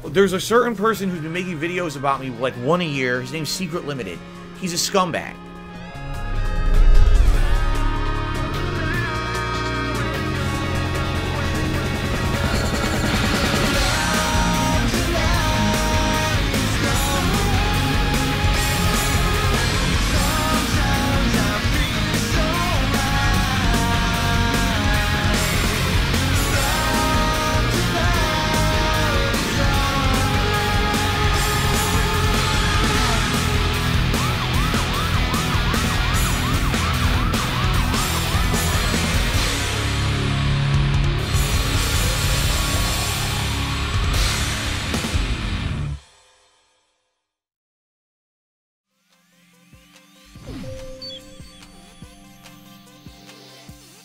There's a certain person who's been making videos about me like one a year. His name's Secret Limited. He's a scumbag.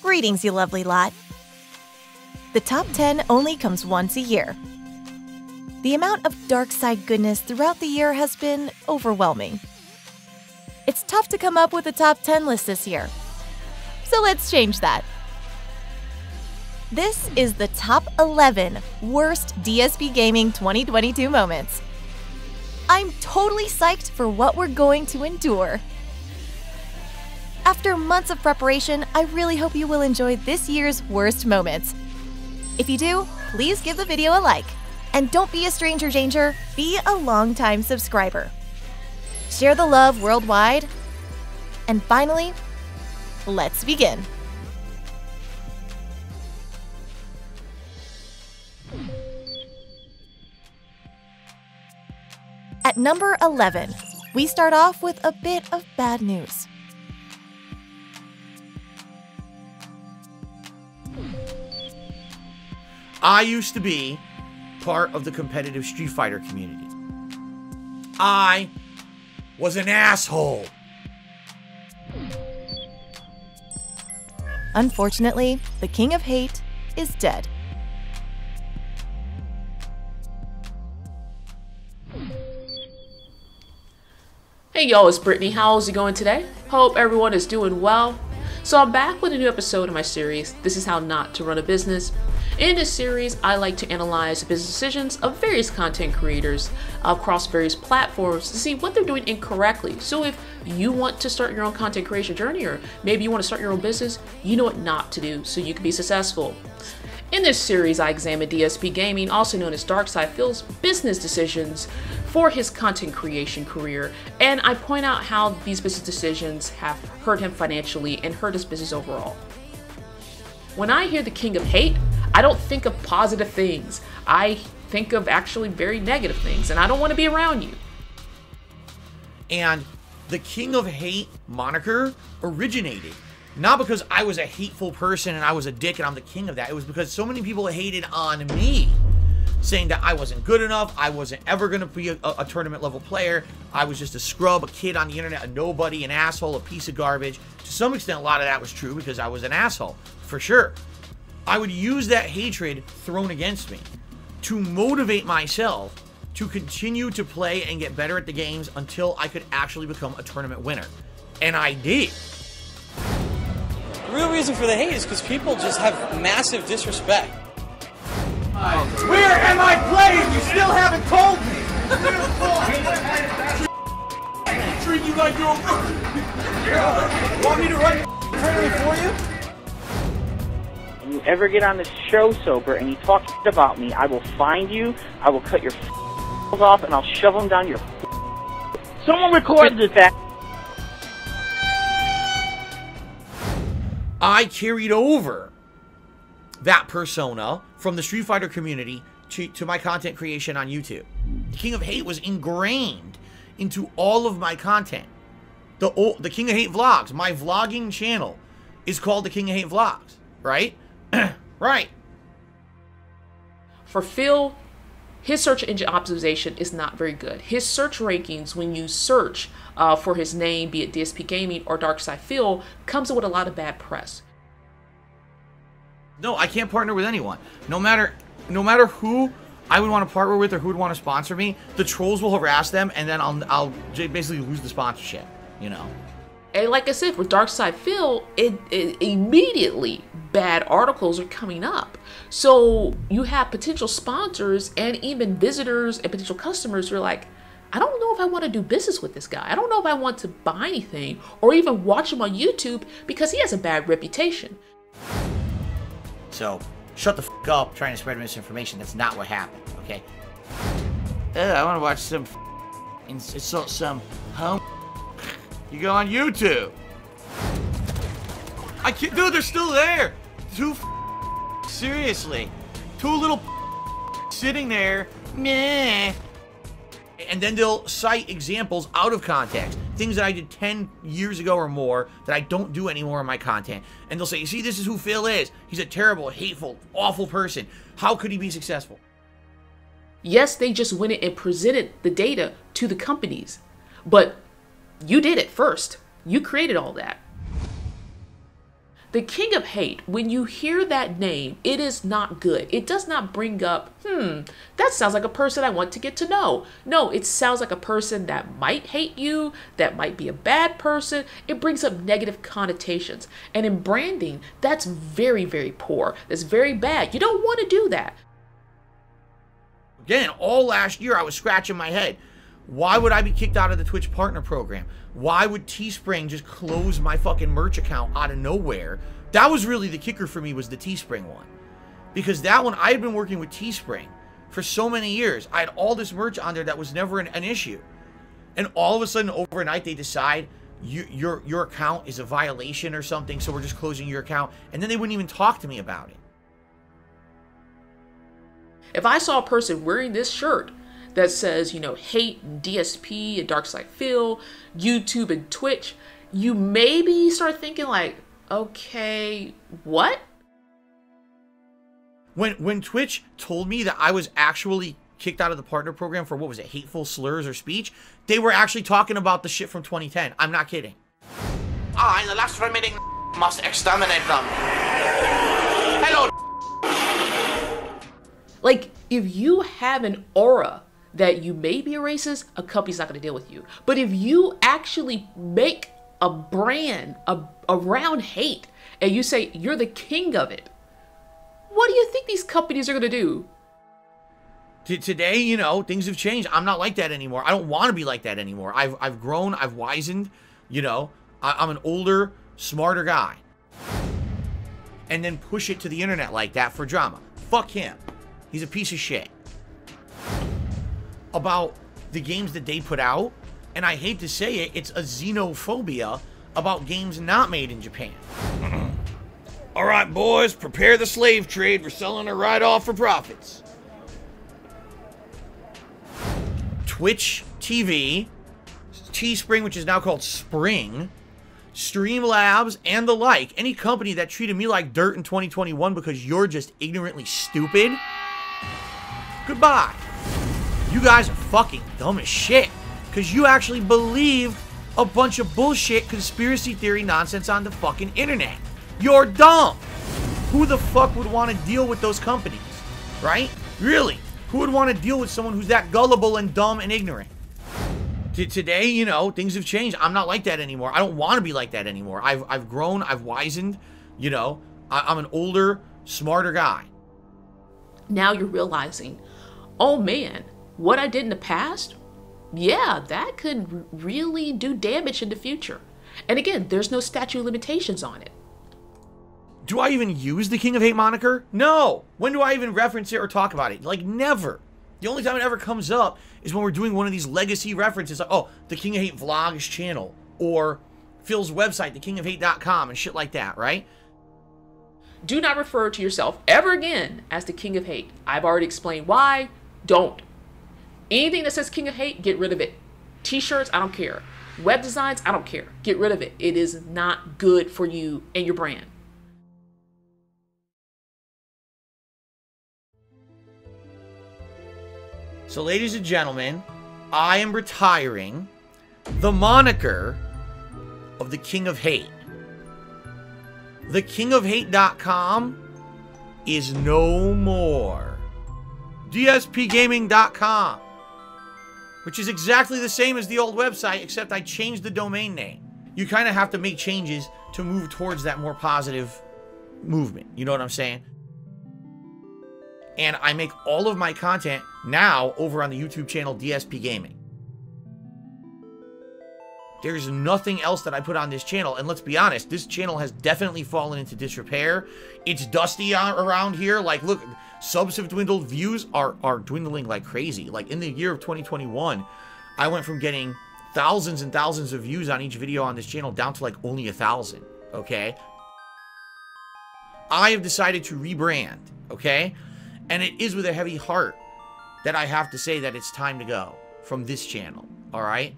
Greetings, you lovely lot. The top 10 only comes once a year. The amount of dark side goodness throughout the year has been overwhelming. It's tough to come up with a top 10 list this year. So let's change that. This is the top 11 worst DSP Gaming 2022 moments. I'm totally psyched for what we're going to endure. After months of preparation, I really hope you will enjoy this year's worst moments. If you do, please give the video a like. And don't be a stranger danger, be a longtime subscriber. Share the love worldwide. And finally, let's begin. At number 11, we start off with a bit of bad news. I used to be part of the competitive Street Fighter community. I was an asshole. Unfortunately, the King of Hate is dead. Hey y'all, it's Brittany. How's it going today? Hope everyone is doing well. So I'm back with a new episode of my series, This Is How Not to Run a Business. In this series, I like to analyze the business decisions of various content creators across various platforms to see what they're doing incorrectly. So if you want to start your own content creation journey, or maybe you want to start your own business, you know what not to do so you can be successful. In this series, I examine DSP Gaming, also known as DarkSydePhil's business decisions for his content creation career, and I point out how these business decisions have hurt him financially and hurt his business overall. When I hear the King of Hate, I don't think of positive things. I think of actually very negative things, and I don't want to be around you. And the King of Hate moniker originated not because I was a hateful person and I was a dick and I'm the king of that. It was because so many people hated on me, saying that I wasn't good enough, I wasn't ever going to be a tournament level player, I was just a scrub, a kid on the internet, a nobody, an asshole, a piece of garbage. To some extent, a lot of that was true because I was an asshole, for sure. I would use that hatred thrown against me to motivate myself to continue to play and get better at the games until I could actually become a tournament winner. And I did. The real reason for the hate is because people just have massive disrespect. Where am I playing? You still haven't told me. Treat you like you're a rookie. Want me to run your tournament for you? If you ever get on this show sober and you talk shit about me, I will find you, I will cut your off, and I'll shove them down your. Someone record this. I carried over that persona from the Street Fighter community to my content creation on YouTube. The King of Hate was ingrained into all of my content. The King of Hate Vlogs, my vlogging channel, is called the King of Hate Vlogs, right? Right. For Phil, his search engine optimization is not very good. His search rankings, when you search for his name, be it DSP Gaming or DarkSydePhil, comes with a lot of bad press. No, I can't partner with anyone. No matter who I would want to partner with or who would want to sponsor me, the trolls will harass them, and then I'll basically lose the sponsorship, you know. And like I said, with DarkSydePhil, it immediately bad articles are coming up. So you have potential sponsors and even visitors and potential customers who are like, I don't know if I want to do business with this guy. I don't know if I want to buy anything or even watch him on YouTube because he has a bad reputation. So, shut the f up trying to spread misinformation. That's not what happened, okay? I want to watch some insult some home. You go on YouTube. I can't, dude, they're still there. Seriously. Two little sitting there. Meh. And then they'll cite examples out of context. Things that I did 10 years ago or more that I don't do anymore in my content. And they'll say, you see, this is who Phil is. He's a terrible, hateful, awful person. How could he be successful? Yes, they just went in and presented the data to the companies. But you did it first. You created all that. The King of Hate, when you hear that name, it is not good. It does not bring up, that sounds like a person I want to get to know. No, it sounds like a person that might hate you, that might be a bad person. It brings up negative connotations. And in branding, that's very, very poor. That's very bad. You don't want to do that. Again, all last year I was scratching my head. Why would I be kicked out of the Twitch partner program? Why would Teespring just close my fucking merch account out of nowhere? That was really the kicker for me, was the Teespring one. Because that one, I had been working with Teespring for so many years. I had all this merch on there that was never an issue. And all of a sudden, overnight, they decide your account is a violation or something, so we're just closing your account. And then they wouldn't even talk to me about it. If I saw a person wearing this shirt that says, you know, hate and DSP and Darkside Phil, YouTube and Twitch, you maybe start thinking like, okay, what? When Twitch told me that I was actually kicked out of the partner program for, what was it, hateful slurs or speech, they were actually talking about the shit from 2010. I'm not kidding. I, the last remaining must exterminate them. Hello. Like, if you have an aura that you may be a racist, a company's not going to deal with you. But if you actually make a brand around hate and you say you're the king of it, what do you think these companies are going to do? Today, you know, things have changed. I'm not like that anymore. I don't want to be like that anymore. I've grown, I've wizened, you know. I'm an older, smarter guy. And then push it to the internet like that for drama. Fuck him. He's a piece of shit. About the games that they put out, and I hate to say it, it's a xenophobia about games not made in Japan. All right, boys, prepare the slave trade. We're selling it right off for profits. Twitch TV, Teespring, which is now called Spring, Streamlabs, and the like. Any company that treated me like dirt in 2021 because you're just ignorantly stupid, goodbye. You guys are fucking dumb as shit because you actually believe a bunch of bullshit conspiracy theory nonsense on the fucking internet. You're dumb. Who the fuck would want to deal with those companies, right? Really? Who would want to deal with someone who's that gullible and dumb and ignorant? Today, you know, things have changed. I'm not like that anymore. I don't want to be like that anymore. I've grown, I've wizened, you know. I'm an older, smarter guy. Now you're realizing, oh man, what I did in the past, yeah, that could really do damage in the future. And again, there's no statute of limitations on it. Do I even use the King of Hate moniker? No. When do I even reference it or talk about it? Like, never. The only time it ever comes up is when we're doing one of these legacy references, like, oh, the King of Hate vlogs channel, or Phil's website, thekingofhate.com, and shit like that, right? Do not refer to yourself ever again as the King of Hate. I've already explained why. Don't. Anything that says King of Hate, get rid of it. T-shirts, I don't care. Web designs, I don't care. Get rid of it. It is not good for you and your brand. So, ladies and gentlemen, I am retiring the moniker of the King of Hate. TheKingofHate.com is no more. DSPGaming.com, which is exactly the same as the old website, except I changed the domain name. You kind of have to make changes to move towards that more positive movement. You know what I'm saying? And I make all of my content now over on the YouTube channel DSP Gaming. There's nothing else that I put on this channel. And let's be honest, this channel has definitely fallen into disrepair. It's dusty around here. Like, look, subs have dwindled. Views are dwindling like crazy. Like, in the year of 2021, I went from getting thousands and thousands of views on each video on this channel down to like only 1,000, okay? I have decided to rebrand, okay? And it is with a heavy heart that I have to say that it's time to go from this channel, all right?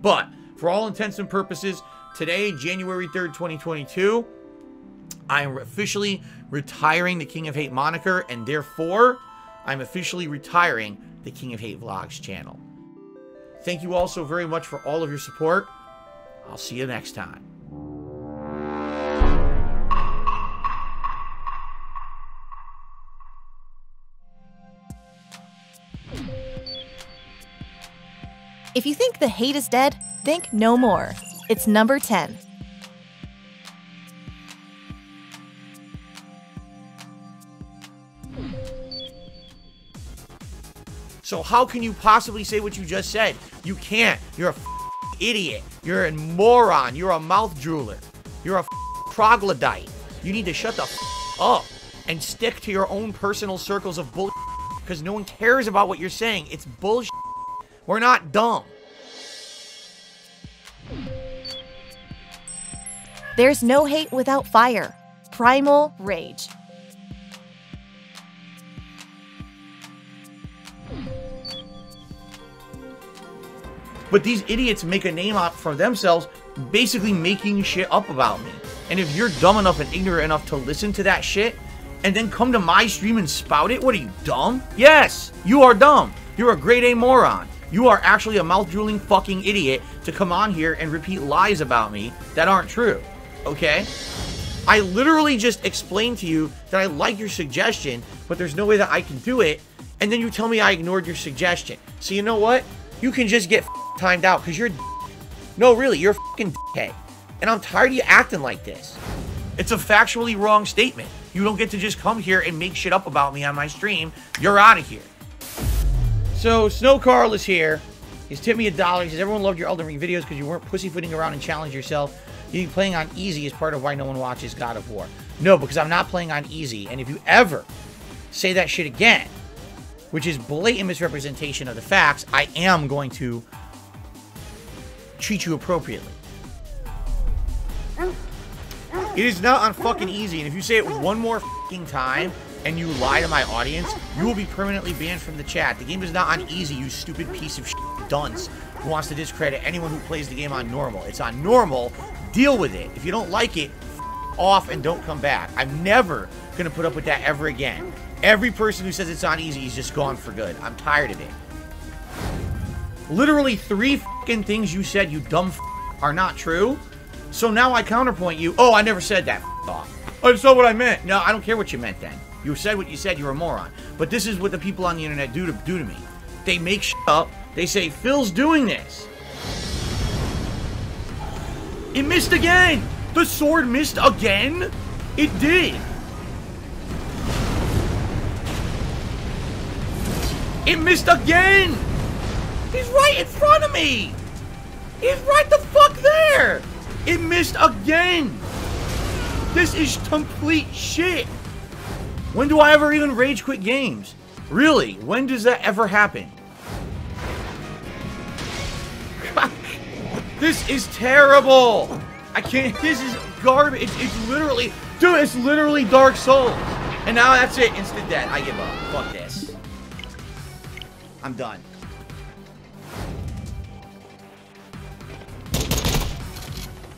But for all intents and purposes, today, January 3rd, 2022, I am officially retiring the King of Hate moniker, and therefore, I'm officially retiring the King of Hate Vlogs channel. Thank you all so very much for all of your support. I'll see you next time. If you think the hate is dead, think no more. It's number 10. So how can you possibly say what you just said? You can't. You're a idiot. You're a moron. You're a mouth drooler. You're a troglodyte. You need to shut the up and stick to your own personal circles of bullshit, because no one cares about what you're saying. It's bullshit. We're not dumb. There's no hate without fire. Primal Rage. But these idiots make a name out for themselves, basically making shit up about me. And if you're dumb enough and ignorant enough to listen to that shit, and then come to my stream and spout it, what are you, dumb? Yes, you are dumb. You're a grade A moron. You are actually a mouth-drooling fucking idiot to come on here and repeat lies about me that aren't true, okay? I literally just explained to you that I like your suggestion, but there's no way that I can do it, and then you tell me I ignored your suggestion. So you know what? You can just get timed out, because you're no, really, you're fucking dickhead. And I'm tired of you acting like this. It's a factually wrong statement. You don't get to just come here and make shit up about me on my stream. You're out of here. So, Snow Carl is here. He's tipped me $1. He says, everyone loved your Elden Ring videos because you weren't pussyfooting around and challenged yourself. You think playing on easy is part of why no one watches God of War. No, because I'm not playing on easy. And if you ever say that shit again, which is blatant misrepresentation of the facts, I am going to treat you appropriately. It is not on fucking easy, and if you say it one more fucking time and you lie to my audience, you will be permanently banned from the chat. The game is not on easy, you stupid piece of shit dunce who wants to discredit anyone who plays the game on normal. It's on normal. Deal with it. If you don't like it, off and don't come back. I'm never gonna put up with that ever again. Every person who says it's on easy is just gone for good. I'm tired of it. Literally 3 fucking things you said, you dumb are not true. So now I counterpoint you. Oh, I never said that. Off. That's not what I meant. No, I don't care what you meant then. You said what you said. You're a moron. But this is what the people on the internet do to me. They make shit up. They say, Phil's doing this. It missed again. The sword missed again. It did. It missed again. He's right in front of me. He's right the fuck there. It missed again. This is complete shit. When do I ever even rage quit games? Really? When does that ever happen? This is terrible. I can't. This is garbage. It's literally, dude, it's literally Dark Souls. And now that's it. Instant death. I give up. Fuck this. I'm done.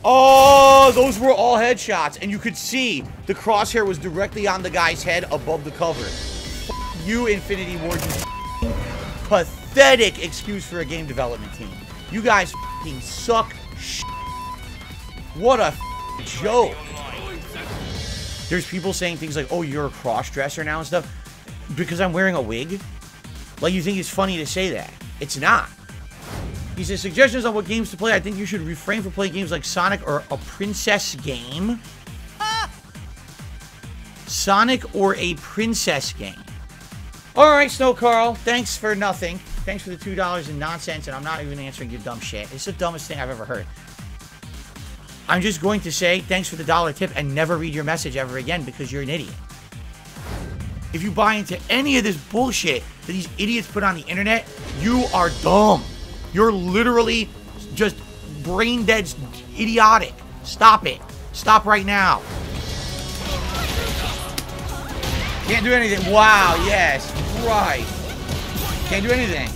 Oh, those were all headshots, and you could see the crosshair was directly on the guy's head above the cover. F you, Infinity Ward, you pathetic excuse for a game development team. You guys f***ing suck sh**. What a joke. There's people saying things like, oh, you're a cross-dresser now and stuff, because I'm wearing a wig? Like, you think it's funny to say that. It's not. He says, suggestions on what games to play. I think you should refrain from playing games like Sonic or a princess game. Sonic or a princess game? All right, Snow Carl, thanks for nothing. Thanks for the $2 in nonsense, and I'm not even answering your dumb shit. It's the dumbest thing I've ever heard. I'm just going to say thanks for the $1 tip and never read your message ever again because you're an idiot. If you buy into any of this bullshit that these idiots put on the internet, you are dumb. You're literally just brain dead, idiotic. Stop it. Stop right now. Can't do anything. Wow, yes. Right. Can't do anything.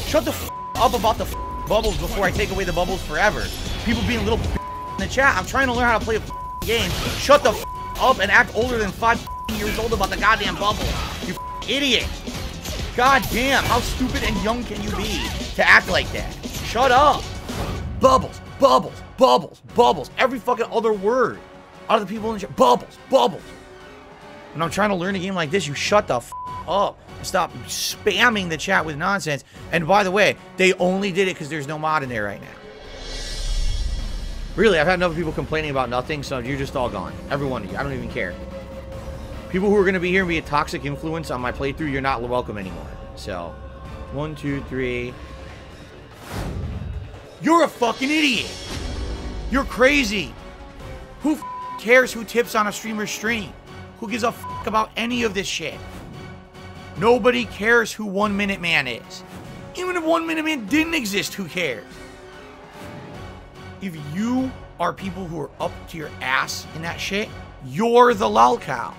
Shut the up about the bubbles before I take away the bubbles forever. People being little in the chat. I'm trying to learn how to play a game. Shut the up and act older than 5 years old about the goddamn bubble. You idiot. God damn, how stupid and young can you be to act like that? Shut up. Bubbles, bubbles, bubbles, bubbles. Every fucking other word out of the people in the chat. Bubbles, bubbles. When I'm trying to learn a game like this, you shut the up and stop spamming the chat with nonsense. And by the way, they only did it because there's no mod in there right now. Really, I've had enough people complaining about nothing, so you're just all gone. Every one of you. I don't even care. People who are going to be here and be a toxic influence on my playthrough, you're not welcome anymore. So, 1, 2, 3. You're a fucking idiot. You're crazy. Who cares who tips on a streamer's stream? Who gives a fuck about any of this shit? Nobody cares who 1 Minute Man is. Even if 1 Minute Man didn't exist, who cares? If you are people who are up to your ass in that shit, you're the lolcow.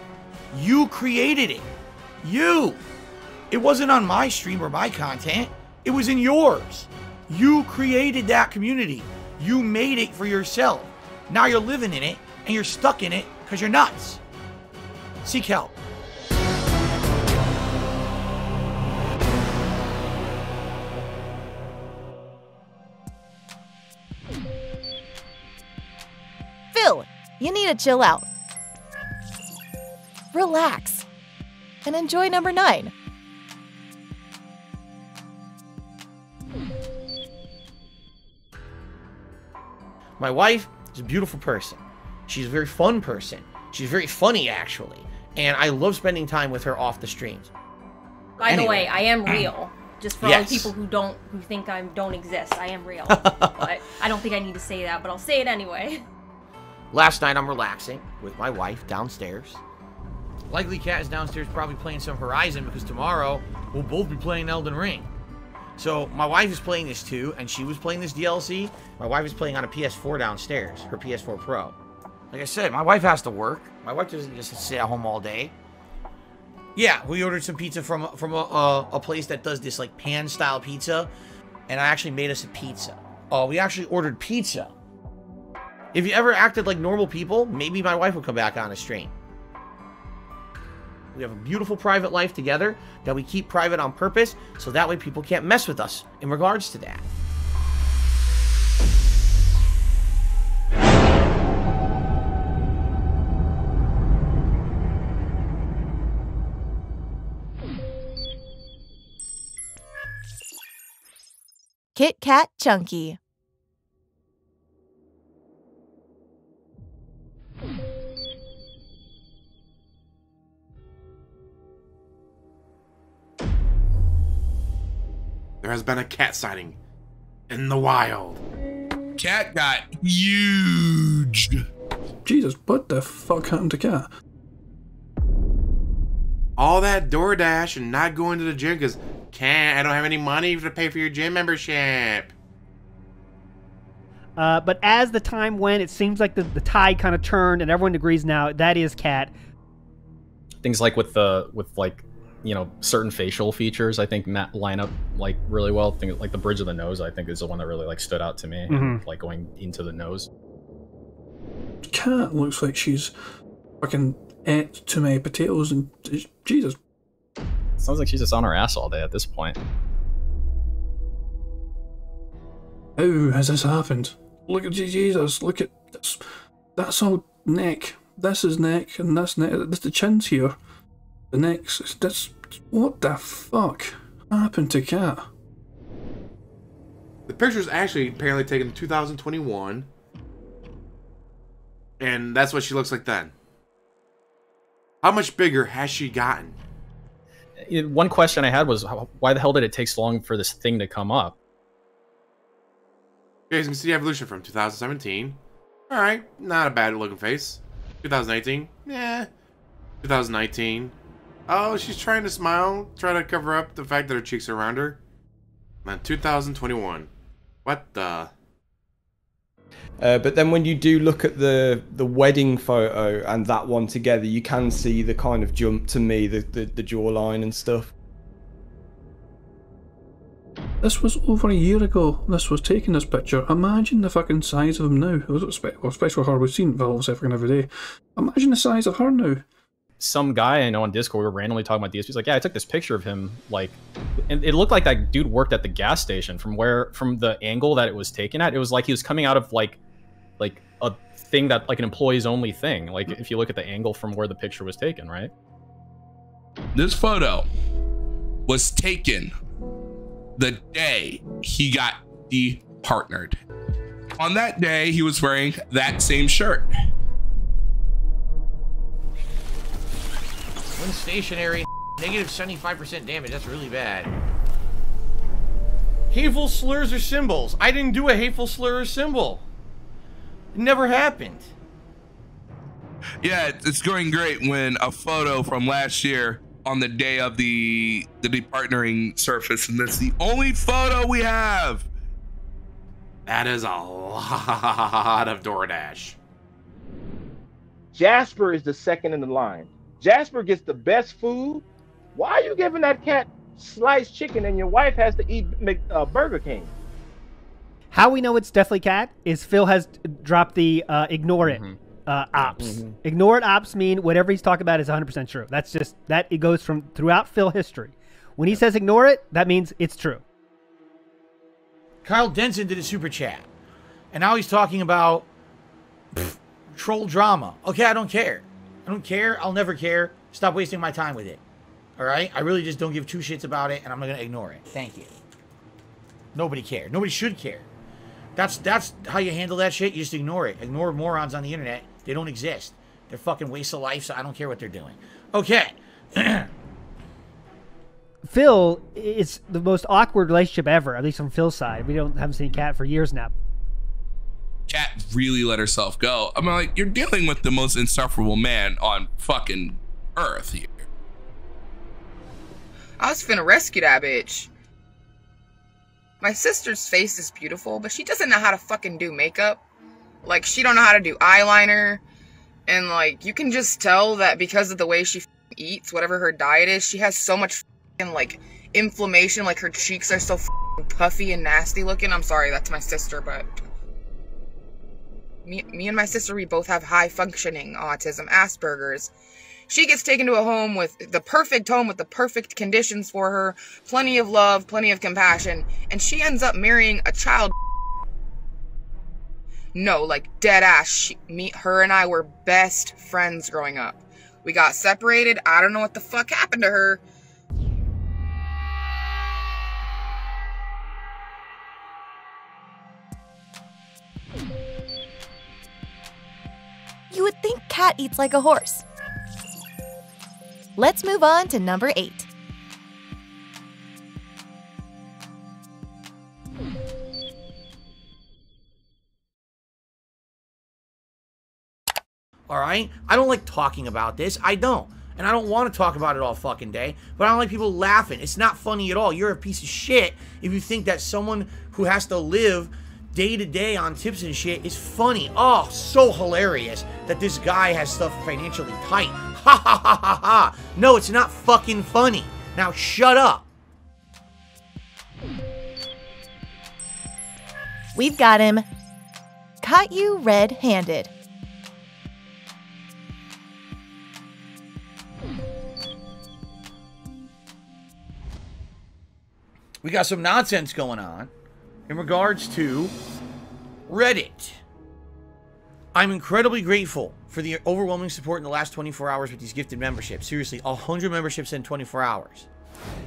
You created it. You. It wasn't on my stream or my content. It was in yours. You created that community. You made it for yourself. Now you're living in it, and you're stuck in it because you're nuts. Seek help. Phil, you need to chill out. Relax. And enjoy number 9. My wife is a beautiful person. She's a very fun person. She's very funny, actually. And I love spending time with her off the streams. By the way, I am real. Just for all the people who think I don't exist, I am real. But I don't think I need to say that, but I'll say it anyway. Last night I'm relaxing with my wife downstairs. Likely Cat is downstairs probably playing some Horizon because tomorrow we'll both be playing Elden Ring. So my wife is playing this too, and she was playing this DLC. My wife is playing on a PS4 downstairs, her PS4 Pro. Like I said, my wife has to work. My wife doesn't just sit at home all day. Yeah, we ordered some pizza from a place that does this like pan style pizza, and I actually made us a pizza. Oh, we actually ordered pizza. If you ever acted like normal people, maybe my wife would come back on a stream. We have a beautiful private life together that we keep private on purpose, so that way people can't mess with us in regards to that. Kit Kat Chunky. There has been a cat sighting in the wild. Cat got huge. Jesus, what the fuck happened to Cat? All that DoorDash and not going to the gym because I don't have any money to pay for your gym membership. But as the time went, it seems like the tide kind of turned, and everyone agrees now that is Cat. Things like with like, you know, certain facial features, I think line up like really well. Things like the bridge of the nose, I think, is the one that really like stood out to me. Like going into the nose. Cat looks like she's fucking ate too many potatoes and Jesus. Sounds like she's just on her ass all day at this point. How has this happened? Look at Jesus, look at this. That's all neck. This is neck, and that's neck. That's the chin's here. The next, that's what the fuck happened to Cat? The picture is actually apparently taken in 2021, And that's what she looks like then. How much bigger has she gotten? One question I had was, why the hell did it take so long for this thing to come up? You guys can see the evolution from 2017. Alright, not a bad looking face. 2018, yeah. 2019. Oh, she's trying to smile, trying to cover up the fact that her cheeks are rounder. And then 2021. What the... But then when you do look at the wedding photo and that one together, you can see the kind of jump to me, the jawline and stuff. This was over a year ago. This was taking this picture. Imagine the fucking size of him now. Especially her. We've seen Valve fucking every day. Imagine the size of her now. Some guy I know on Discord, we were randomly talking about DSP. He's like, yeah, I took this picture of him, like, and it looked like that dude worked at the gas station. From the angle that it was taken at, it was like he was coming out of like a thing that, like, an employees only thing. Like, if you look at the angle from where the picture was taken, right? This photo was taken the day he got departnered. On that day, he was wearing that same shirt. When stationary, negative 75% damage. That's really bad. Hateful slurs or symbols. I didn't do a hateful slur or symbol. It never happened. Yeah, it's going great when a photo from last year on the day of the departnering surface, and that's the only photo we have. That is a lot of DoorDash. Jasper is the second in the line. Jasper gets the best food. Why are you giving that cat sliced chicken and your wife has to eat Burger King? How we know it's definitely cat is Phil has dropped the ignore it ops. Ignore it ops mean whatever he's talking about is 100% true. That's just that. It goes from throughout Phil history. When he says ignore it, that means it's true. Kyle Denson did a super chat, and now he's talking about troll drama. Okay, I don't care. I don't care. I'll never care. Stop wasting my time with it. All right? I really just don't give two shits about it, and I'm going to ignore it. Thank you. Nobody cared. Nobody should care. That's how you handle that shit. You just ignore it. Ignore morons on the internet. They don't exist. They're fucking waste of life, so I don't care what they're doing. Okay. Phil, it's the most awkward relationship ever, at least from Phil's side. We haven't seen Kat for years now. Kat really let herself go. I mean, like, you're dealing with the most insufferable man on fucking Earth here. I was finna rescue that bitch. My sister's face is beautiful, but she doesn't know how to fucking do makeup. Like, she don't know how to do eyeliner. And, like, you can just tell that because of the way she eats, whatever her diet is, she has so much like, inflammation. Like, her cheeks are so puffy and nasty looking. I'm sorry, that's my sister, but... Me and my sister, we both have high-functioning autism, Asperger's. She gets taken to a home with the perfect conditions for her, plenty of love, plenty of compassion, and she ends up marrying a child. No, like, dead ass. Her and I were best friends growing up. We got separated. I don't know what the fuck happened to her. You would think Kat eats like a horse. Let's move on to number 8. All right? I don't like talking about this. I don't. And I don't want to talk about it all fucking day. But I don't like people laughing. It's not funny at all. You're a piece of shit if you think that someone who has to live day to day on tips and shit is funny. Oh, so hilarious that this guy has stuff financially tight. Ha ha ha ha ha. No, it's not fucking funny. Now shut up. We've got him. Caught you red-handed. We got some nonsense going on in regards to Reddit. I'm incredibly grateful for the overwhelming support in the last 24 hours with these gifted memberships. Seriously, 100 memberships in 24 hours.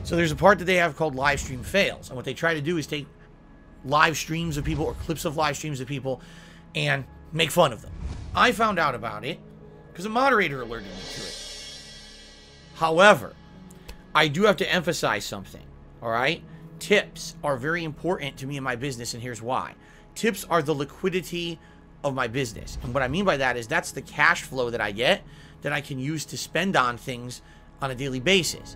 So there's a part that they have called live stream fails. And what they try to do is take live streams of people or clips of live streams of people and make fun of them. I found out about it because a moderator alerted me to it. However, I do have to emphasize something, all right? Tips are very important to me in my business, and here's why. Tips are the liquidity of my business. And what I mean by that is that's the cash flow that I get that I can use to spend on things on a daily basis.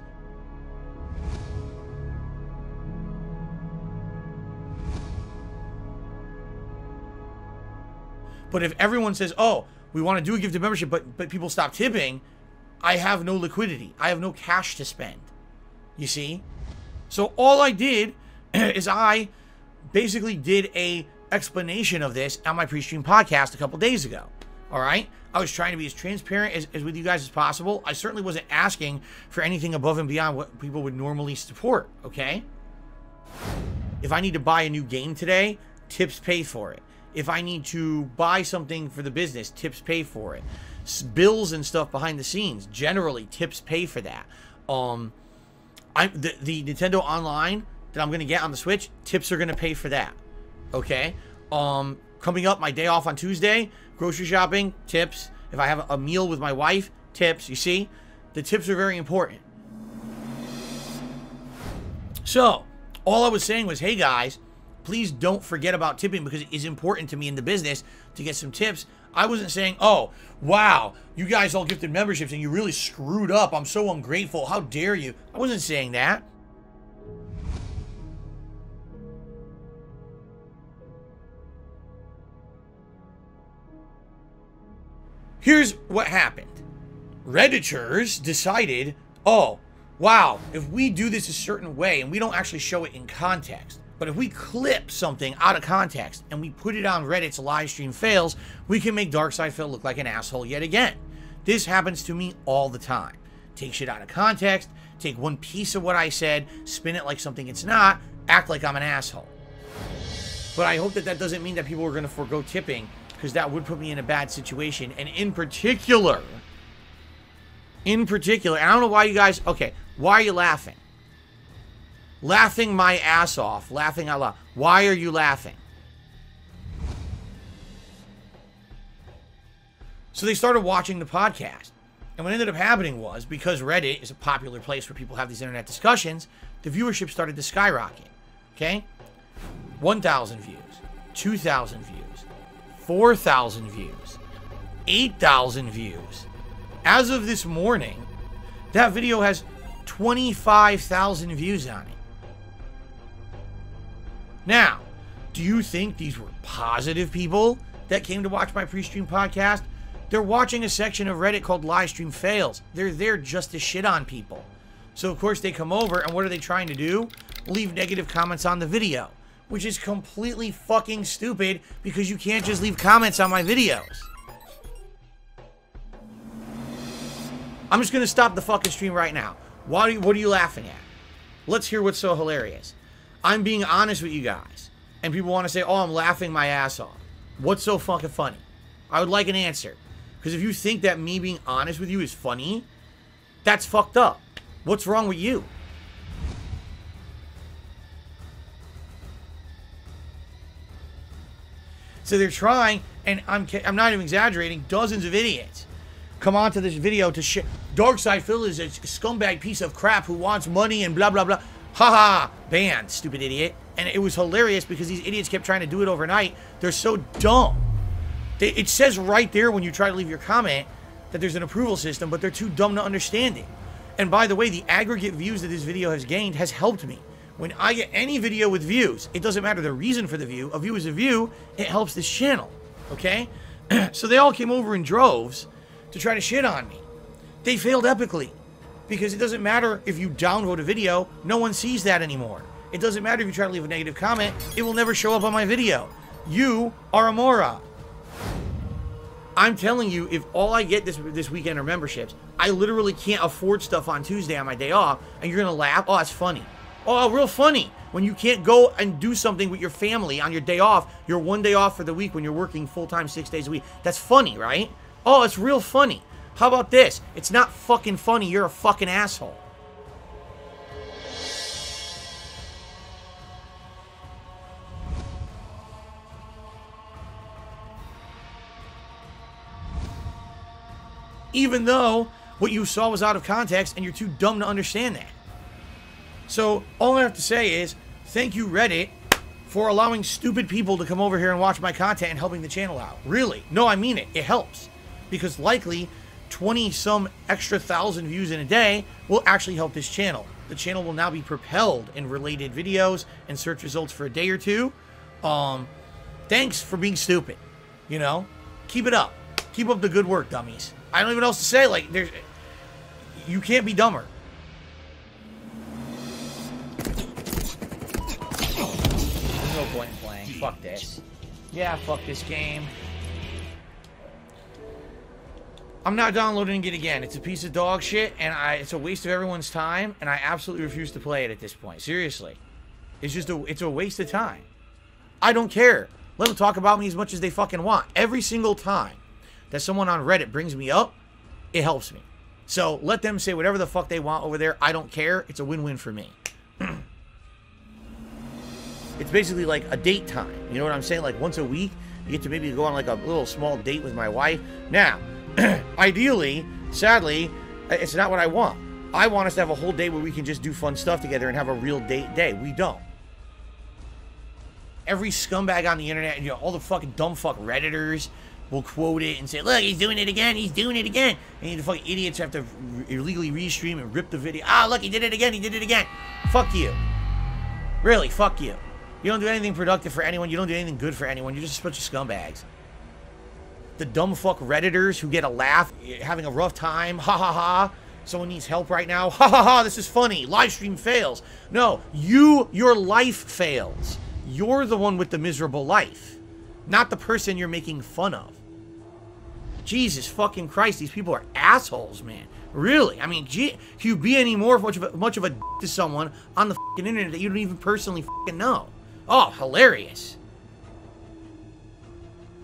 But if everyone says, oh, we want to do a gifted membership, but people stop tipping, I have no liquidity. I have no cash to spend. You see? So all I did is I basically did a explanation of this on my pre-stream podcast a couple days ago. All right? I was trying to be as transparent as with you guys as possible. I certainly wasn't asking for anything above and beyond what people would normally support, okay? If I need to buy a new game today, tips pay for it. If I need to buy something for the business, tips pay for it. Bills and stuff behind the scenes, generally tips pay for that. The Nintendo Online that I'm going to get on the Switch, tips are going to pay for that. Okay? Coming up, my day off on Tuesday, grocery shopping, tips. If I have a meal with my wife, tips. You see? The tips are very important. So, all I was saying was, hey guys, please don't forget about tipping because it is important to me in the business to get some tips. I wasn't saying, oh, wow, you guys all gifted memberships and you really screwed up. I'm so ungrateful. How dare you? I wasn't saying that. Here's what happened. Redditors decided, oh, wow, if we do this a certain way and we don't actually show it in context, but if we clip something out of context and we put it on Reddit's live stream fails, we can make DarkSidePhil look like an asshole yet again. This happens to me all the time. Take shit out of context, take one piece of what I said, spin it like something it's not, act like I'm an asshole. But I hope that that doesn't mean that people are going to forego tipping, because that would put me in a bad situation. And in particular, and I don't know why you guys, okay, why are you laughing? Laughing my ass off, laughing out loud. Why are you laughing? So they started watching the podcast. And what ended up happening was, because Reddit is a popular place where people have these internet discussions, the viewership started to skyrocket. Okay? 1,000 views, 2,000 views, 4,000 views, 8,000 views. As of this morning, that video has 25,000 views on it. Now, do you think these were positive people that came to watch my pre-stream podcast? They're watching a section of Reddit called Live Stream Fails. They're there just to shit on people. So, of course, they come over, and what are they trying to do? Leave negative comments on the video, which is completely fucking stupid because you can't just leave comments on my videos. I'm just going to stop the fucking stream right now. What are you laughing at? Let's hear what's so hilarious. I'm being honest with you guys. And people want to say, oh, I'm laughing my ass off. What's so fucking funny? I would like an answer. Because if you think that me being honest with you is funny, that's fucked up. What's wrong with you? So they're trying, and I'm not even exaggerating, dozens of idiots come onto this video to shit. DarkSidePhil is a scumbag piece of crap who wants money and blah, blah, blah. Haha, banned, stupid idiot. And it was hilarious because these idiots kept trying to do it overnight. They're so dumb. It says right there when you try to leave your comment that there's an approval system, but they're too dumb to understand it. And by the way, the aggregate views that this video has gained has helped me. When I get any video with views, it doesn't matter the reason for the view. A view is a view. It helps this channel, okay? So they all came over in droves to try to shit on me. They failed epically because it doesn't matter if you downvote a video. No one sees that anymore. It doesn't matter if you try to leave a negative comment. It will never show up on my video. You are a moron. I'm telling you, if all I get this weekend are memberships, I literally can't afford stuff on Tuesday on my day off, and you're going to laugh? Oh, that's funny. Oh, real funny. When you can't go and do something with your family on your day off, your one day off for the week when you're working full-time 6 days a week. That's funny, right? Oh, it's real funny. How about this? It's not fucking funny. You're a fucking asshole. even though what you saw was out of context and you're too dumb to understand that. So all I have to say is, thank you, Reddit, for allowing stupid people to come over here and watch my content and helping the channel out. Really. No, I mean it. It helps. Because likely 20-some extra thousand views in a day will actually help this channel. The channel will now be propelled in related videos and search results for a day or two. Thanks for being stupid. You know? Keep it up. Keep up the good work, dummies. I don't even know what else to say. Like, you can't be dumber. There's no point in playing. Fuck this. Yeah, fuck this game. I'm not downloading it again. It's a piece of dog shit, and it's a waste of everyone's time, and I absolutely refuse to play it at this point. Seriously. It's a waste of time. I don't care. Let them talk about me as much as they fucking want. Every single time that someone on Reddit brings me up, it helps me. So let them say whatever the fuck they want over there. I don't care. It's a win-win for me. It's basically like a date time. You know what I'm saying? Like once a week, you get to maybe go on like a little small date with my wife. Now, ideally, sadly, it's not what I want. I want us to have a whole day where we can just do fun stuff together and have a real date day. We don't. Every scumbag on the internet, you know, all the fucking dumb fuck Redditors will quote it and say, look, he's doing it again, he's doing it again. And the fucking idiots have to illegally restream and rip the video. Ah, look, he did it again, he did it again. Fuck you. Really, fuck you. You don't do anything productive for anyone. You don't do anything good for anyone. You're just a bunch of scumbags. The dumb fuck Redditors who get a laugh, having a rough time. Ha ha ha. Someone needs help right now. Ha ha ha. This is funny. Live stream fails. No, your life fails. You're the one with the miserable life, not the person you're making fun of. Jesus fucking Christ. These people are assholes, man. Really. I mean, can you be any more much of a to someone on the fucking internet that you don't even personally fucking know? Oh, hilarious.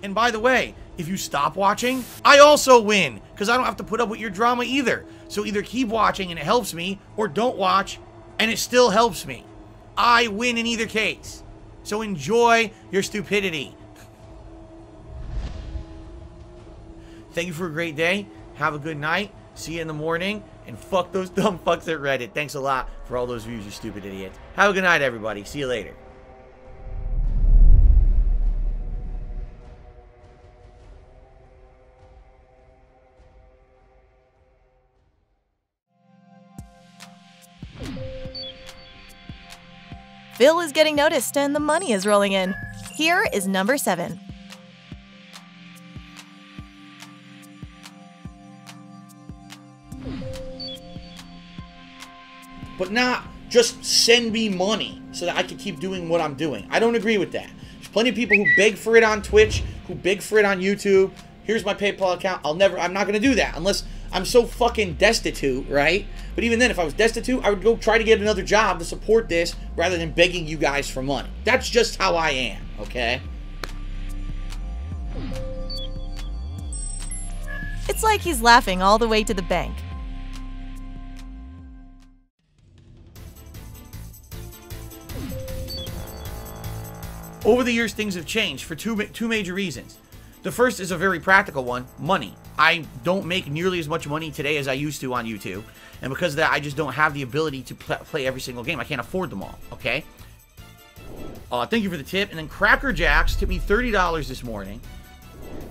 And by the way, if you stop watching, I also win, because I don't have to put up with your drama either. So either keep watching and it helps me, or don't watch and it still helps me. I win in either case. So enjoy your stupidity. Thank you for a great day. Have a good night. See you in the morning. And fuck those dumb fucks at Reddit. Thanks a lot for all those views, you stupid idiots. Have a good night, everybody. See you later. Phil is getting noticed and the money is rolling in. Here is number 7. But not just send me money so that I can keep doing what I'm doing. I don't agree with that. There's plenty of people who beg for it on Twitch, who beg for it on YouTube. Here's my PayPal account. I'm not going to do that unless I'm so fucking destitute, right? But even then, if I was destitute, I would go try to get another job to support this rather than begging you guys for money. That's just how I am, okay? It's like he's laughing all the way to the bank. Over the years, things have changed for two major reasons. The first is a very practical one, money. I don't make nearly as much money today as I used to on YouTube. And because of that, I just don't have the ability to play every single game. I can't afford them all, okay? Thank you for the tip. And then Cracker Jacks tipped me $30 this morning.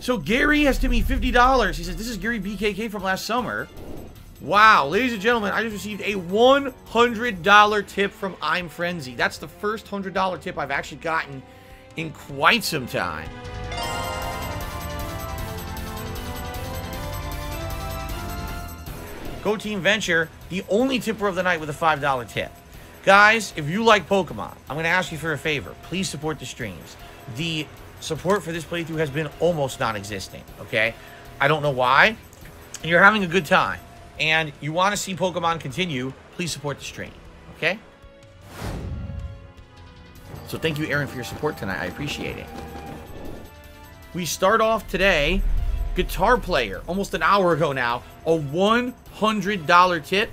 So Gary has tipped me $50. He says, this is Gary BKK from last summer. Wow, ladies and gentlemen, I just received a $100 tip from I'm Frenzy. That's the first $100 tip I've actually gotten in quite some time. Go Team Venture, the only tipper of the night with a $5 tip. Guys, if you like Pokemon, I'm going to ask you for a favor. Please support the streams. The support for this playthrough has been almost non-existent, okay? I don't know why. You're having a good time, and you want to see Pokemon continue, please support the stream, okay? So thank you, Aaron, for your support tonight. I appreciate it. We start off today, Guitar Player, almost an hour ago now, a $100 tip.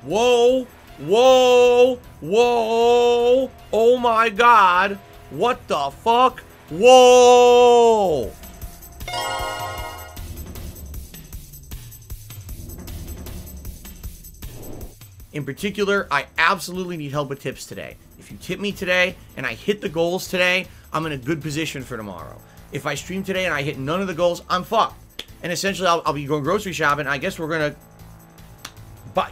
Whoa, whoa, whoa, oh my God, what the fuck? Whoa! In particular, I absolutely need help with tips today. If you tip me today and I hit the goals today, I'm in a good position for tomorrow. If I stream today and I hit none of the goals, I'm fucked. And essentially, I'll be going grocery shopping. I guess we're gonna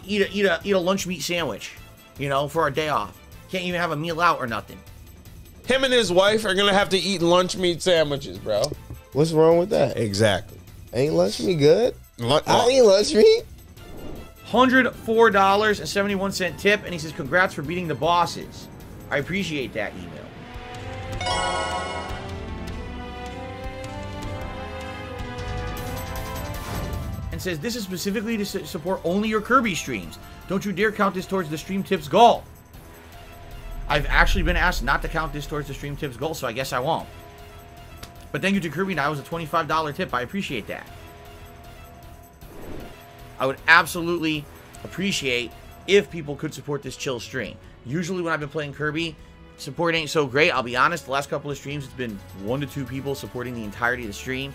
eat a lunch meat sandwich, you know, for our day off. Can't even have a meal out or nothing. Him and his wife are gonna have to eat lunch meat sandwiches, bro. What's wrong with that? Exactly. Ain't lunch meat good? I eat lunch meat. $104.71 tip, and he says, congrats for beating the bosses. I appreciate that email. And says, this is specifically to support only your Kirby streams. Don't you dare count this towards the stream tips goal. I've actually been asked not to count this towards the stream tips goal, so I guess I won't. But thank you to Kirby. That was a $25 tip. I appreciate that. I would absolutely appreciate if people could support this chill stream. Usually when I've been playing Kirby, support ain't so great. I'll be honest, the last couple of streams, it's been 1 to 2 people supporting the entirety of the stream.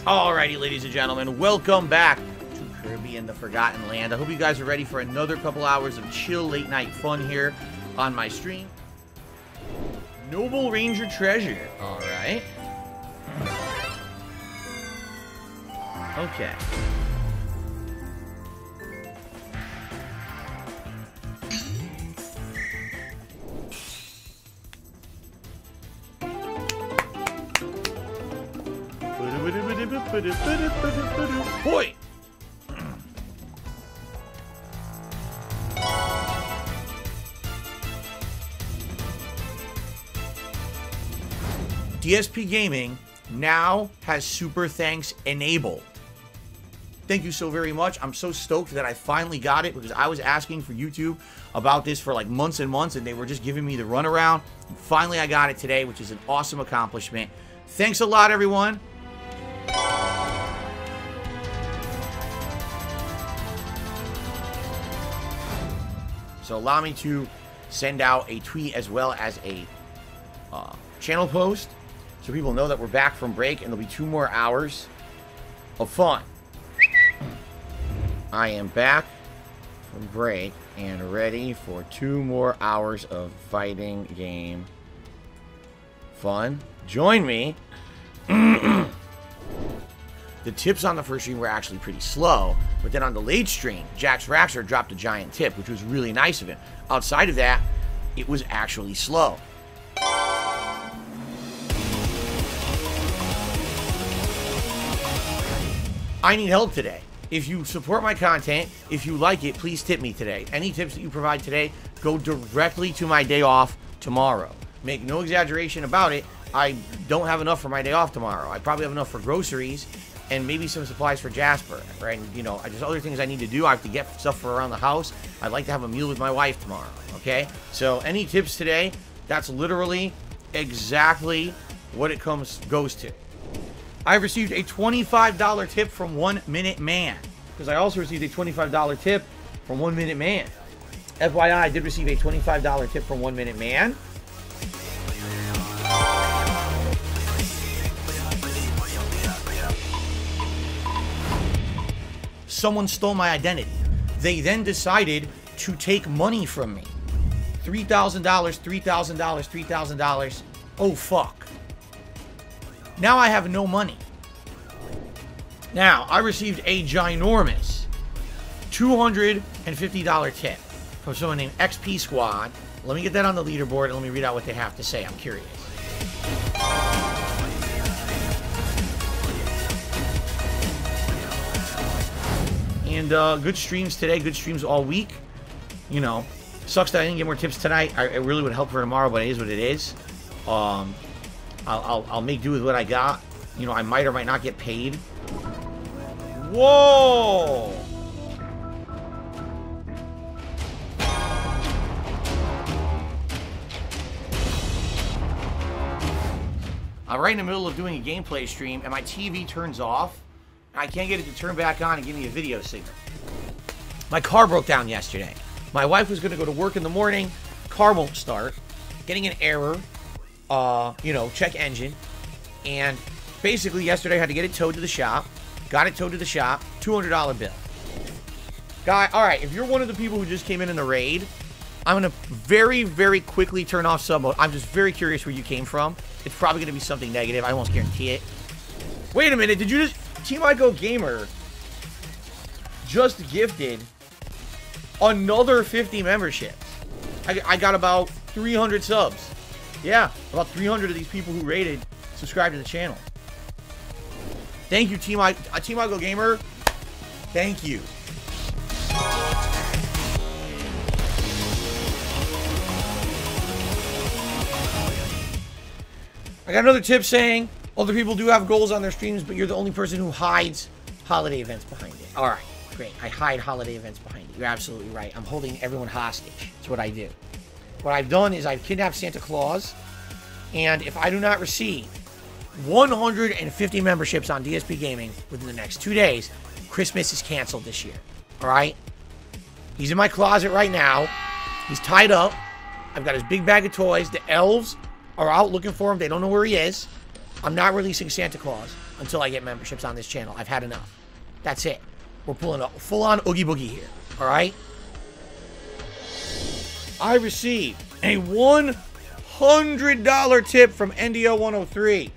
Alrighty, ladies and gentlemen, welcome back to Kirby and the Forgotten Land. I hope you guys are ready for another couple hours of chill late night fun here on my stream. Noble Ranger Treasure. Alright. Okay. Boy. DSP Gaming now has Super Thanks enabled. Thank you so very much. I'm so stoked that I finally got it because I was asking for YouTube about this for like months and months and they were just giving me the runaround. And finally, I got it today, which is an awesome accomplishment. Thanks a lot, everyone. So allow me to send out a tweet as well as a channel post so people know that we're back from break and there'll be 2 more hours of fun. I am back from break and ready for 2 more hours of fighting game fun. Join me. The tips on the first stream were actually pretty slow, but then on the late stream, Jax Raxer dropped a giant tip, which was really nice of him. Outside of that, it was actually slow. I need help today. If you support my content, if you like it, please tip me today. Any tips that you provide today go directly to my day off tomorrow. Make no exaggeration about it. I don't have enough for my day off tomorrow. I probably have enough for groceries and maybe some supplies for Jasper, right? And, you know, there's other things I need to do. I have to get stuff for around the house. I'd like to have a meal with my wife tomorrow, okay? So any tips today, that's literally exactly what it goes to. I received a $25 tip from 1 Minute Man, because I also received a $25 tip from 1 Minute Man. FYI, I did receive a $25 tip from 1 Minute Man. Someone stole my identity. They then decided to take money from me. $3,000, $3,000, $3,000. Oh, fuck. Now I have no money. Now, I received a ginormous $250 tip from someone named XP Squad. Let me get that on the leaderboard and let me read out what they have to say. I'm curious. And good streams today, good streams all week. You know, sucks that I didn't get more tips tonight. It really would help for tomorrow, but it is what it is. I'll make do with what I got. You know, I might or might not get paid. Whoa! I'm right in the middle of doing a gameplay stream and my TV turns off. I can't get it to turn back on and give me a video signal. My car broke down yesterday. My wife was going to go to work in the morning. Car won't start. Getting an error. You know, check engine. And basically yesterday I had to get it towed to the shop. Got it towed to the shop. $200 bill. Guy, all right, if you're one of the people who just came in the raid, I'm going to very, very quickly turn off sub mode. I'm just very curious where you came from. It's probably going to be something negative. I almost guarantee it. Wait a minute. Did you just... Team I Go Gamer just gifted another 50 memberships. I got about 300 subs. Yeah, about 300 of these people who rated subscribe to the channel. Thank you, Team I Go Gamer. Thank you. I got another tip saying other people do have goals on their streams, but you're the only person who hides holiday events behind it. All right, great. I hide holiday events behind it. You're absolutely right. I'm holding everyone hostage. That's what I do. What I've done is I've kidnapped Santa Claus, and if I do not receive 150 memberships on DSP Gaming within the next 2 days, Christmas is canceled this year. All right? He's in my closet right now. He's tied up. I've got his big bag of toys. The elves are out looking for him. They don't know where he is. I'm not releasing Santa Claus until I get memberships on this channel. I've had enough. That's it. We're pulling a full-on Oogie Boogie here. All right? I received a $100 tip from NDO103.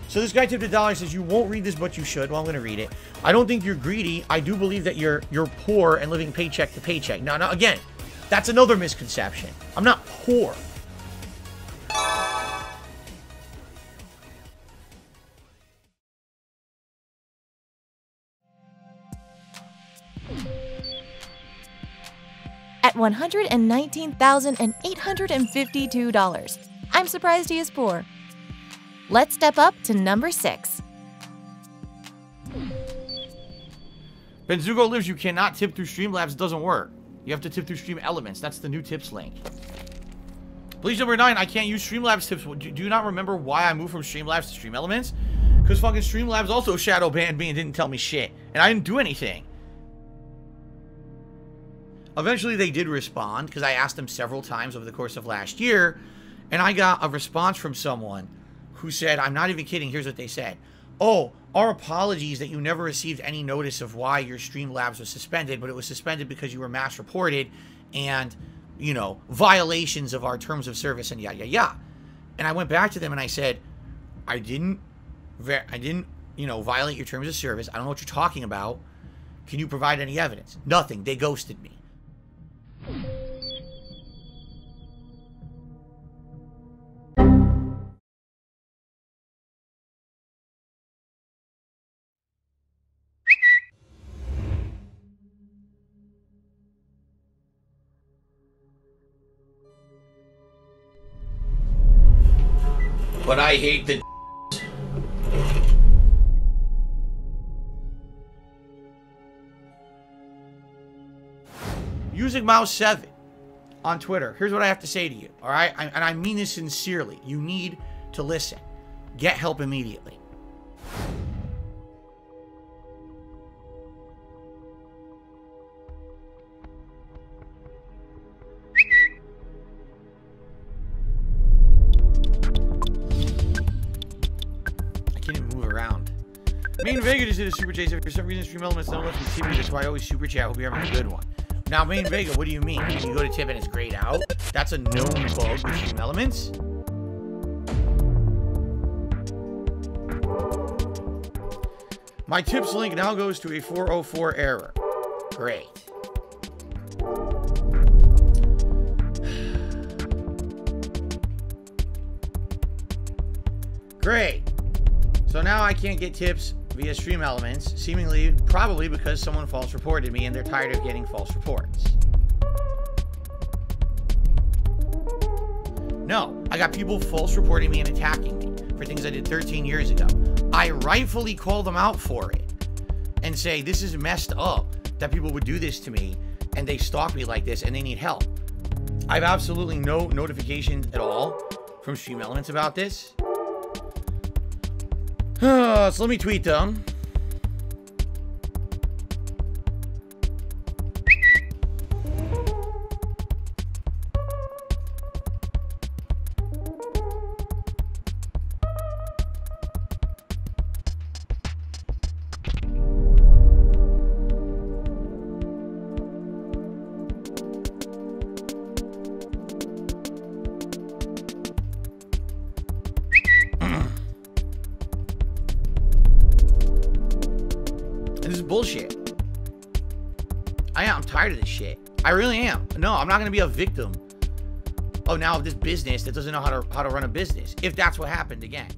So this guy tipped $1 and says, you won't read this, but you should. Well, I'm going to read it. I don't think you're greedy. I do believe that you're poor and living paycheck to paycheck. Now, again, that's another misconception. I'm not poor. At $119,852, I'm surprised he is poor. Let's step up to number 6. Benzugo lives, you cannot tip through Streamlabs. It doesn't work. You have to tip through Stream Elements. That's the new tips link. Bleach number 9, I can't use Streamlabs tips. Do you not remember why I moved from Streamlabs to Stream Elements? Because fucking Streamlabs also shadow banned me and didn't tell me shit. And I didn't do anything. Eventually they did respond, because I asked them several times over the course of last year, and I got a response from someone who said, I'm not even kidding, here's what they said. Oh, our apologies that you never received any notice of why your Streamlabs was suspended, but it was suspended because you were mass reported and, you know, violations of our terms of service and yada, yada, yada. And I went back to them and I said, I didn't, you know, violate your terms of service. I don't know what you're talking about. Can you provide any evidence? Nothing. They ghosted me. But I hate the Music Mouse 7 on Twitter. Here's what I have to say to you, all right? And I mean this sincerely. You need to listen. Get help immediately. Main Vega just did a super chase. For some reason, Stream Elements don't let me tip you. That's why I always super chat. Hope you're having a good one. Now, Main Vega, what do you mean? When you go to tip and it's grayed out? That's a known bug with Stream Elements. My tips link now goes to a 404 error. Great. Great. So now I can't get tips via Stream Elements, seemingly, probably because someone false reported me and they're tired of getting false reports. No, I got people false reporting me and attacking me for things I did 13 years ago. I rightfully call them out for it and say, this is messed up that people would do this to me and they stalk me like this and they need help. I have absolutely no notifications at all from Stream Elements about this. So let me tweet them. This is bullshit. I'm tired of this shit. I really am. No, I'm not going to be a victim of now of this business that doesn't know how to run a business. If that's what happened again.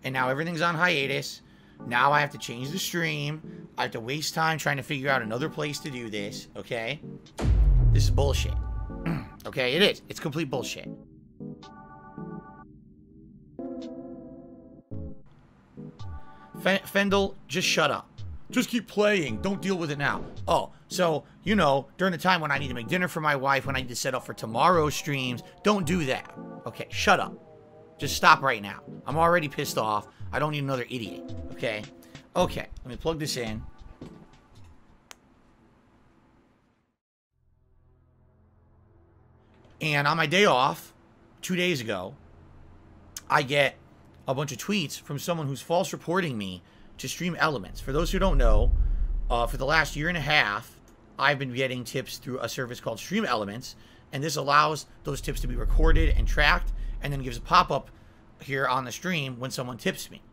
And now everything's on hiatus. Now I have to change the stream. I have to waste time trying to figure out another place to do this. Okay? This is bullshit. Okay, it is. It's complete bullshit. Fendel, just shut up. Just keep playing. Don't deal with it now. Oh, so, you know, during the time when I need to make dinner for my wife, when I need to set up for tomorrow's streams, don't do that. Okay, shut up. Just stop right now. I'm already pissed off. I don't need another idiot. Okay? Okay, let me plug this in. And on my day off, 2 days ago, I get a bunch of tweets from someone who's false reporting me to Stream Elements. For those who don't know, for the last year and a half, I've been getting tips through a service called Stream Elements, and this allows those tips to be recorded and tracked, and then gives a pop-up here on the stream when someone tips me.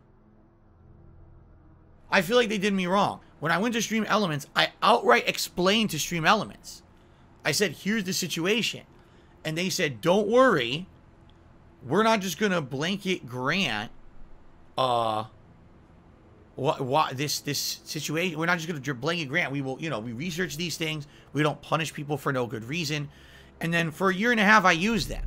I feel like they did me wrong. When I went to Stream Elements, I outright explained to Stream Elements. I said, here's the situation. And they said, don't worry, we're not just gonna blanket grant this situation. We're not just gonna blanket grant. We will, you know, we research these things. We don't punish people for no good reason. And then for a year and a half, I used them.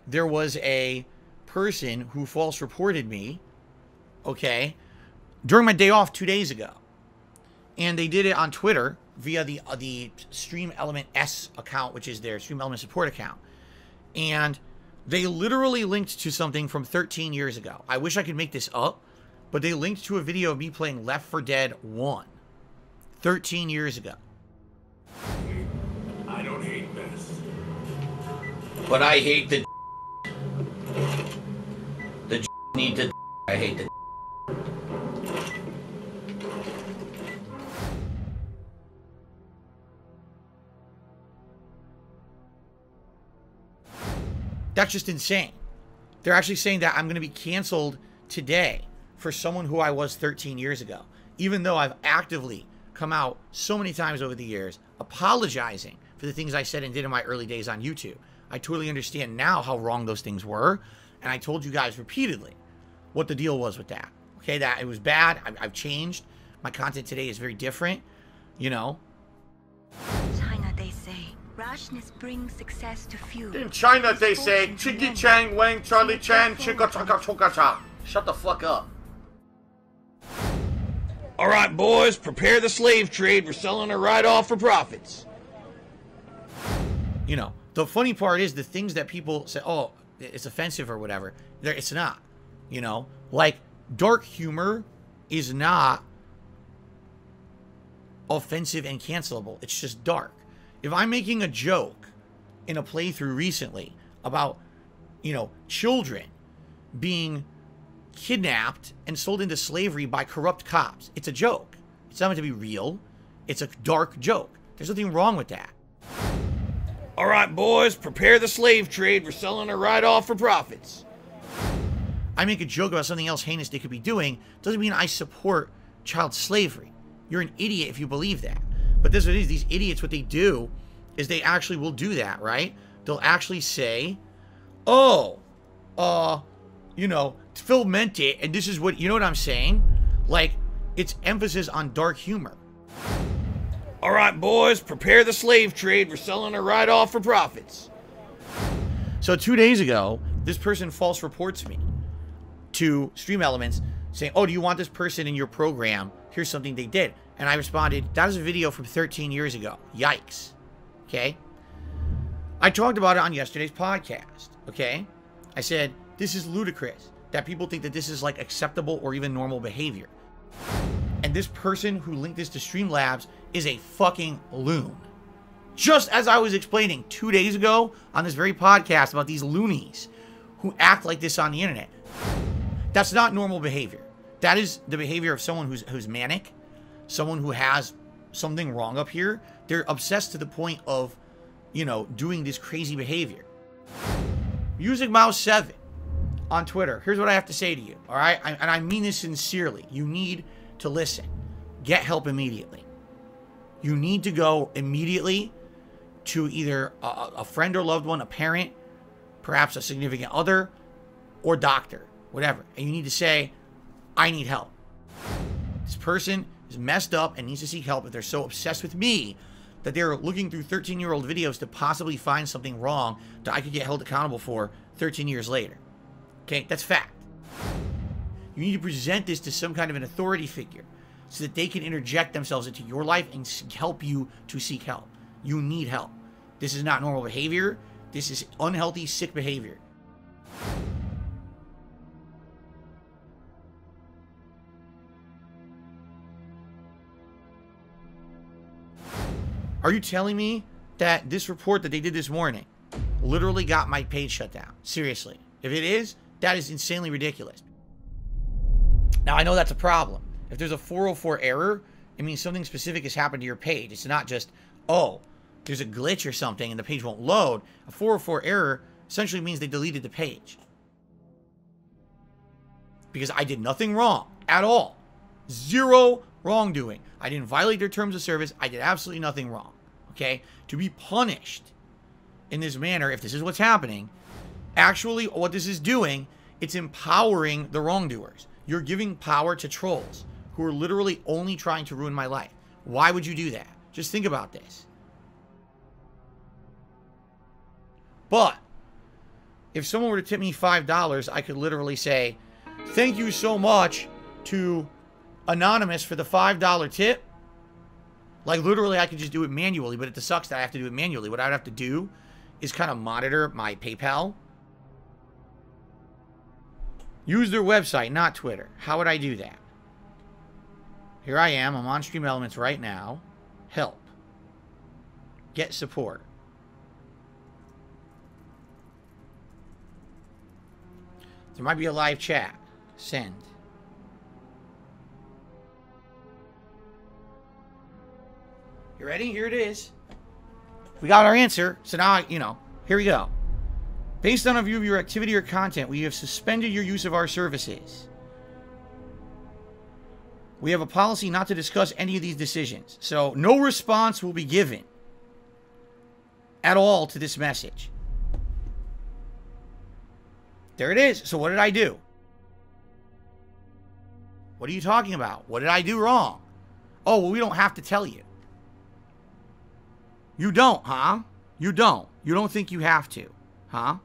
There was a person who false reported me, okay, during my day off 2 days ago. And they did it on Twitter via the Stream Element S account, which is their Stream Element support account. And they literally linked to something from 13 years ago. I wish I could make this up, but they linked to a video of me playing Left 4 Dead 1 13 years ago. I don't hate this. But I hate the need to I hate the That's just insane. They're actually saying that I'm going to be canceled today for someone who I was 13 years ago. Even though I've actively come out so many times over the years apologizing for the things I said and did in my early days on YouTube. I totally understand now how wrong those things were. And I told you guys repeatedly what the deal was with that. Okay, that it was bad. I've changed. My content today is very different. You know. China, they say, rashness brings success to few. In China, they say, Chiki Chang Wang Charlie Chan Chika Chaka Choka Cha. Shut the fuck up. All right, boys, prepare the slave trade. We're selling her right off for profits. You know, the funny part is the things that people say, oh, it's offensive or whatever. It's not. You know, like dark humor is not offensive and cancelable. It's just dark. If I'm making a joke in a playthrough recently about, you know, children being kidnapped and sold into slavery by corrupt cops, it's a joke. It's not meant to be real. It's a dark joke. There's nothing wrong with that. All right, boys, prepare the slave trade. We're selling her right off for profits. I make a joke about something else heinous they could be doing, doesn't mean I support child slavery. You're an idiot if you believe that. But this is what it is. These idiots, what they do is they actually will do that, right? They'll actually say, oh, you know, Phil meant it, and this is what, you know what I'm saying? Like, it's emphasis on dark humor. All right, boys, prepare the slave trade. We're selling her right off for profits. So 2 days ago, this person false reports me to Stream Elements saying, oh, do you want this person in your program? Here's something they did. And I responded, that is a video from 13 years ago. Yikes. Okay? I talked about it on yesterday's podcast. Okay? I said, this is ludicrous that people think that this is like acceptable or even normal behavior. And this person who linked this to Streamlabs is a fucking loon. Just as I was explaining 2 days ago on this very podcast about these loonies who act like this on the internet. That's not normal behavior. That is the behavior of someone who's manic, someone who has something wrong up here. They're obsessed to the point of, you know, doing this crazy behavior. Music Mouse 7 on Twitter. Here's what I have to say to you, all right? And I mean this sincerely. You need to listen. Get help immediately. You need to go immediately to either a friend or loved one, a parent, perhaps a significant other, or doctor, whatever. And you need to say, I need help. This person is messed up and needs to seek help if they're so obsessed with me that they're looking through 13-year-old videos to possibly find something wrong that I could get held accountable for 13 years later. Okay, that's fact. You need to present this to some kind of an authority figure so that they can interject themselves into your life and help you to seek help. You need help. This is not normal behavior. This is unhealthy, sick behavior. Are you telling me that this report that they did this morning literally got my page shut down? Seriously. If it is, that is insanely ridiculous. Now, I know that's a problem. If there's a 404 error, it means something specific has happened to your page. It's not just, oh, there's a glitch or something and the page won't load. A 404 error essentially means they deleted the page. Because I did nothing wrong at all. Zero wrongdoing. I didn't violate their terms of service. I did absolutely nothing wrong. Okay? To be punished in this manner, if this is what's happening, actually what this is doing, it's empowering the wrongdoers. You're giving power to trolls who are literally only trying to ruin my life. Why would you do that? Just think about this. But if someone were to tip me $5, I could literally say, thank you so much to Anonymous for the $5 tip. Like, literally, I could just do it manually, but it sucks that I have to do it manually. What I'd have to do is kind of monitor my PayPal. Use their website, not Twitter. How would I do that? Here I am. I'm on Stream Elements right now. Help. Get support. There might be a live chat. Send. You ready? Here it is. We got our answer. So now, here we go. Based on a view of your activity or content, we have suspended your use of our services. We have a policy not to discuss any of these decisions. So no response will be given at all to this message. There it is. So what did I do? What are you talking about? What did I do wrong? Oh, well, we don't have to tell you. You don't, huh? You don't. You don't think you have to, huh?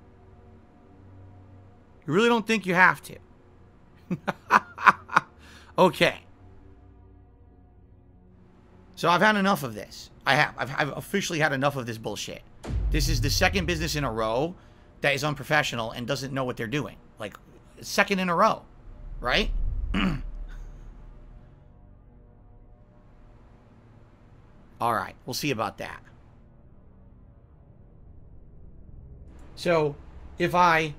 You really don't think you have to? Okay. So I've had enough of this. I've officially had enough of this bullshit. This is the second business in a row that is unprofessional and doesn't know what they're doing. Like, second in a row, right? All right, we'll see about that. So, if I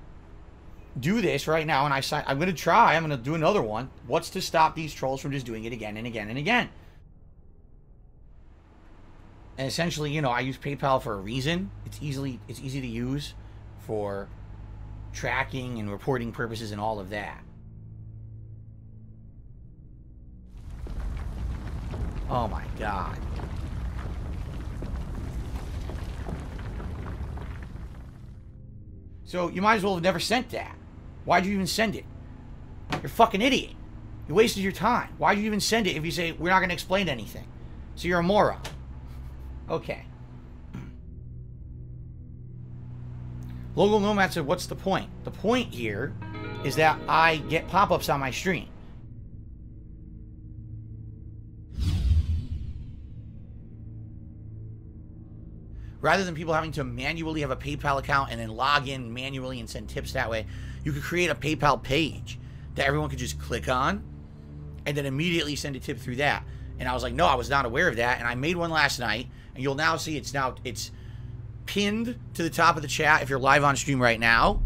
do this right now and I'm going to try, I'm going to do another one. What's to stop these trolls from just doing it again and again and again? And essentially, I use PayPal for a reason. It's easy to use for tracking and reporting purposes and all of that. Oh my God. So you might as well have never sent that. Why'd you even send it? You're a fucking idiot. You wasted your time. Why'd you even send it if you say we're not going to explain anything? So you're a moron. Okay. Local Nomad said, what's the point? The point here is that I get pop-ups on my stream. Rather than people having to manually have a PayPal account and then log in manually and send tips that way, you could create a PayPal page that everyone could just click on and then immediately send a tip through that. And I was like, no, I was not aware of that. And I made one last night, and you'll now see it's pinned to the top of the chat if you're live on stream right now.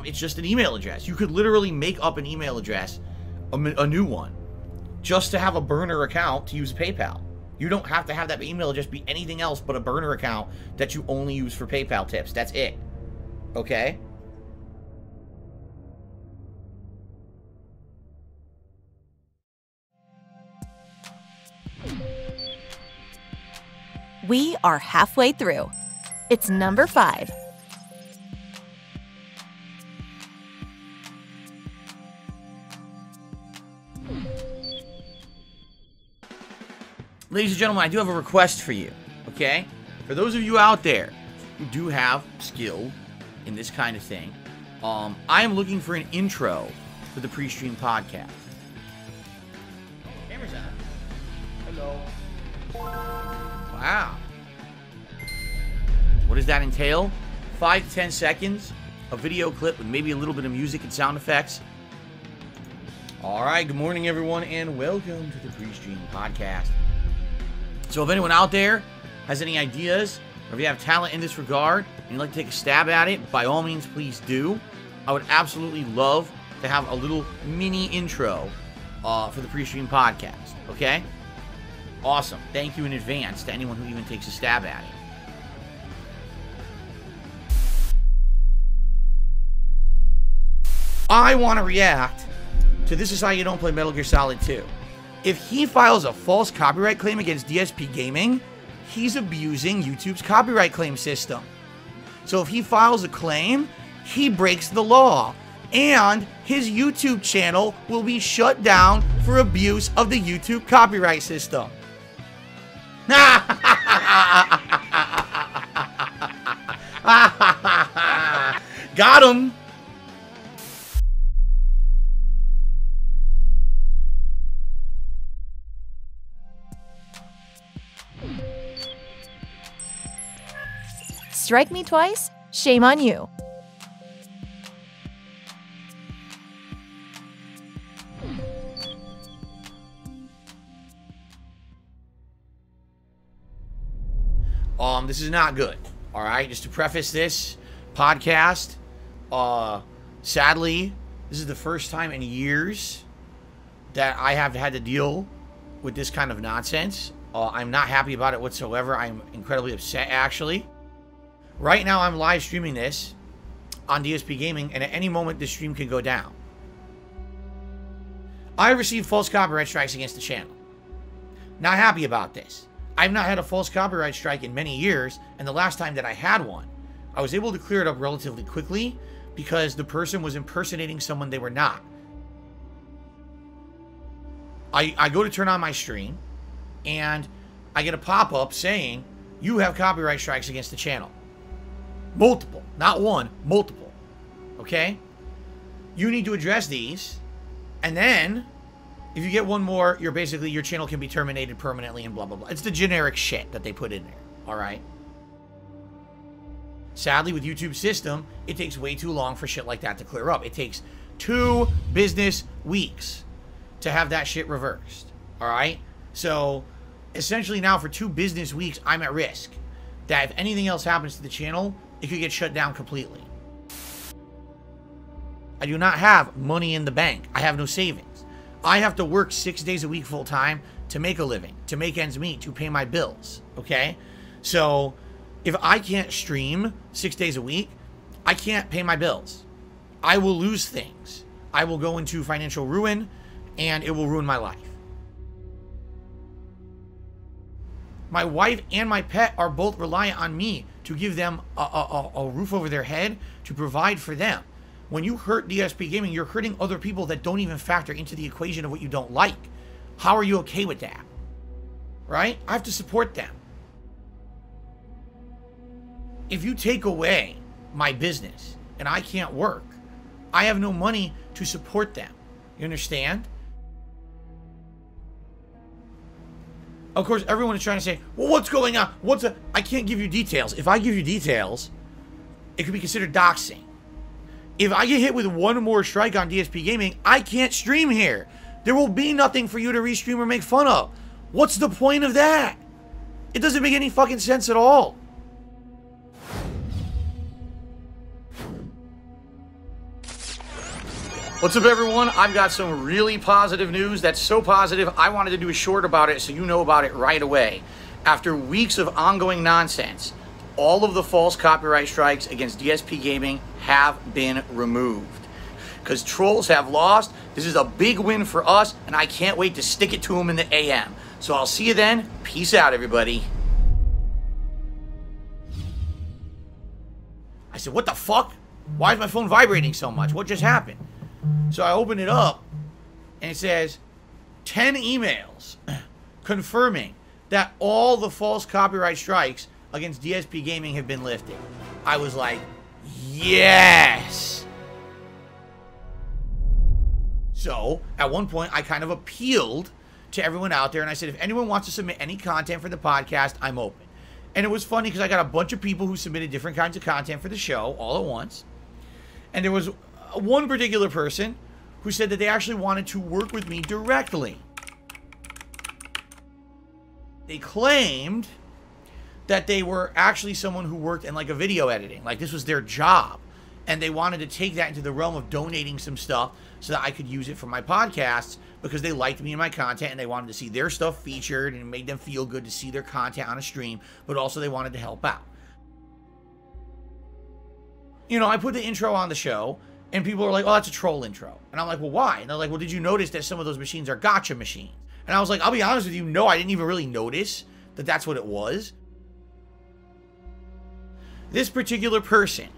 It's just an email address. You could literally make up an email address, a new one, just to have a burner account to use PayPal. You don't have to have that email address be anything else but a burner account that you only use for PayPal tips. That's it. Okay? We are halfway through. It's number 5. Ladies and gentlemen, I do have a request for you, okay? For those of you out there who do have skill in this kind of thing, I am looking for an intro for the pre-stream podcast. Camera's on. Hello. Wow. What does that entail? 5 to 10 seconds, a video clip with maybe a little bit of music and sound effects. Alright, good morning everyone, and welcome to the pre-stream podcast. So if anyone out there has any ideas, or if you have talent in this regard, and you'd like to take a stab at it, by all means, please do. I would absolutely love to have a little mini intro for the pre-stream podcast, okay? Awesome. Thank you in advance to anyone who even takes a stab at it. I want to react to This Is How You Don't Play Metal Gear Solid 2. If he files a false copyright claim against DSP Gaming, he's abusing YouTube's copyright claim system. So if he files a claim, he breaks the law, and his YouTube channel will be shut down for abuse of the YouTube copyright system. Got him. Strike me twice, shame on you. This is not good. All right, just to preface this podcast, sadly, this is the first time in years that I have had to deal with this kind of nonsense. I'm not happy about it whatsoever. I'm incredibly upset, actually. Right now, I'm live streaming this on DSP Gaming, and at any moment, the stream can go down. I received false copyright strikes against the channel. Not happy about this. I've not had a false copyright strike in many years, and the last time that I had one, I was able to clear it up relatively quickly because the person was impersonating someone they were not. I go to turn on my stream, and I get a pop-up saying, you have copyright strikes against the channel. Multiple. Not one, multiple. Okay? You need to address these, and then if you get one more, your channel can be terminated permanently and blah, blah, blah. It's the generic shit that they put in there. Alright? Sadly, with YouTube's system, it takes way too long for shit like that to clear up. It takes 2 business weeks to have that shit reversed. Alright? So, essentially now for 2 business weeks, I'm at risk that if anything else happens to the channel, it could get shut down completely. I do not have money in the bank. I have no savings. I have to work 6 days a week full time to make a living, to make ends meet, to pay my bills, okay? So, if I can't stream 6 days a week, I can't pay my bills. I will lose things. I will go into financial ruin, and it will ruin my life. My wife and my pet are both reliant on me to give them a roof over their head, to provide for them. When you hurt DSP Gaming, you're hurting other people that don't even factor into the equation of what you don't like. How are you okay with that? Right? I have to support them. If you take away my business and I can't work, I have no money to support them. You understand? Of course, everyone is trying to say, well, what's going on? I can't give you details. If I give you details, it could be considered doxing. If I get hit with one more strike on DSP Gaming, I can't stream here. There will be nothing for you to restream or make fun of. What's the point of that? It doesn't make any fucking sense at all. What's up, everyone? I've got some really positive news that's so positive I wanted to do a short about it so you know about it right away. After weeks of ongoing nonsense, all of the false copyright strikes against DSP Gaming have been removed. Because trolls have lost, this is a big win for us, and I can't wait to stick it to them in the AM. So I'll see you then. Peace out, everybody. I said, what the fuck? Why is my phone vibrating so much? What just happened? So I open it up, and it says 10 emails confirming that all the false copyright strikes against DSP Gaming have been lifted. I was like, yes! So, at one point, I kind of appealed to everyone out there, and I said, if anyone wants to submit any content for the podcast, I'm open. And it was funny because I got a bunch of people who submitted different kinds of content for the show all at once. And there was one particular person who said that they actually wanted to work with me directly. They claimed that they were actually someone who worked in like a video editing, like this was their job, and they wanted to take that into the realm of donating some stuff so that I could use it for my podcasts because they liked me and my content and they wanted to see their stuff featured and it made them feel good to see their content on a stream, but also they wanted to help out. You know, I put the intro on the show and people are like, oh, that's a troll intro. And I'm like, well, why? And they're like, well, did you notice that some of those machines are gotcha machines? And I was like, I'll be honest with you, no, I didn't even really notice that that's what it was. This particular person,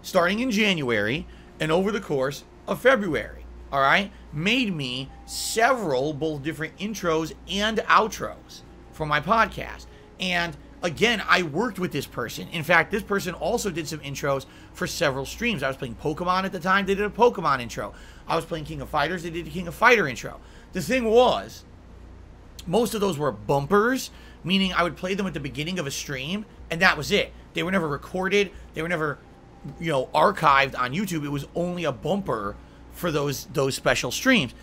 starting in January and over the course of February, all right, made me several both different intros and outros for my podcast. And again, I worked with this person. In fact, this person also did some intros for several streams. I was playing Pokemon at the time. They did a Pokemon intro. I was playing King of Fighters. They did a King of Fighter intro. The thing was, most of those were bumpers, meaning I would play them at the beginning of a stream, and that was it. They were never recorded. They were never, you know, archived on YouTube. It was only a bumper for those special streams.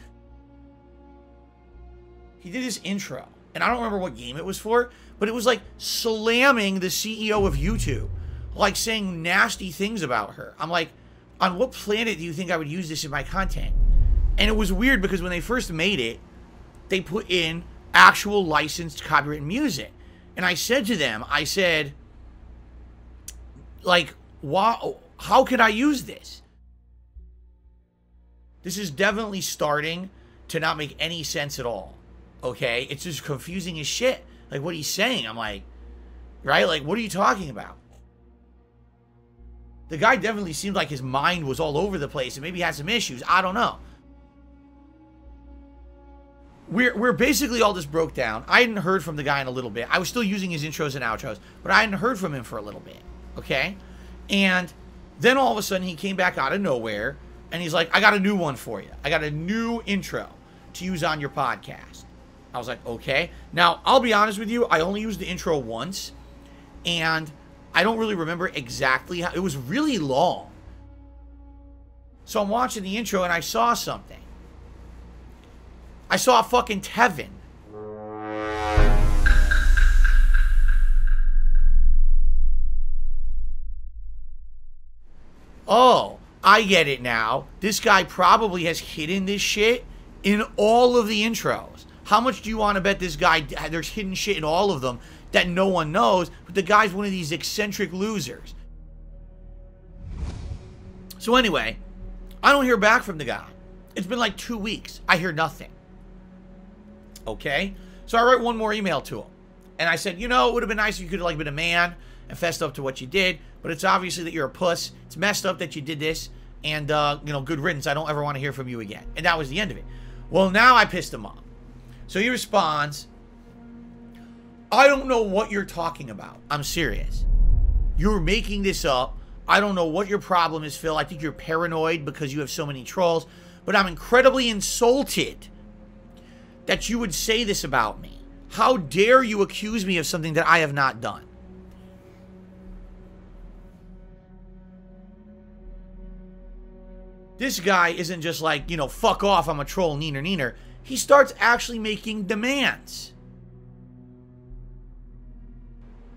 He did this intro, and I don't remember what game it was for, but it was like slamming the CEO of YouTube, like saying nasty things about her. I'm like, on what planet do you think I would use this in my content? And it was weird because when they first made it, they put in actual licensed copyrighted music. And I said to them, I said, like, how could I use this? This is definitely starting to not make any sense at all. Okay? It's just confusing as shit. Like, what he's saying, I'm like, right? Like, what are you talking about? The guy definitely seemed like his mind was all over the place and maybe had some issues. I don't know. We're basically all this broke down. I hadn't heard from the guy in a little bit. I was still using his intros and outros, but I hadn't heard from him for a little bit. Okay? And then all of a sudden he came back out of nowhere and he's like, I got a new one for you. I got a new intro to use on your podcast. I was like, okay. Now, I'll be honest with you. I only used the intro once and I don't really remember exactly how. It was really long. So I'm watching the intro and I saw something. I saw fucking Tevin. Oh, I get it now. This guy probably has hidden this shit in all of the intros. How much do you want to bet this guy, there's hidden shit in all of them that no one knows, but the guy's one of these eccentric losers. So anyway, I don't hear back from the guy. It's been like 2 weeks. I hear nothing. Okay? So I write one more email to him. And I said, you know, it would have been nice if you could have like been a man and fessed up to what you did, but it's obviously that you're a puss. It's messed up that you did this, and, you know, good riddance. I don't ever want to hear from you again. And that was the end of it. Well, now I pissed him off. So he responds, I don't know what you're talking about. I'm serious. You're making this up. I don't know what your problem is, Phil. I think you're paranoid because you have so many trolls, but I'm incredibly insulted that you would say this about me. How dare you accuse me of something that I have not done? This guy isn't just like, you know, fuck off, I'm a troll, neener, neener. He starts actually making demands.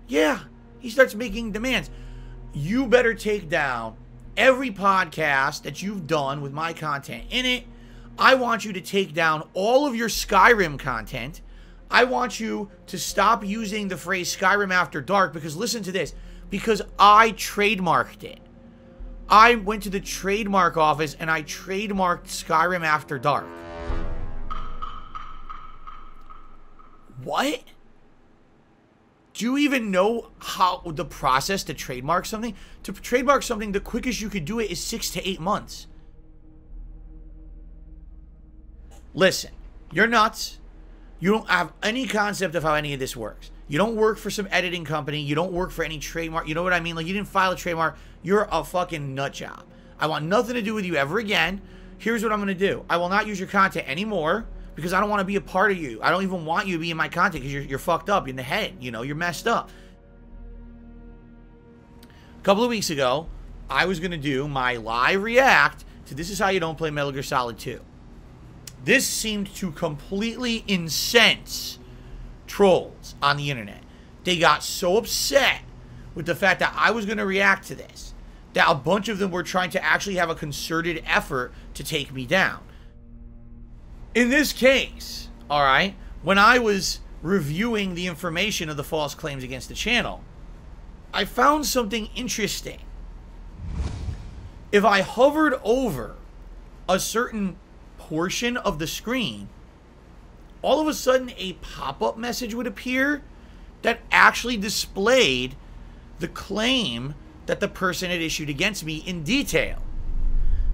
Yeah, he starts making demands. You better take down every podcast that you've done with my content in it. I want you to take down all of your Skyrim content. I want you to stop using the phrase Skyrim After Dark, because listen to this, because I trademarked it. I went to the trademark office and I trademarked Skyrim After Dark. What? Do you even know how the process to trademark something? To trademark something, the quickest you could do it is 6 to 8 months. Listen, you're nuts. You don't have any concept of how any of this works. You don't work for some editing company. You don't work for any trademark. You know what I mean? Like, you didn't file a trademark. You're a fucking nut job. I want nothing to do with you ever again. Here's what I'm going to do. I will not use your content anymore because I don't want to be a part of you. I don't even want you to be in my content because you're fucked up in the head. You know, you're messed up. A couple of weeks ago, I was going to do my live react to This Is How You Don't Play Metal Gear Solid 2. This seemed to completely incense trolls on the internet. They got so upset with the fact that I was going to react to this that a bunch of them were trying to actually have a concerted effort to take me down. In this case, all right, when I was reviewing the information of the false claims against the channel, I found something interesting. If I hovered over a certain portion of the screen, all of a sudden a pop-up message would appear that actually displayed the claim that the person had issued against me in detail.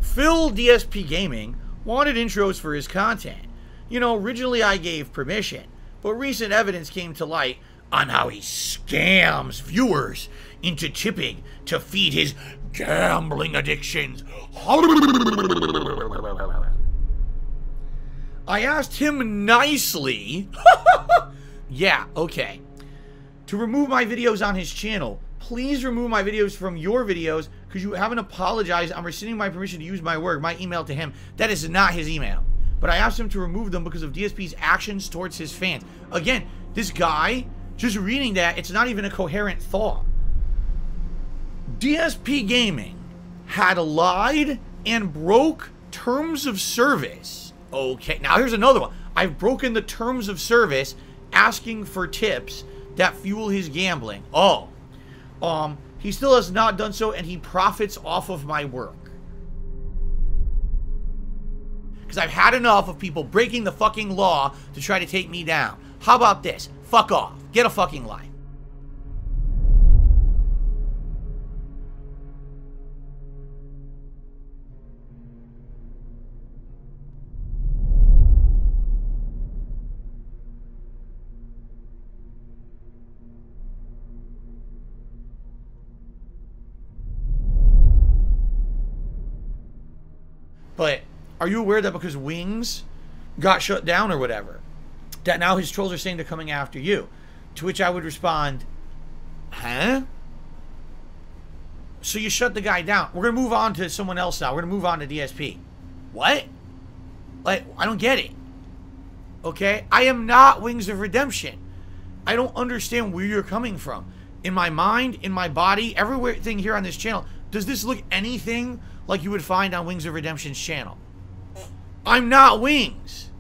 Phil DSP Gaming wanted intros for his content. You know, originally I gave permission, but recent evidence came to light on how he scams viewers into tipping to feed his gambling addictions. I asked him nicely, yeah, okay, to remove my videos on his channel. Please remove my videos from your videos because you haven't apologized. I'm rescinding my permission to use my work, my email to him. That is not his email. But I asked him to remove them because of DSP's actions towards his fans. Again, this guy, just reading that, it's not even a coherent thought. DSP Gaming had lied and broke terms of service. Okay, now here's another one. I've broken the terms of service asking for tips that fuel his gambling. Oh, he still has not done so, and he profits off of my work. Because I've had enough of people breaking the fucking law to try to take me down. How about this? Fuck off. Get a fucking life. But are you aware that because Wings got shut down or whatever, that now his trolls are saying they're coming after you? To which I would respond, huh? So you shut the guy down. We're going to move on to someone else now. We're going to move on to DSP. What? Like, I don't get it. Okay? I am not Wings of Redemption. I don't understand where you're coming from. In my mind, in my body, everything here on this channel, does this look anything like you would find on Wings of Redemption's channel? I'm not Wings.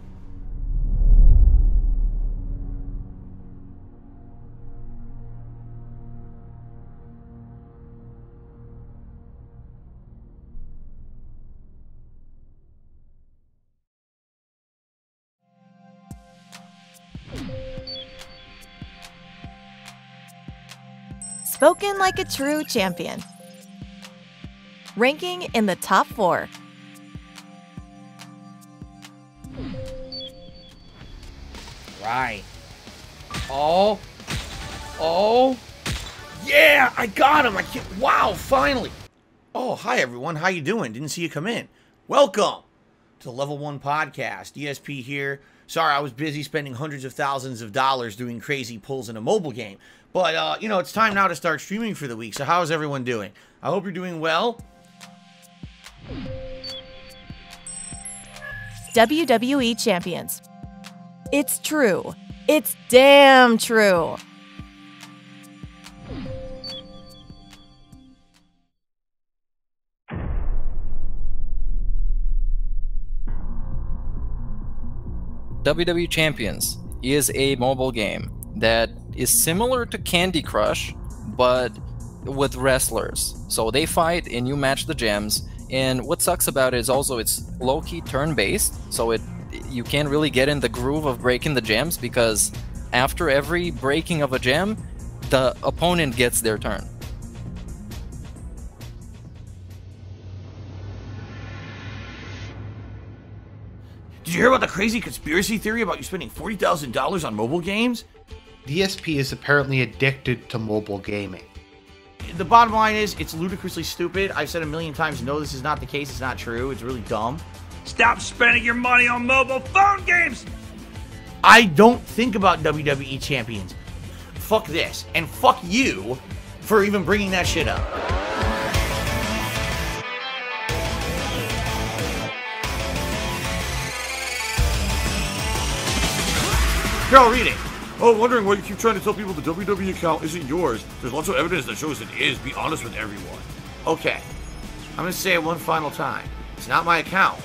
Spoken like a true champion. Ranking in the top 4. Right. Oh. Yeah, I got him. Wow, finally. Oh, hi everyone. How you doing? Didn't see you come in. Welcome to the Level 1 Podcast. DSP here. Sorry, I was busy spending hundreds of thousands of dollars doing crazy pulls in a mobile game. But, you know, it's time now to start streaming for the week. So how's everyone doing? I hope you're doing well. WWE Champions. It's true. It's damn true. WWE Champions is a mobile game that is similar to Candy Crush, but with wrestlers. So they fight and you match the gems. And what sucks about it is also it's low-key turn-based, so you can't really get in the groove of breaking the gems, because after every breaking of a gem, the opponent gets their turn. Did you hear about the crazy conspiracy theory about you spending $40,000 on mobile games? DSP is apparently addicted to mobile gaming. The bottom line is, it's ludicrously stupid. I've said a million times, no, this is not the case. It's not true. It's really dumb. Stop spending your money on mobile phone games! I don't think about WWE Champions. Fuck this. And fuck you for even bringing that shit up. Carol, read it. Oh, wondering why you keep trying to tell people the WWE account isn't yours. There's lots of evidence that shows it is. Be honest with everyone. Okay. I'm going to say it one final time. It's not my account.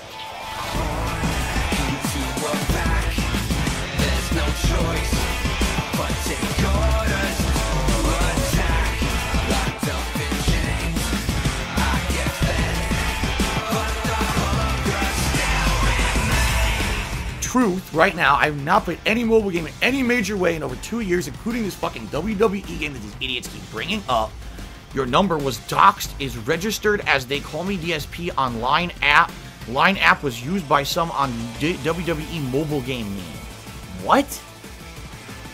There's no choice but take orders to attack. Locked up in chains, I get fed, but the hunger still remains. Truth, right now, I have not played any mobile game in any major way in over 2 years, including this fucking WWE game that these idiots keep bringing up. Your number was doxed, is registered as They Call Me DSP on Line app. Line app was used by some on WWE mobile game name. What?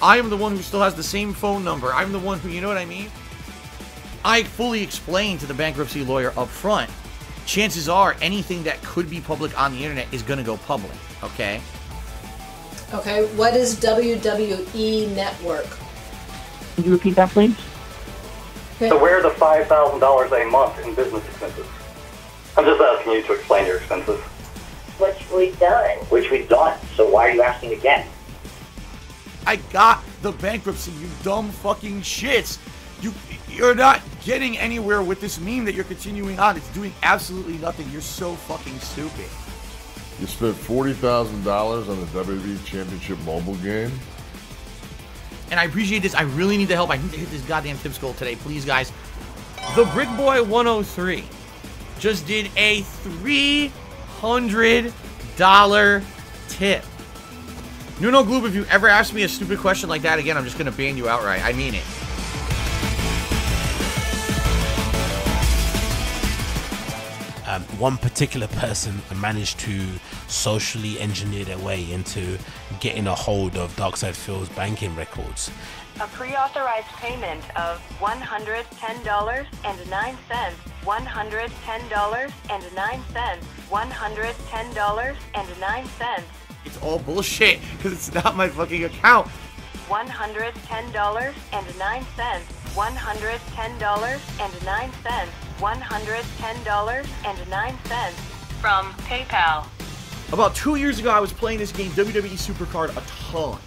I am the one who still has the same phone number. I'm the one who, you know what I mean? I fully explained to the bankruptcy lawyer up front, chances are anything that could be public on the internet is going to go public, okay? Okay, what is WWE Network? Can you repeat that, please? Okay. So where are the $5,000 a month in business expenses? I'm just asking you to explain your expenses. Which we've done. Which we've done. So why are you asking again? I got the bankruptcy, you dumb fucking shits. You're not getting anywhere with this meme that you're continuing on. It's doing absolutely nothing. You're so fucking stupid. You spent $40,000 on the WWE Championship mobile game? And I appreciate this. I really need the help. I need to hit this goddamn tips goal today. Please, guys. The Brickboy 103 just did a $300 tip. Nuno Gloob, if you ever ask me a stupid question like that again, I'm just going to ban you outright. I mean it. One particular person managed to socially engineer their way into getting a hold of DarkSidePhil's banking records. A pre-authorized payment of $110.09, $110.09, $110.09. It's all bullshit, because it's not my fucking account. $110.09, $110.09, $110.09 from PayPal. About 2 years ago, I was playing this game, WWE Supercard, a ton.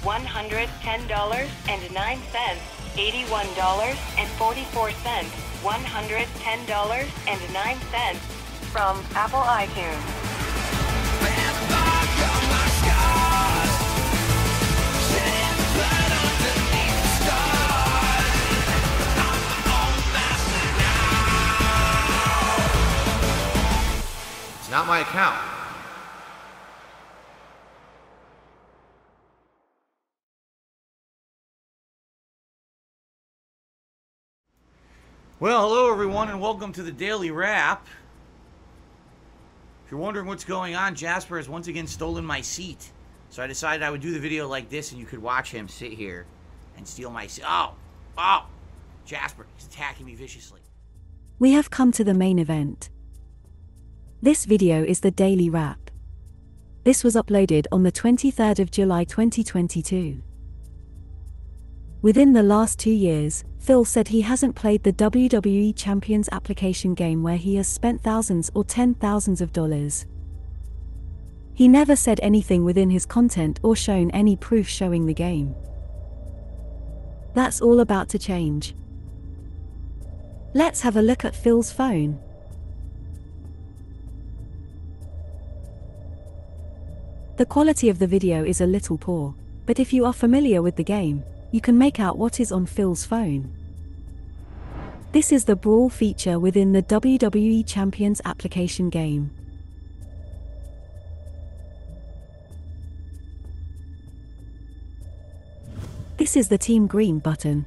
$110.09, $81.44, $110.09 from Apple iTunes. It's not my account. Well, hello everyone and welcome to the Daily Wrap. If you're wondering what's going on, Jasper has once again stolen my seat. So I decided I would do the video like this and you could watch him sit here and steal my seat. Oh, Jasper, he's attacking me viciously. We have come to the main event. This video is the Daily Wrap. This was uploaded on the 23rd of July 2022. Within the last 2 years, Phil said he hasn't played the WWE Champions application game where he has spent thousands or $10,000s of dollars. He never said anything within his content or shown any proof showing the game. That's all about to change. Let's have a look at Phil's phone. The quality of the video is a little poor, but if you are familiar with the game, you can make out what is on Phil's phone. This is the Brawl feature within the WWE Champions application game. This is the Team Green button.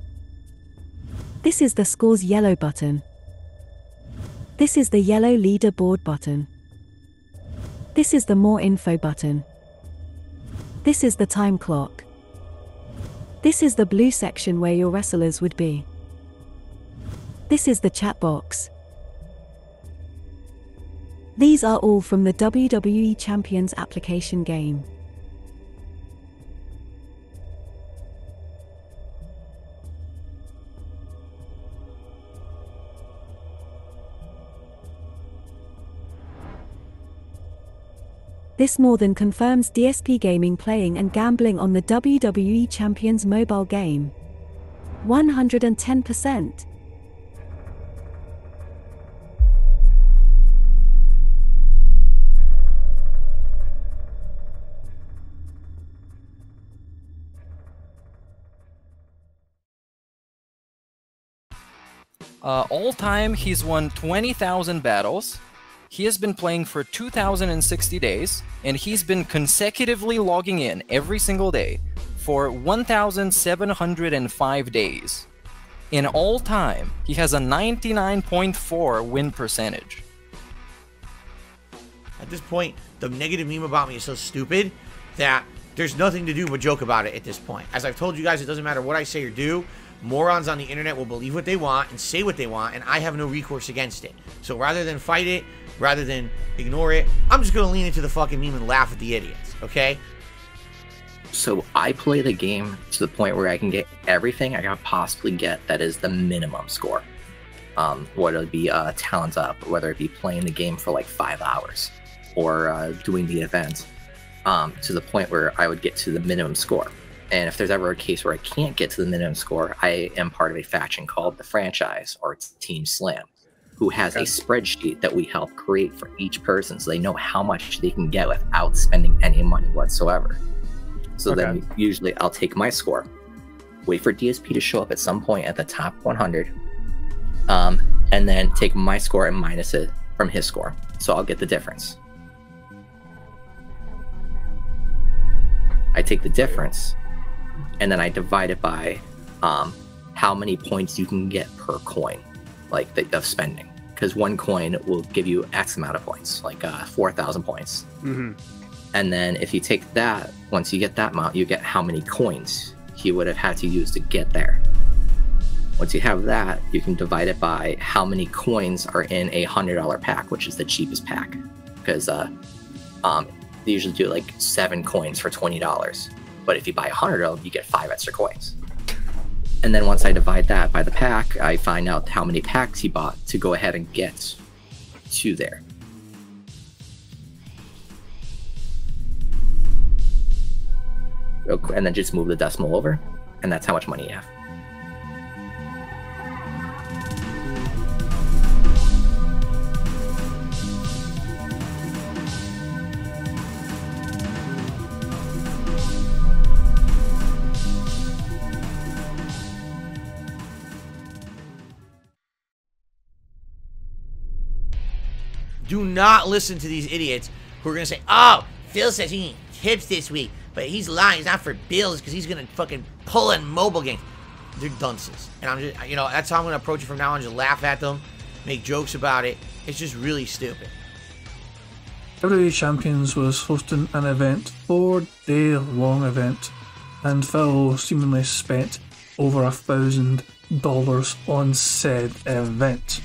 This is the Scores Yellow button. This is the yellow Leaderboard button. This is the More Info button. This is the time clock. This is the blue section where your wrestlers would be. This is the chat box. These are all from the WWE Champions application game. This more than confirms DSP Gaming playing and gambling on the WWE Champions mobile game. 110%. All time, he's won 20,000 battles. He has been playing for 2,060 days, and he's been consecutively logging in every single day for 1,705 days. In all time, he has a 99.4 win percentage. At this point, the negative meme about me is so stupid that there's nothing to do but joke about it at this point. As I've told you guys, it doesn't matter what I say or do. Morons on the internet will believe what they want and say what they want, and I have no recourse against it. So rather than fight it, rather than ignore it, I'm just going to lean into the fucking meme and laugh at the idiots, okay? So I play the game to the point where I can get everything I can possibly get that is the minimum score. Whether it be talent up, whether it be playing the game for like 5 hours, or doing the event, to the point where I would get to the minimum score. And if there's ever a case where I can't get to the minimum score, I am part of a faction called the Franchise, or Team Slam, who has a spreadsheet that we help create for each person so they know how much they can get without spending any money whatsoever. So then usually I'll take my score, wait for DSP to show up at some point at the top 100, and then take my score and minus it from his score. So I'll get the difference. I take the difference, and then I divide it by how many points you can get per coin, like of spending. Because one coin will give you X amount of points, like 4,000 points. Mm-hmm. And then if you take that, once you get that amount, you get how many coins he would have had to use to get there. Once you have that, you can divide it by how many coins are in a $100 pack, which is the cheapest pack. Because they usually do like 7 coins for $20. But if you buy 100 of them, you get 5 extra coins. And then once I divide that by the pack, I find out how many packs he bought to go ahead and get to there. And then just move the decimal over, and that's how much money you have. Do not listen to these idiots who are going to say, oh, Phil says he needs tips this week, but he's lying. He's not for bills because he's going to fucking pull in mobile games. They're dunces. And I'm just, you know, that's how I'm going to approach it from now on. Just laugh at them, make jokes about it. It's just really stupid. WWE Champions was hosting an event, 4-day-long event, and Phil seemingly spent over $1,000 on said event.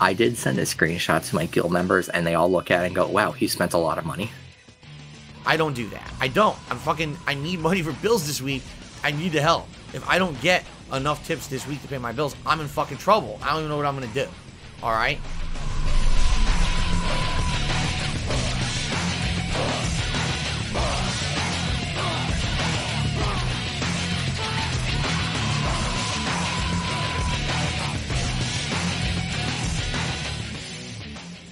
I did send a screenshot to my guild members, and they all look at it and go, wow, he spent a lot of money. I don't do that. I don't. I need money for bills this week. I need the help. If I don't get enough tips this week to pay my bills, I'm in fucking trouble. I don't even know what I'm going to do. All right?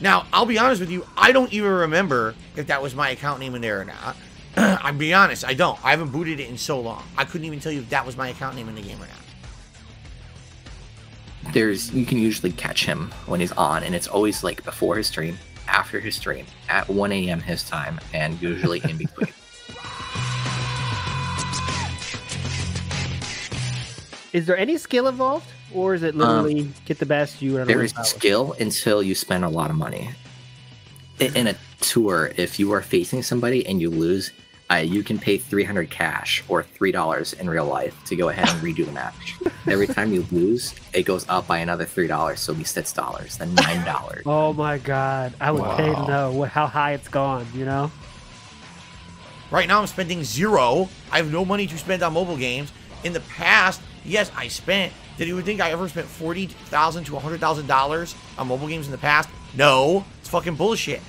Now, Now, I'll be honest with you, I don't even remember if that was my account name in there or not. I'll be honest, I don't. I haven't booted it in so long. I couldn't even tell you if that was my account name in the game or not. You can usually catch him when he's on, and it's always like before his stream, after his stream, at 1 a.m. his time, and usually in between. Is there any skill involved, or is it literally get the best you? There is skill until you spend a lot of money. In a tour, if you are facing somebody and you lose, you can pay $300 cash or $3 in real life to go ahead and redo the match. Every time you lose, it goes up by another $3, so it'll be $6, then $9. Oh my god, I would pay to know how high it's gone, you know? Right now I'm spending $0. I have no money to spend on mobile games. In the past, yes, I spent. Did you think I ever spent $40,000 to $100,000 on mobile games in the past? No. It's fucking bullshit.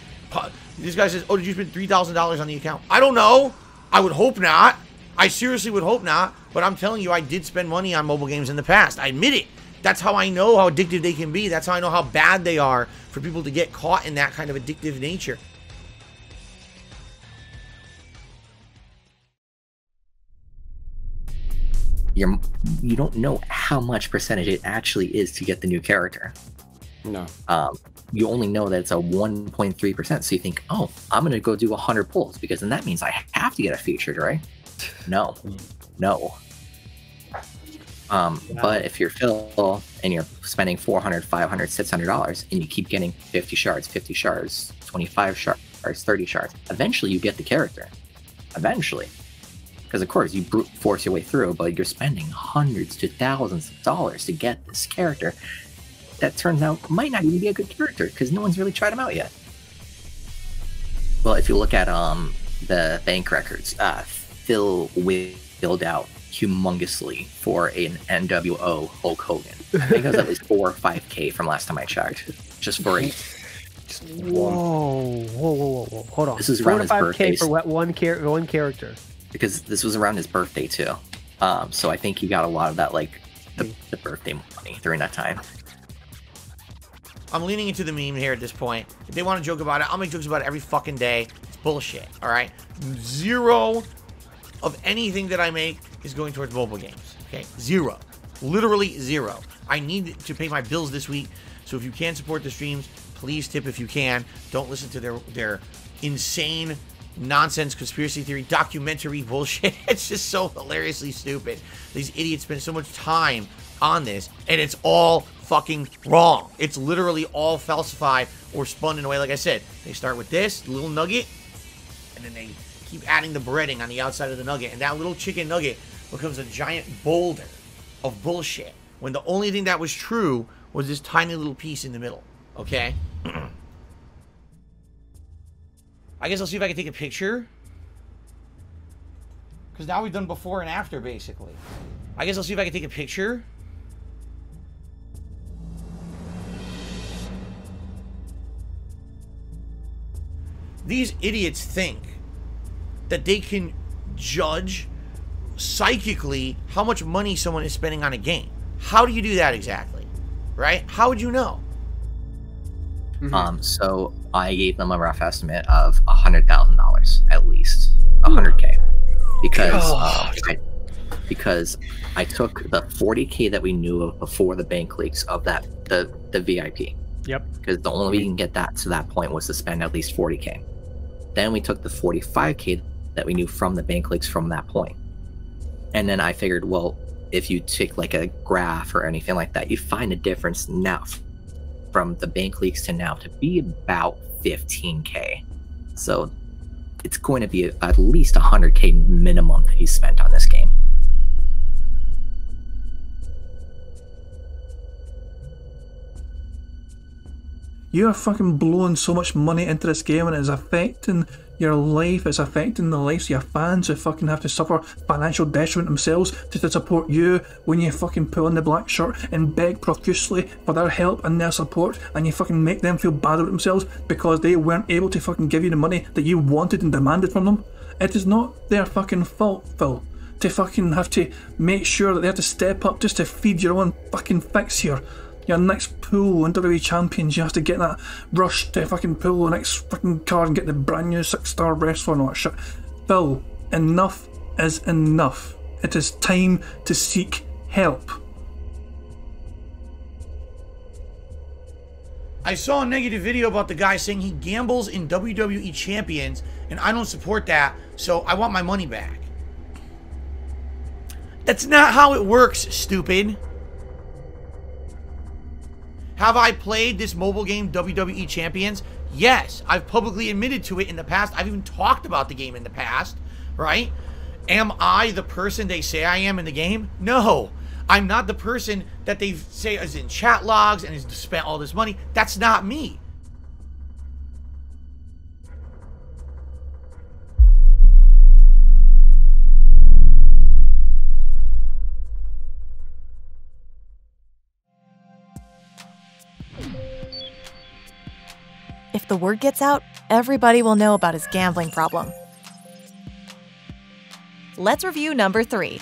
This guy says, oh, did you spend $3,000 on the account? I don't know. I would hope not. I seriously would hope not. But I'm telling you, I did spend money on mobile games in the past. I admit it. That's how I know how addictive they can be. That's how I know how bad they are for people to get caught in that kind of addictive nature. You don't know how much percentage it actually is to get the new character. No. You only know that it's a 1.3%. So you think, oh, I'm going to go do 100 pulls because then that means I have to get a featured, right? No. No. But if you're Phil and you're spending $400, $500, $600 and you keep getting 50 shards, 25 shards, 30 shards, eventually you get the character. Eventually. Because of course you brute force your way through, but you're spending hundreds to thousands of dollars to get this character that turns out might not even be a good character because no one's really tried him out yet. Well, if you look at the bank records, Phil wheeled out humongously for an NWO Hulk Hogan. I think it was at least 4 or 5K from last time I checked, just for a. Whoa! Hold on. This is around his birthday. 4 to 5K for one character. Because this was around his birthday too, so I think he got a lot of that, like the birthday money during that time. I'm leaning into the meme here at this point. If they want to joke about it, I'll make jokes about it every fucking day. It's bullshit, all right? 0 of anything that I make is going towards mobile games, okay? 0. Literally 0. I need to pay my bills this week, so if you can support the streams, please tip if you can. Don't listen to their insane nonsense conspiracy theory documentary bullshit. It's just so hilariously stupid. These idiots spend so much time on this, and it's all fucking wrong. It's literally all falsified or spun in a way. Like I said, they start with this little nugget, and then they keep adding the breading on the outside of the nugget, and that little chicken nugget becomes a giant boulder of bullshit, when the only thing that was true was this tiny little piece in the middle. Okay? I guess I'll see if I can take a picture. Because now we've done before and after, basically. I guess I'll see if I can take a picture. These idiots think that they can judge psychically how much money someone is spending on a game. How do you do that exactly? Right? How would you know? So I gave them a rough estimate of $100,000 at least, 100K, because I took the 40K that we knew of before the bank leaks of the VIP. Yep. Because the only way you can get that to that point was to spend at least 40K. Then we took the 45K that we knew from the bank leaks from that point, and then I figured, well, if you take like a graph or anything like that, you find a difference now from the bank leaks to now to be about 15K. So it's going to be at least 100K minimum that he spent on this game. You are fucking blowing so much money into this game, and it's affecting your life. It's affecting the lives of your fans who fucking have to suffer financial detriment themselves just to support you when you fucking pull on the black shirt and beg profusely for their help and their support, and you fucking make them feel bad about themselves because they weren't able to fucking give you the money that you wanted and demanded from them. It is not their fucking fault, Phil, to fucking have to make sure that they have to step up just to feed your own fucking fix here. your next pool in WWE Champions, you have to get that rush to fucking pull the next fucking card and get the brand new 6-star wrestler and all that shit. Phil, enough is enough. It is time to seek help. I saw a negative video about the guy saying he gambles in WWE Champions, and I don't support that, so I want my money back. That's not how it works, stupid. Have I played this mobile game, WWE Champions? Yes, I've publicly admitted to it in the past. I've even talked about the game in the past, right? Am I the person they say I am in the game? No. I'm not the person that they say is in chat logs and has spent all this money. That's not me. If the word gets out, everybody will know about his gambling problem. Let's review number 3.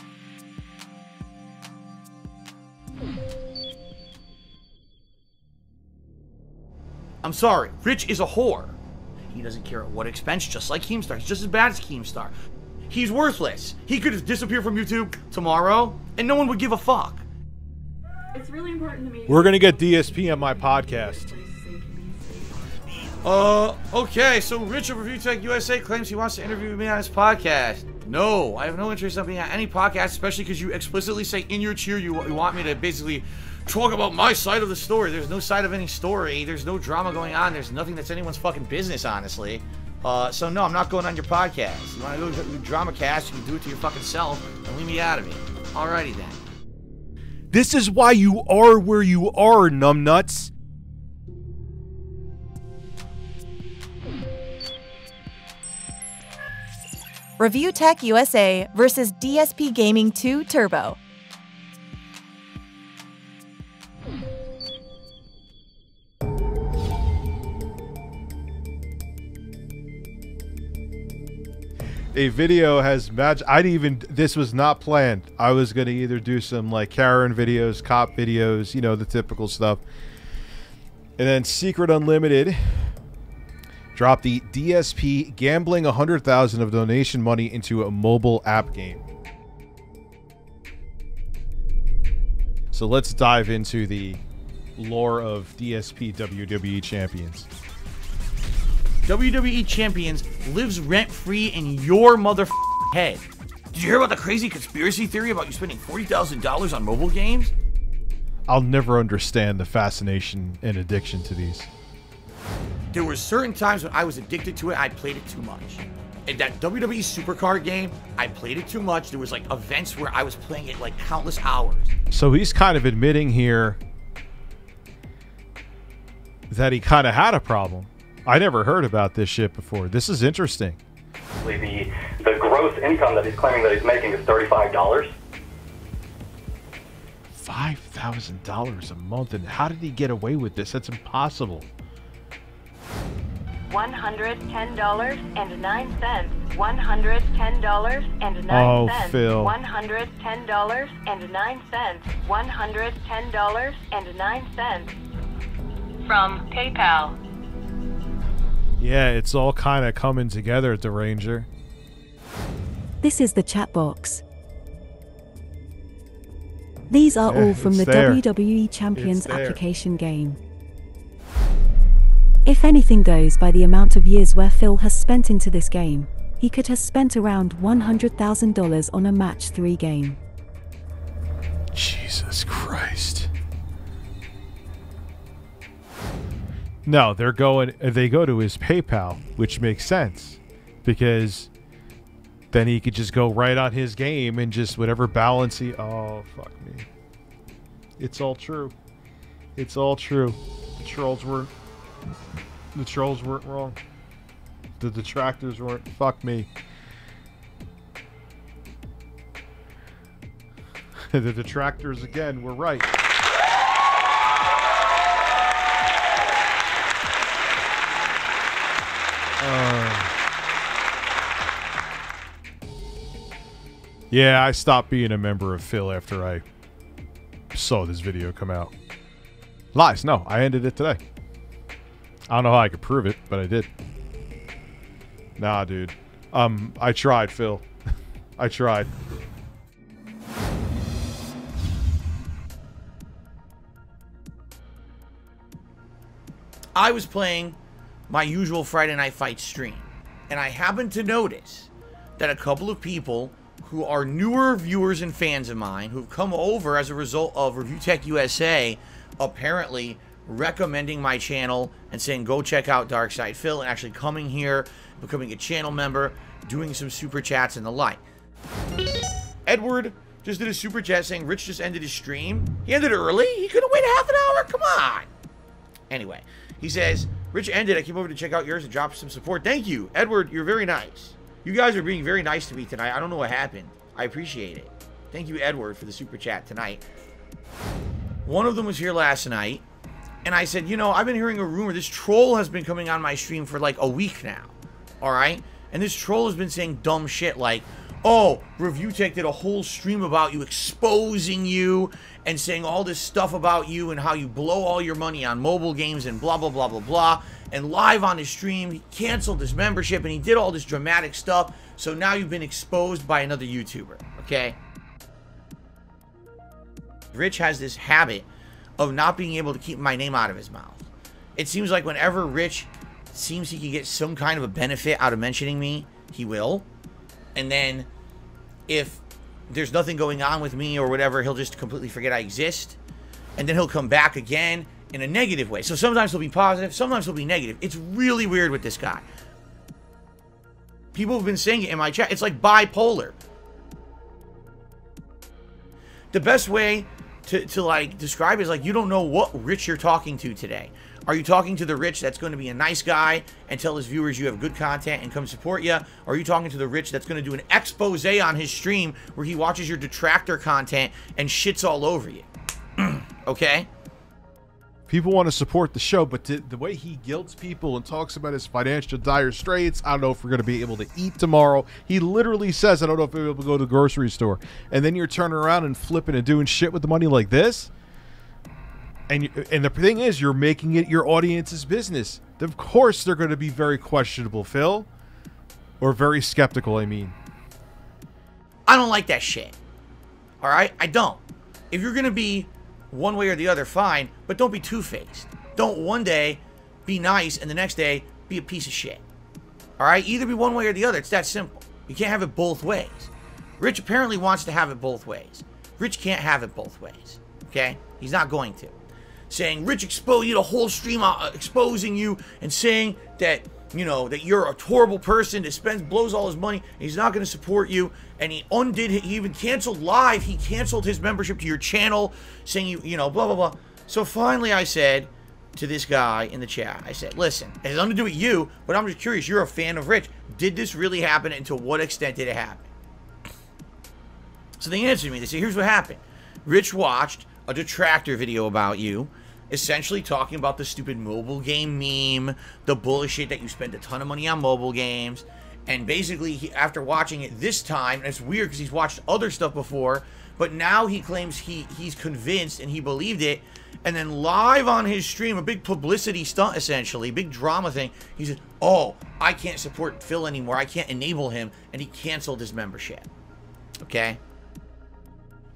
I'm sorry, Rich is a whore. He doesn't care at what expense, just like Keemstar. He's just as bad as Keemstar. He's worthless. He could have disappeared from YouTube tomorrow, and no one would give a fuck. It's really important to me. We're gonna get DSP on my podcast. Okay, so Rich of Review Tech USA claims he wants to interview me on his podcast. No, I have no interest in being on any podcast, especially because you explicitly say in your cheer you want me to basically talk about my side of the story. There's no side of any story. There's no drama going on. There's nothing that's anyone's fucking business, honestly. So no, I'm not going on your podcast. You want to go to drama cast, you can do it to your fucking self and leave me out of it. Alrighty then. This is why you are where you are, numbnuts. Review Tech USA versus DSP Gaming 2 Turbo. A video has match. This was not planned. I was gonna either do some like Karen videos, cop videos, you know, the typical stuff, and then Secret Unlimited dropped the DSP gambling 100,000 of donation money into a mobile app game. So let's dive into the lore of DSP WWE Champions. WWE Champions lives rent-free in your motherfucking head. Did you hear about the crazy conspiracy theory about you spending $40,000 on mobile games? I'll never understand the fascination and addiction to these. There were certain times when I was addicted to it, I played it too much. In that WWE Supercard game, I played it too much. There was like events where I was playing it like countless hours. So he's kind of admitting here that he kind of had a problem. I never heard about this shit before. This is interesting. The gross income that he's claiming that he's making is $35. $5,000 a month, and how did he get away with this? That's impossible. $110.09. $110.09. Oh, Phil. $110.09. $110.09. From PayPal. Yeah, it's all kind of coming together at the Ranger. This is the chat box. These are all from the there. WWE Champions application game. If anything goes by the amount of years where Phil has spent into this game, he could have spent around $100,000 on a match 3 game. Jesus Christ. No, they go to his PayPal, which makes sense, because then he could just go right on his game and just whatever balance he... Oh, fuck me. It's all true. It's all true. The trolls weren't wrong. The detractors weren't. Fuck me. The detractors, again, were right. Yeah, I stopped being a member of Phil after I saw this video come out. Lies. No, I ended it today. I don't know how I could prove it, but I did. Nah, dude. I tried, Phil. I tried. I was playing my usual Friday Night Fight stream, and I happened to notice that a couple of people who are newer viewers and fans of mine who've come over as a result of Review Tech USA apparently recommending my channel and saying go check out Darkside Phil, and actually coming here, becoming a channel member, doing some super chats and the like. Edward just did a super chat saying Rich just ended his stream. He ended it early? He could have waited half an hour? Come on. Anyway, he says, Rich ended. I came over to check out yours and drop some support. Thank you, Edward. You're very nice. You guys are being very nice to me tonight. I don't know what happened. I appreciate it. Thank you, Edward, for the super chat tonight. One of them was here last night, and I said, you know, I've been hearing a rumor. This troll has been coming on my stream for like a week now. All right? And this troll has been saying dumb shit like, oh, Review Tech did a whole stream about you, exposing you, and saying all this stuff about you and how you blow all your money on mobile games and blah, blah, blah, blah, blah. And live on his stream, he canceled his membership and he did all this dramatic stuff. So now you've been exposed by another YouTuber, okay? Rich has this habit of not being able to keep my name out of his mouth. It seems like whenever Rich seems he can get some kind of a benefit out of mentioning me, he will. And then if there's nothing going on with me or whatever, he'll just completely forget I exist. And then he'll come back again in a negative way. So sometimes he'll be positive, sometimes he'll be negative. It's really weird with this guy. People have been saying it in my chat. It's like bipolar. The best way to like describe it is like you don't know what Rich you're talking to today. Are you talking to the Rich that's going to be a nice guy and tell his viewers you have good content and come support you? Or are you talking to the Rich that's going to do an expose on his stream where he watches your detractor content and shits all over you? Okay? People want to support the show, but the way he guilts people and talks about his financial dire straits, I don't know if we're going to be able to eat tomorrow. He literally says, I don't know if we'll be able to go to the grocery store. And then you're turning around and flipping and doing shit with the money like this? And the thing is, you're making it your audience's business. Of course they're going to be very questionable, Phil. Or very skeptical, I mean. I don't like that shit. Alright? I don't. If you're going to be one way or the other, fine. But don't be two-faced. Don't one day be nice and the next day be a piece of shit. Alright? Either be one way or the other. It's that simple. You can't have it both ways. Rich apparently wants to have it both ways. Rich can't have it both ways. Okay? He's not going to. Saying, Rich exposed you, the whole stream exposing you and saying that, you know, that you're a horrible person that blows all his money, and he's not going to support you, and he even canceled live, he canceled his membership to your channel, saying you know, blah, blah, blah. So finally I said to this guy in the chat, I said, listen, it has nothing to do with you, but I'm just curious, you're a fan of Rich. Did this really happen, and to what extent did it happen? So they answered me, they said, here's what happened. Rich watched a detractor video about you, essentially talking about the stupid mobile game meme, the bullshit that you spend a ton of money on mobile games, and basically, after watching it this time, and it's weird because he's watched other stuff before, but now he claims he's convinced and he believed it, and then live on his stream, a big publicity stunt essentially, big drama thing, he said, oh, I can't support Phil anymore, I can't enable him, and he canceled his membership. Okay?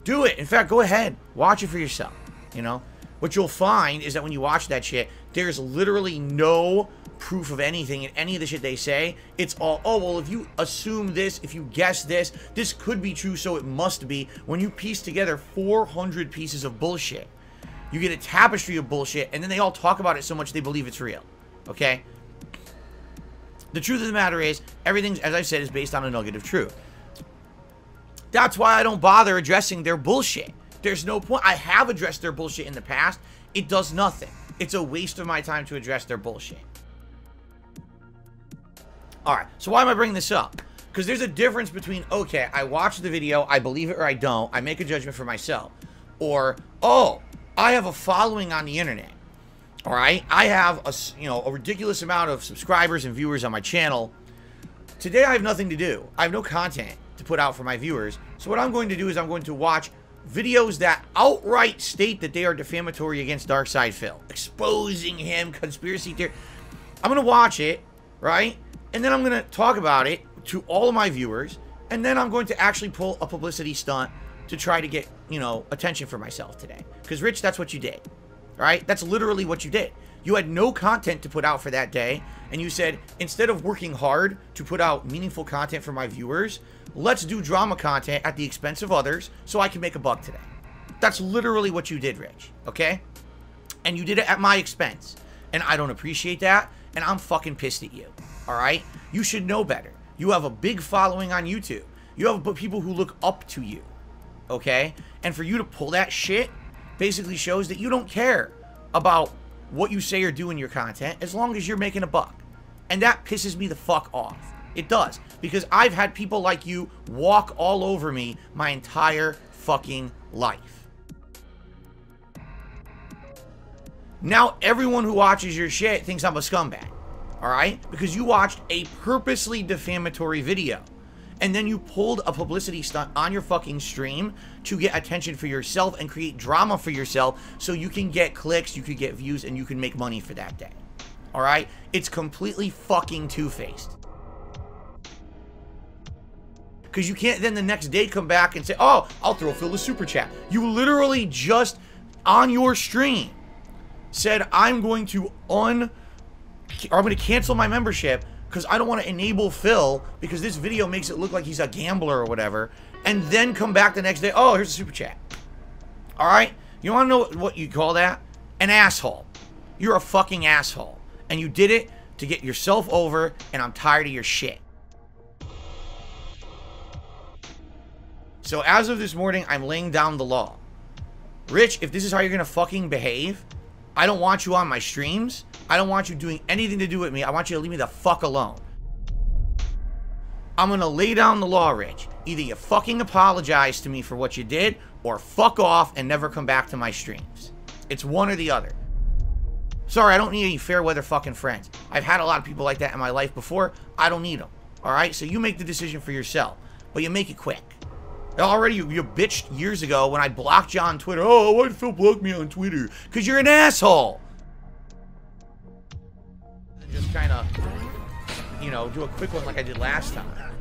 Do it. In fact, go ahead. Watch it for yourself, you know? What you'll find is that when you watch that shit, there's literally no proof of anything in any of the shit they say. It's all, oh, well, if you assume this, if you guess this, this could be true, so it must be. When you piece together 400 pieces of bullshit, you get a tapestry of bullshit, and then they all talk about it so much they believe it's real. Okay? The truth of the matter is, everything, as I said, is based on a nugget of truth. That's why I don't bother addressing their bullshit. There's no point. I have addressed their bullshit in the past. It does nothing. It's a waste of my time to address their bullshit. Alright, so why am I bringing this up? Because there's a difference between, okay, I watch the video, I believe it or I don't, I make a judgment for myself. Or, oh, I have a following on the internet. Alright? I have a ridiculous amount of subscribers and viewers on my channel. Today I have nothing to do. I have no content to put out for my viewers. So what I'm going to do is I'm going to watch videos that outright state that they are defamatory against Darkside Phil, exposing him, conspiracy theory. I'm going to watch it, right? And then I'm going to talk about it to all of my viewers, and then I'm going to actually pull a publicity stunt to try to get, you know, attention for myself today. Because, Rich, that's what you did, right? That's literally what you did. You had no content to put out for that day, and you said, instead of working hard to put out meaningful content for my viewers, let's do drama content at the expense of others so I can make a buck today. That's literally what you did, Rich, okay? And you did it at my expense, and I don't appreciate that, and I'm fucking pissed at you, all right? You should know better. You have a big following on YouTube. You have people who look up to you, okay? And for you to pull that shit basically shows that you don't care about what you say or do in your content as long as you're making a buck. And that pisses me the fuck off. It does. Because I've had people like you walk all over me my entire fucking life. Now everyone who watches your shit thinks I'm a scumbag. Alright? Because you watched a purposely defamatory video. And then you pulled a publicity stunt on your fucking stream to get attention for yourself and create drama for yourself so you can get clicks, you can get views, and you can make money for that day. Alright? It's completely fucking two-faced. Because you can't then the next day come back and say, oh, I'll throw Phil a super chat. You literally just, on your stream, said, I'm going to cancel my membership because I don't want to enable Phil because this video makes it look like he's a gambler or whatever, and then come back the next day, oh, here's a super chat. Alright? You want to know what you call that? An asshole. You're a fucking asshole. And you did it to get yourself over, and I'm tired of your shit. So as of this morning, I'm laying down the law. Rich, if this is how you're going to fucking behave, I don't want you on my streams. I don't want you doing anything to do with me. I want you to leave me the fuck alone. I'm gonna lay down the law, Rich. Either you fucking apologize to me for what you did, or fuck off and never come back to my streams. It's one or the other. Sorry, I don't need any fair weather fucking friends. I've had a lot of people like that in my life before. I don't need them. Alright? So you make the decision for yourself. But you make it quick. Already, you bitched years ago when I blocked you on Twitter. Oh, why did Phil block me on Twitter? Because you're an asshole. Just kind of, you know, do a quick one like I did last time.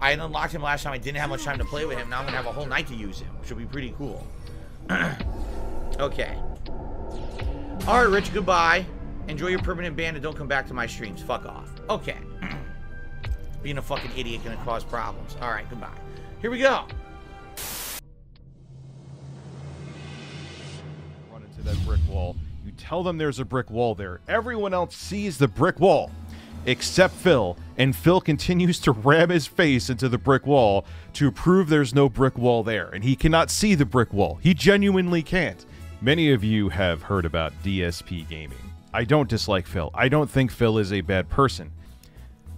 I unlocked him last time. I didn't have much time to play with him. Now I'm going to have a whole night to use him, which will be pretty cool. Okay. All right, Rich, goodbye. Enjoy your permanent ban and don't come back to my streams. Fuck off. Okay. Being a fucking idiot going to cause problems. All right, goodbye. Here we go. Run into that brick wall. You tell them there's a brick wall there. Everyone else sees the brick wall, except Phil, and Phil continues to ram his face into the brick wall to prove there's no brick wall there, and he cannot see the brick wall. He genuinely can't. Many of you have heard about DSP Gaming. I don't dislike Phil. I don't think Phil is a bad person.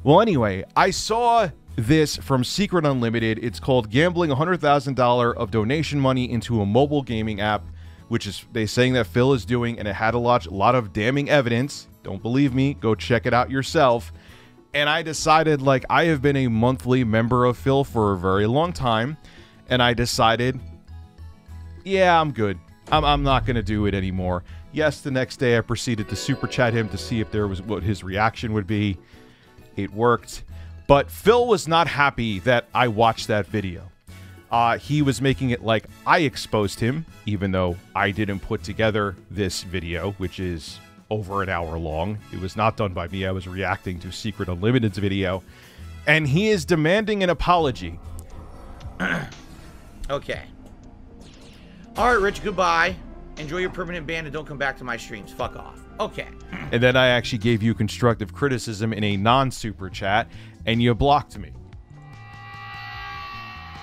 Well, anyway, I saw this from Secret Unlimited. It's called Gambling $100,000 of donation money into a mobile gaming app, which is they saying that Phil is doing, and it had a lot of damning evidence. Don't believe me? Go check it out yourself. And I decided, like, I have been a monthly member of Phil for a very long time, and I decided, yeah, I'm good. I'm not going to do it anymore. Yes, the next day I proceeded to super chat him to see if there was what his reaction would be. It worked. But Phil was not happy that I watched that video. He was making it like I exposed him, even though I didn't put together this video, which is over an hour long. It was not done by me. I was reacting to Secret Unlimited's video. And he is demanding an apology. Okay. All right, Rich, goodbye. Enjoy your permanent ban and don't come back to my streams. Fuck off. Okay. And then I actually gave you constructive criticism in a non-super chat, and you blocked me.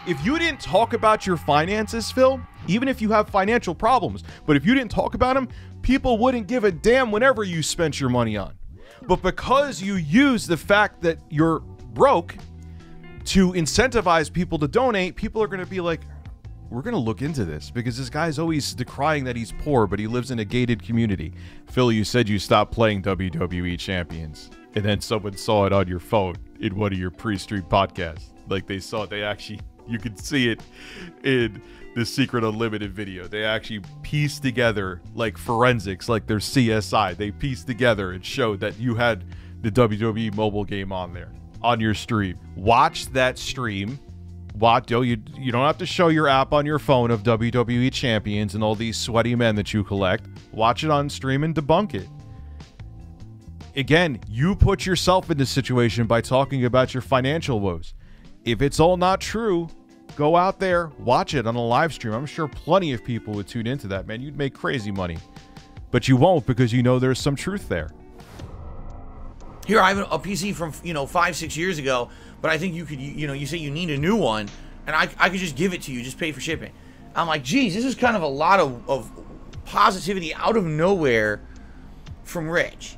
If you didn't talk about your finances, Phil, even if you have financial problems, but if you didn't talk about them, people wouldn't give a damn whenever you spent your money on. But because you use the fact that you're broke to incentivize people to donate, people are going to be like, we're going to look into this because this guy's always decrying that he's poor, but he lives in a gated community. Phil, you said you stopped playing WWE Champions, and then someone saw it on your phone in one of your pre-stream podcasts. Like they saw it, they actually You can see it in the Secret Unlimited video. They actually pieced together, like forensics, like their CSI. They pieced together and showed that you had the WWE mobile game on there, on your stream. Watch that stream. You don't have to show your app on your phone of WWE champions and all these sweaty men that you collect. Watch it on stream and debunk it. Again, you put yourself in this situation by talking about your financial woes. If it's all not true, go out there, watch it on a live stream. I'm sure plenty of people would tune into that, man. You'd make crazy money. But you won't, because you know there's some truth there. Here, I have a PC from, 5-6 years ago, but I think you could, you say you need a new one, and I could just give it to you, just pay for shipping. I'm like, geez, this is kind of a lot of positivity out of nowhere from Rich.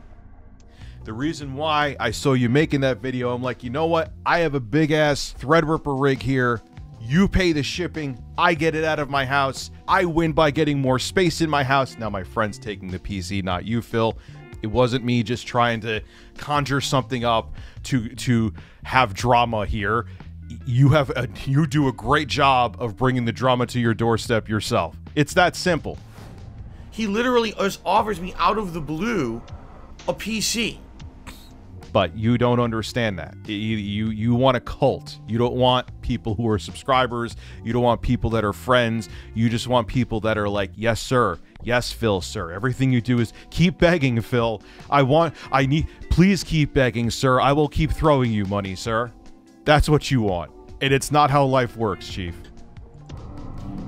The reason why I saw you making that video, I'm like, you know what? I have a big-ass Threadripper rig here. You pay the shipping. I get it out of my house. I win by getting more space in my house. Now my friend's taking the PC, not you, Phil. It wasn't me just trying to conjure something up to have drama here. You do a great job of bringing the drama to your doorstep yourself. It's that simple. He literally just offers me out of the blue a PC. But you don't understand that. You want a cult. You don't want people who are subscribers. You don't want people that are friends. You just want people that are like, yes, sir. Yes, Phil, sir. Everything you do is keep begging, Phil. Please keep begging, sir. I will keep throwing you money, sir. That's what you want. And it's not how life works, Chief.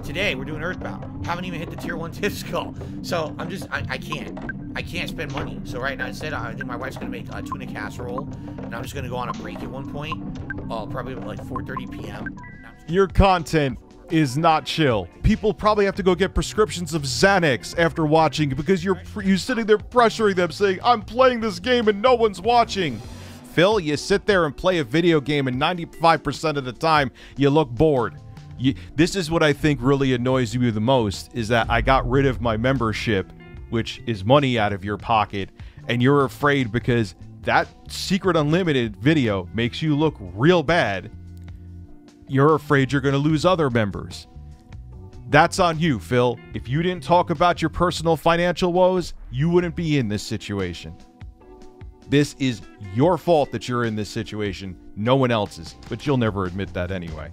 Today, we're doing Earthbound. Haven't even hit the tier 1 tip skull. So, I can't spend money. So right now, instead, I think my wife's going to make a tuna casserole. And I'm just going to go on a break at one point. Probably like 4:30 p.m. Your content is not chill. People probably have to go get prescriptions of Xanax after watching because you're sitting there pressuring them saying, I'm playing this game and no one's watching. Phil, you sit there and play a video game and 95% of the time you look bored. This is what I think really annoys you the most, is that I got rid of my membership, which is money out of your pocket, and you're afraid because that Secret Unlimited video makes you look real bad. You're afraid you're going to lose other members. That's on you, Phil. If you didn't talk about your personal financial woes, you wouldn't be in this situation. This is your fault that you're in this situation, no one else's, but you'll never admit that anyway.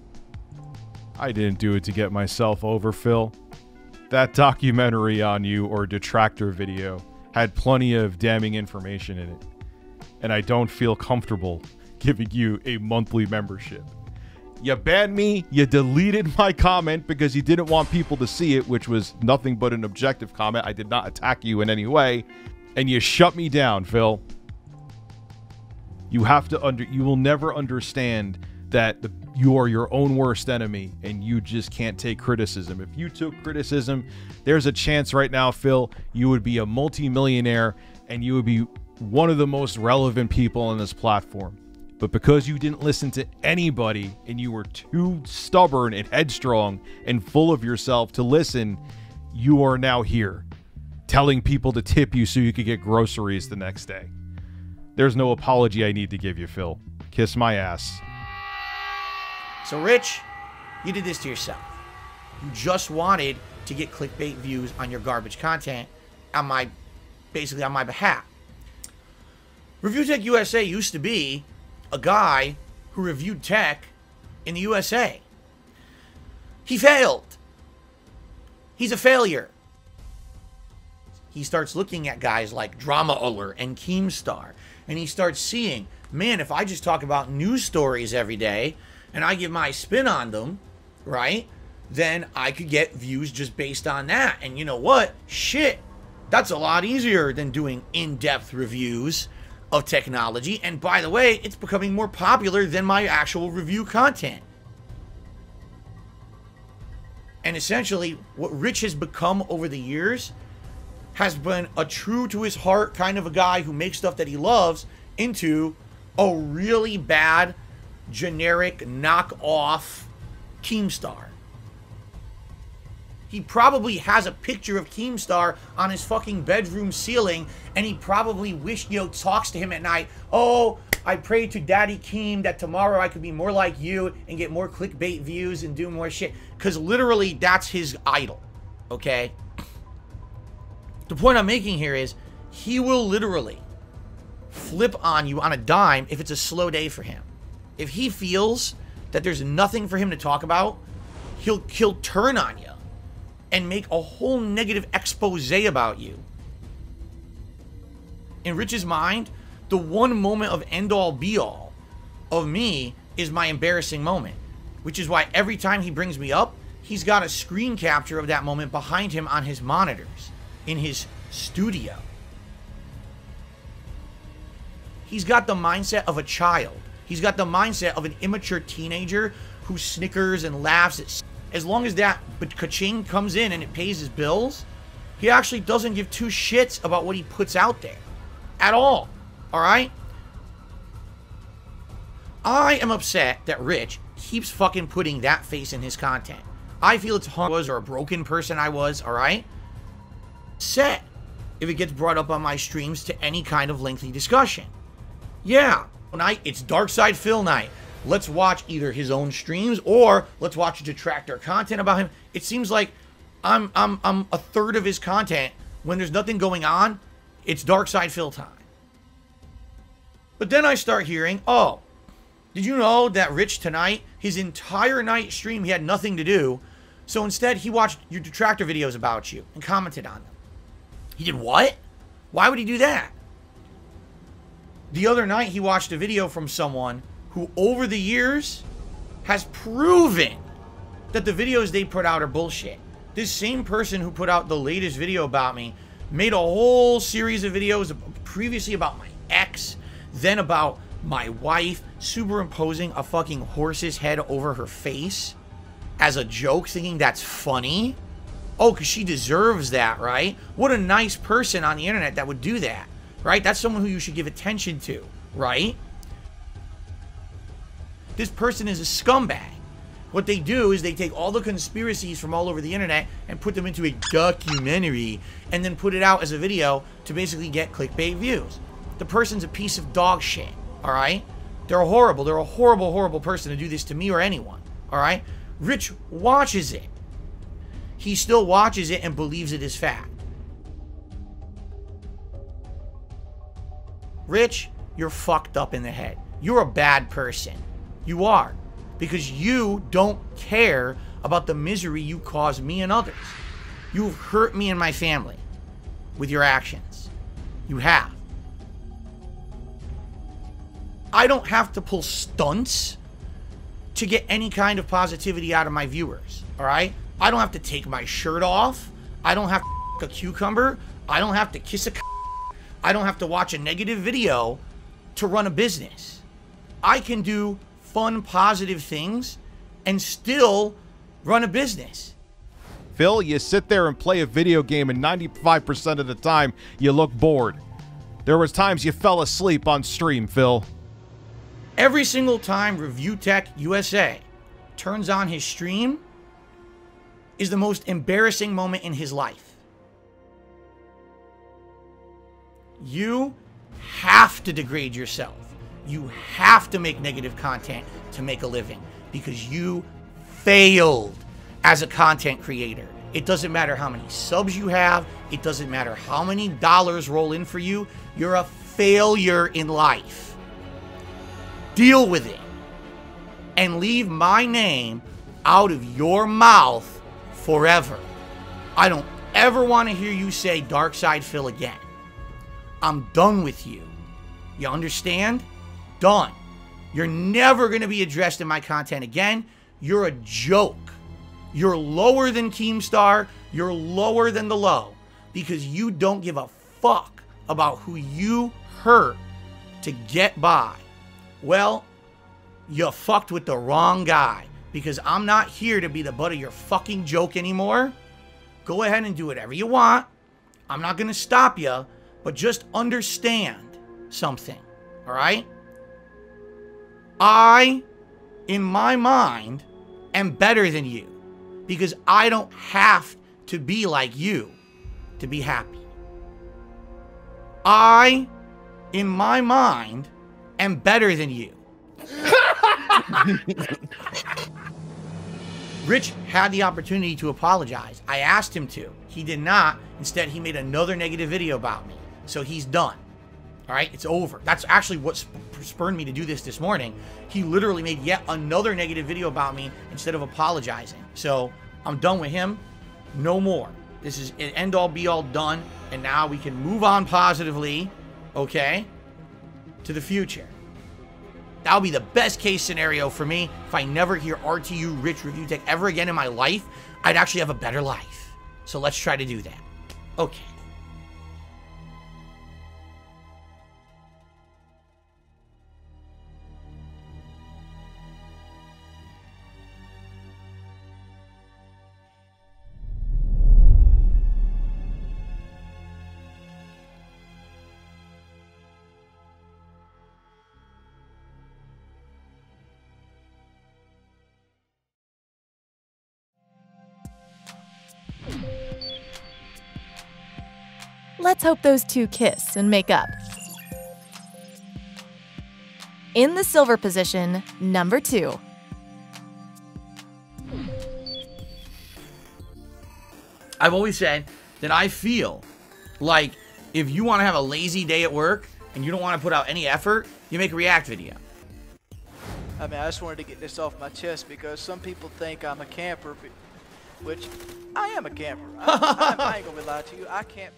I didn't do it to get myself over, Phil. That documentary on you, or detractor video, had plenty of damning information in it. And I don't feel comfortable giving you a monthly membership. You banned me, you deleted my comment because you didn't want people to see it, which was nothing but an objective comment. I did not attack you in any way. And you shut me down, Phil. You will never understand that you are your own worst enemy and you just can't take criticism. If you took criticism, there's a chance right now, Phil, you would be a multi-millionaire and you would be one of the most relevant people on this platform. But because you didn't listen to anybody and you were too stubborn and headstrong and full of yourself to listen, you are now here telling people to tip you so you could get groceries the next day. There's no apology I need to give you, Phil. Kiss my ass. So, Rich, you did this to yourself. You just wanted to get clickbait views on your garbage content basically on my behalf. Review Tech USA used to be a guy who reviewed tech in the USA. He failed. He's a failure. He starts looking at guys like Drama Alert and Keemstar, and he starts seeing, man, if I just talk about news stories every day and I give my spin on them, right, then I could get views just based on that. And you know what? Shit, that's a lot easier than doing in-depth reviews of technology. And by the way, it's becoming more popular than my actual review content. And essentially, what Rich has become over the years has been a true to his heart kind of a guy who makes stuff that he loves into a really bad, generic, knockoff Keemstar. He probably has a picture of Keemstar on his fucking bedroom ceiling, and he probably talks to him at night. Oh, I pray to Daddy Keem that tomorrow I could be more like you and get more clickbait views and do more shit. Because literally, that's his idol. Okay? The point I'm making here is, he will literally flip on you on a dime if it's a slow day for him. If he feels that there's nothing for him to talk about, he'll turn on you and make a whole negative expose about you. In Rich's mind, the one moment of end-all be-all of me is my embarrassing moment, which is why every time he brings me up, he's got a screen capture of that moment behind him on his monitors in his studio. He's got the mindset of a child. He's got the mindset of an immature teenager who snickers and laughs at. As long as that ka-ching comes in and it pays his bills, he actually doesn't give two shits about what he puts out there. At all. Alright? I am upset that Rich keeps fucking putting that face in his content. I feel it's harmless or a broken person I was, alright? Upset if it gets brought up on my streams to any kind of lengthy discussion. Yeah, tonight it's Darkside Phil night. Let's watch either his own streams or let's watch detractor content about him. It seems like I'm a third of his content. When there's nothing going on, it's Darkside Phil time. But then I start hearing, oh, did you know that Rich tonight, his entire night stream, he had nothing to do. So instead, he watched your detractor videos about you and commented on them. He did what? Why would he do that? The other night, he watched a video from someone who, over the years, has proven that the videos they put out are bullshit. This same person who put out the latest video about me made a whole series of videos previously about my ex, then about my wife, superimposing a fucking horse's head over her face as a joke, thinking that's funny. Oh, because she deserves that, right? What a nice person on the internet that would do that, right? That's someone who you should give attention to, right? This person is a scumbag. What they do is they take all the conspiracies from all over the internet and put them into a documentary and then put it out as a video to basically get clickbait views. The person's a piece of dog shit, alright? They're horrible. They're a horrible, horrible person to do this to me or anyone, alright? Rich watches it. He still watches it and believes it is fact. Rich, you're fucked up in the head. You're a bad person. You are. Because you don't care about the misery you cause me and others. You've hurt me and my family with your actions. You have. I don't have to pull stunts to get any kind of positivity out of my viewers, alright? I don't have to take my shirt off. I don't have to a cucumber. I don't have to kiss a I don't have to watch a negative video to run a business. I can do fun, positive things and still run a business. Phil, you sit there and play a video game and 95% of the time you look bored. There was times you fell asleep on stream, Phil. Every single time Review Tech USA turns on his stream is the most embarrassing moment in his life. You have to degrade yourself. You have to make negative content to make a living because you failed as a content creator. It doesn't matter how many subs you have. It doesn't matter how many dollars roll in for you. You're a failure in life. Deal with it and leave my name out of your mouth forever. I don't ever want to hear you say Darkside Phil again. I'm done with you. You understand? Done. You're never going to be addressed in my content again. You're a joke. You're lower than Keemstar. You're lower than the low because you don't give a fuck about who you hurt to get by. Well, you fucked with the wrong guy because I'm not here to be the butt of your fucking joke anymore. Go ahead and do whatever you want. I'm not going to stop you, but just understand something, all right? I, in my mind, am better than you because I don't have to be like you to be happy. I, in my mind, am better than you. Rich had the opportunity to apologize. I asked him to. He did not. Instead, he made another negative video about me. So he's done. All right, it's over. That's actually what spurred me to do this morning. He literally made yet another negative video about me instead of apologizing. So I'm done with him. No more. This is an end all be all done. And now we can move on positively, okay, to the future. That'll be the best case scenario for me. If I never hear RTU Rich Review Tech ever again in my life, I'd actually have a better life. So let's try to do that. Okay. Let's hope those two kiss and make up. In the silver position, number 2. I've always said that I feel like if you want to have a lazy day at work and you don't want to put out any effort, you make a react video. I mean, I just wanted to get this off my chest because some people think I'm a camper, which I am a camper. I ain't gonna lie to you. I can't.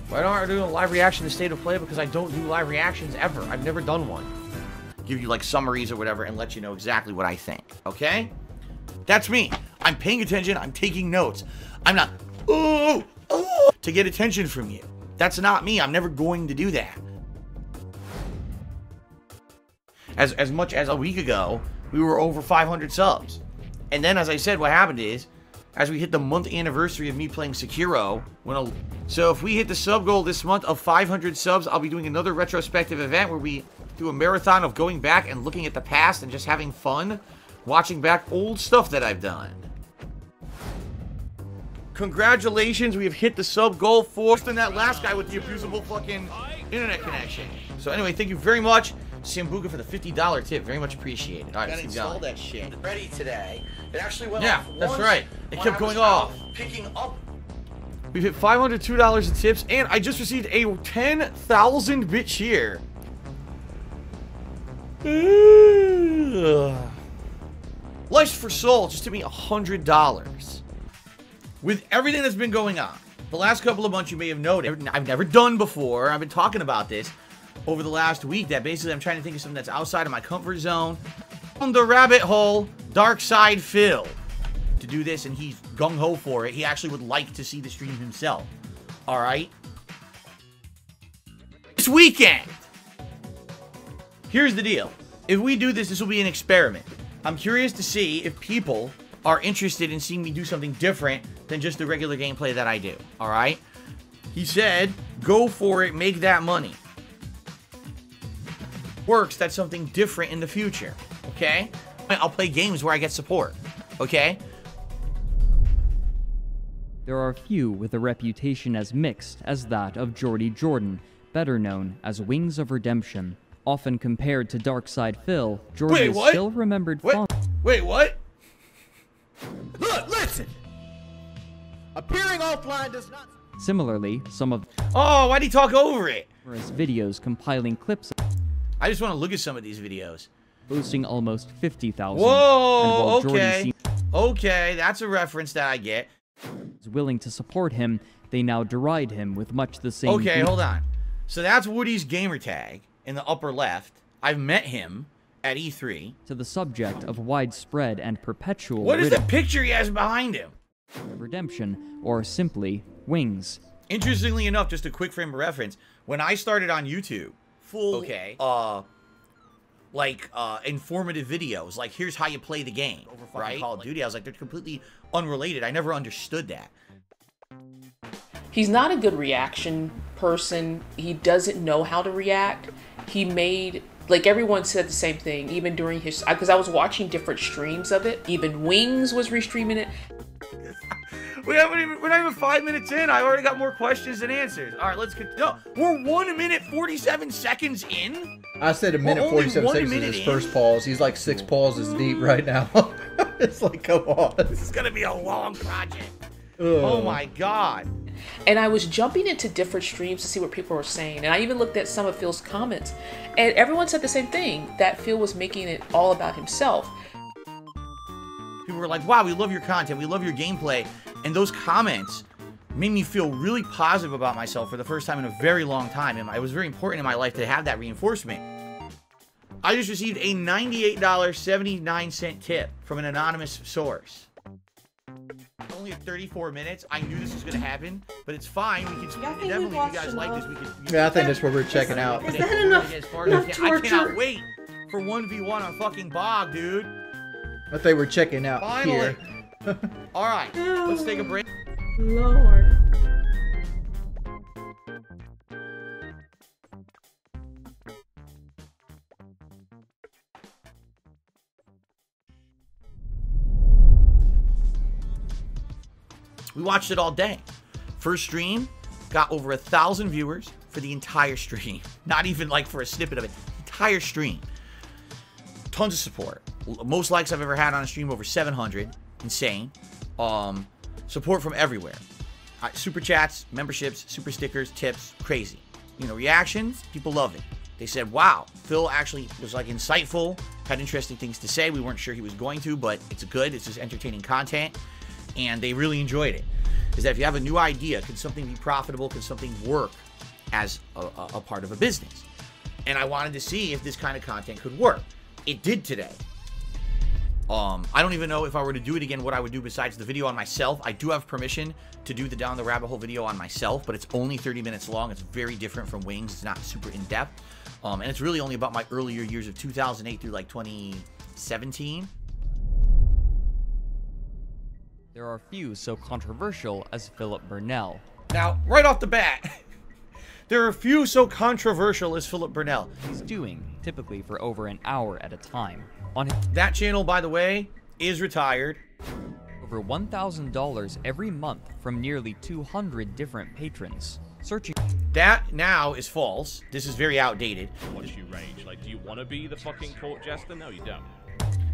Why don't I do a live reaction to State of Play? Because I don't do live reactions ever. I've never done one. Give you like summaries or whatever and let you know exactly what I think. Okay? That's me. I'm paying attention. I'm taking notes. I'm not to get attention from you. That's not me. I'm never going to do that. As much as a week ago, we were over 500 subs. And then, as I said, what happened is, as we hit the month anniversary of me playing Sekiro, so if we hit the sub goal this month of 500 subs, I'll be doing another retrospective event where we do a marathon of going back and looking at the past and just having fun, watching back old stuff that I've done. Congratulations, we have hit the sub goal for than that last guy with the abusable fucking internet connection. So anyway, thank you very much, Sambuca, for the $50 tip. Very much appreciated. All right, let's keep going. That shit ready today. It actually went off. Yeah, that's right. It kept going off. Picking up. We've hit $502 in tips, and I just received a 10,000 bit cheer. Life's for Soul just took me $100. With everything that's been going on, the last couple of months you may have noted, I've never done before, I've been talking about this over the last week, that basically I'm trying to think of something that's outside of my comfort zone. On the rabbit hole, Dark Side Phil, to do this, and he's gung-ho for it. He actually would like to see the stream himself. Alright? This weekend! Here's the deal. If we do this, this will be an experiment. I'm curious to see if people are interested in seeing me do something different than just the regular gameplay that I do. Alright? He said, go for it, make that money. Works, that's something different in the future. Okay? I'll play games where I get support. Okay? There are few with a reputation as mixed as that of Jordy Jordan, better known as Wings of Redemption. Often compared to Darkside Phil, Jordan is still remembered fondly. Wait, what? Look, listen! Appearing offline does not... Similarly, some of Oh, why'd he talk over it? numerous videos compiling clips of I just want to look at some of these videos. boasting almost 50,000. Whoa, okay. Okay, that's a reference that I get. Is willing to support him, they now deride him with much the same... Okay, hold on. So that's Woody's gamer tag in the upper left. I've met him at E3. To the subject of widespread and perpetual... What is the picture he has behind him? Redemption, or simply, Wings. Interestingly enough, just a quick frame of reference, when I started on YouTube, informative videos, like here's how you play the game, right? Call of Duty, I was like, they're completely unrelated. I never understood that. He's not a good reaction person. He doesn't know how to react. He made, like everyone said the same thing, even during his, because I was watching different streams of it. Even Wings was restreaming it. We're not even 5 minutes in. I already got more questions than answers. All right, let's continue. No, we're 1 minute 47 seconds in. I said a minute 47 seconds is his first pause. He's like 6 pauses deep right now. It's like, come on. This is gonna be a long project. Oh my god. And I was jumping into different streams to see what people were saying. And I even looked at some of Phil's comments. And everyone said the same thing, that Phil was making it all about himself. People were like, wow, we love your content. We love your gameplay. And those comments made me feel really positive about myself for the first time in a very long time. And it was very important in my life to have that reinforcement. I just received a $98.79 tip from an anonymous source. Only 34 minutes. I knew this was going to happen, but it's fine. We can definitely, if you guys like this, we can. Yeah, I think that's what we're checking out. Is that enough torture? I cannot wait for 1v1 on fucking Bog, dude. I think we're checking out Finally. here. All right, let's take a break. Lord. We watched it all day. First stream got over 1,000 viewers for the entire stream. Not even like for a snippet of it. Entire stream. Tons of support. Most likes I've ever had on a stream, over 700. Insane. Support from everywhere. Super chats, memberships, super stickers, tips, crazy. You know, reactions, people love it. They said, wow, Phil actually was like insightful, had interesting things to say. We weren't sure he was going to, but it's good. It's just entertaining content. And they really enjoyed it. Is that if you have a new idea, can something be profitable? Can something work as a part of a business? And I wanted to see if this kind of content could work. It did today. I don't even know if I were to do it again, what I would do besides the video on myself. I do have permission to do the Down the Rabbit Hole video on myself, but it's only 30 minutes long. It's very different from Wings. It's not super in-depth. And it's really only about my earlier years of 2008 through like 2017. There are few so controversial as Philip Burnell. Now, right off the bat, there are few so controversial as Philip Burnell. He's doing, typically for over an hour at a time. On that channel, by the way, is retired. Over $1,000 every month from nearly 200 different patrons. Searching. That now is false. This is very outdated. Watch you rage. Like, do you want to be the fucking court jester? No, you don't.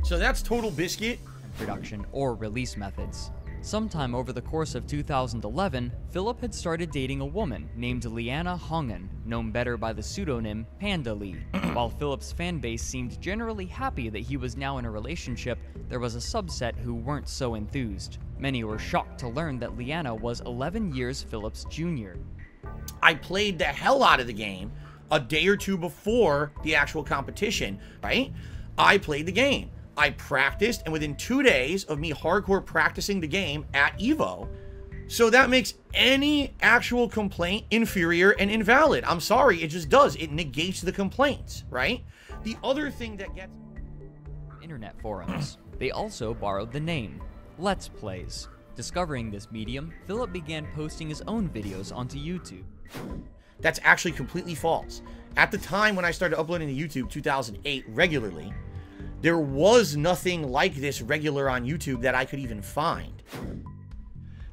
So that's Total Biscuit. Production or release methods. Sometime over the course of 2011, Philip had started dating a woman named Liana Hongen, known better by the pseudonym Panda Lee. While Philip's fanbase seemed generally happy that he was now in a relationship, there was a subset who weren't so enthused. Many were shocked to learn that Liana was 11 years Philip's junior. I played the hell out of the game a day or two before the actual competition, right? I played the game. I practiced, and within 2 days of me hardcore practicing the game at EVO, so that makes any actual complaint inferior and invalid. I'm sorry, it just does. It negates the complaints, right? The other thing that gets... Internet forums. They also borrowed the name, Let's Plays. Discovering this medium, Philip began posting his own videos onto YouTube. That's actually completely false. At the time when I started uploading to YouTube, 2008, regularly, there was nothing like this regular on YouTube that I could even find.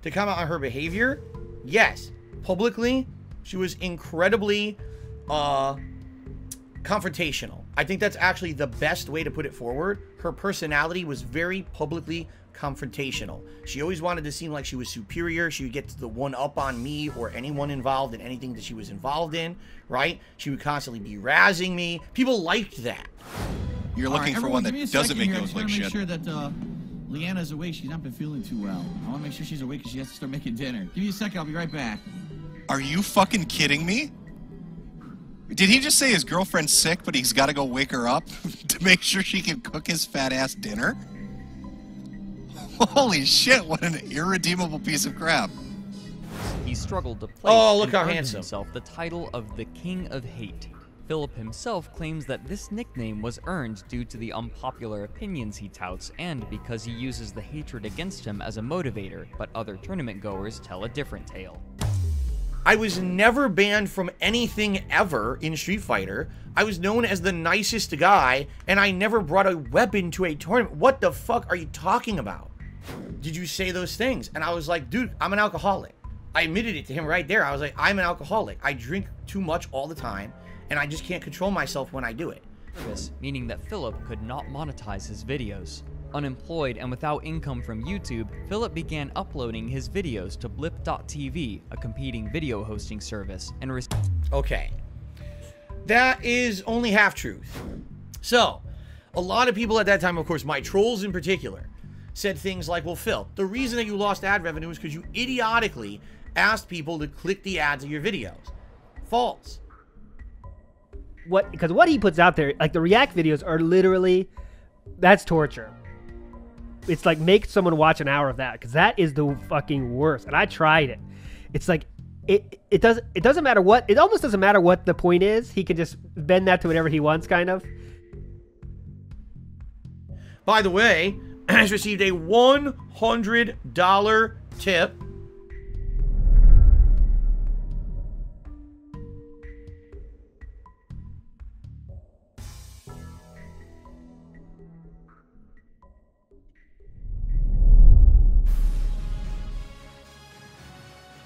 To comment on her behavior, yes, publicly, she was incredibly confrontational. I think that's actually the best way to put it forward. Her personality was very publicly confrontational. She always wanted to seem like she was superior. She would get the one up on me or anyone involved in anything that she was involved in, right? She would constantly be razzing me. People liked that. You're looking for one that doesn't make you look like shit. I just want to make sure that Leanna's awake. She's not been feeling too well. I want to make sure she's awake because she has to start making dinner. Give me a second. I'll be right back. Are you fucking kidding me? Did he just say his girlfriend's sick, but he's got to go wake her up to make sure she can cook his fat-ass dinner? Holy shit, what an irredeemable piece of crap. He struggled to place look how and earn handsome. himself the title of the King of Hate. Philip himself claims that this nickname was earned due to the unpopular opinions he touts and because he uses the hatred against him as a motivator, but other tournament goers tell a different tale. I was never banned from anything ever in Street Fighter. I was known as the nicest guy, and I never brought a weapon to a tournament. What the fuck are you talking about? did you say those things? And I was like, dude, I'm an alcoholic. I admitted it to him right there. I was like, I'm an alcoholic. I drink too much all the time, and I just can't control myself when I do it. Meaning that Philip could not monetize his videos. Unemployed and without income from YouTube, Philip began uploading his videos to Blip.tv, a competing video hosting service, and okay. That is only half truth. So, a lot of people at that time, of course, my trolls in particular, said things like, well, Phil, the reason that you lost ad revenue is because you idiotically asked people to click the ads of your videos. False. Because what he puts out there, like the react videos are literally, that's torture. It's like make someone watch an hour of that, because that is the fucking worst. And I tried it. It's like it doesn't matter what, it almost doesn't matter what the point is. He can just bend that to whatever he wants, kind of. By the way, has received a $100 tip.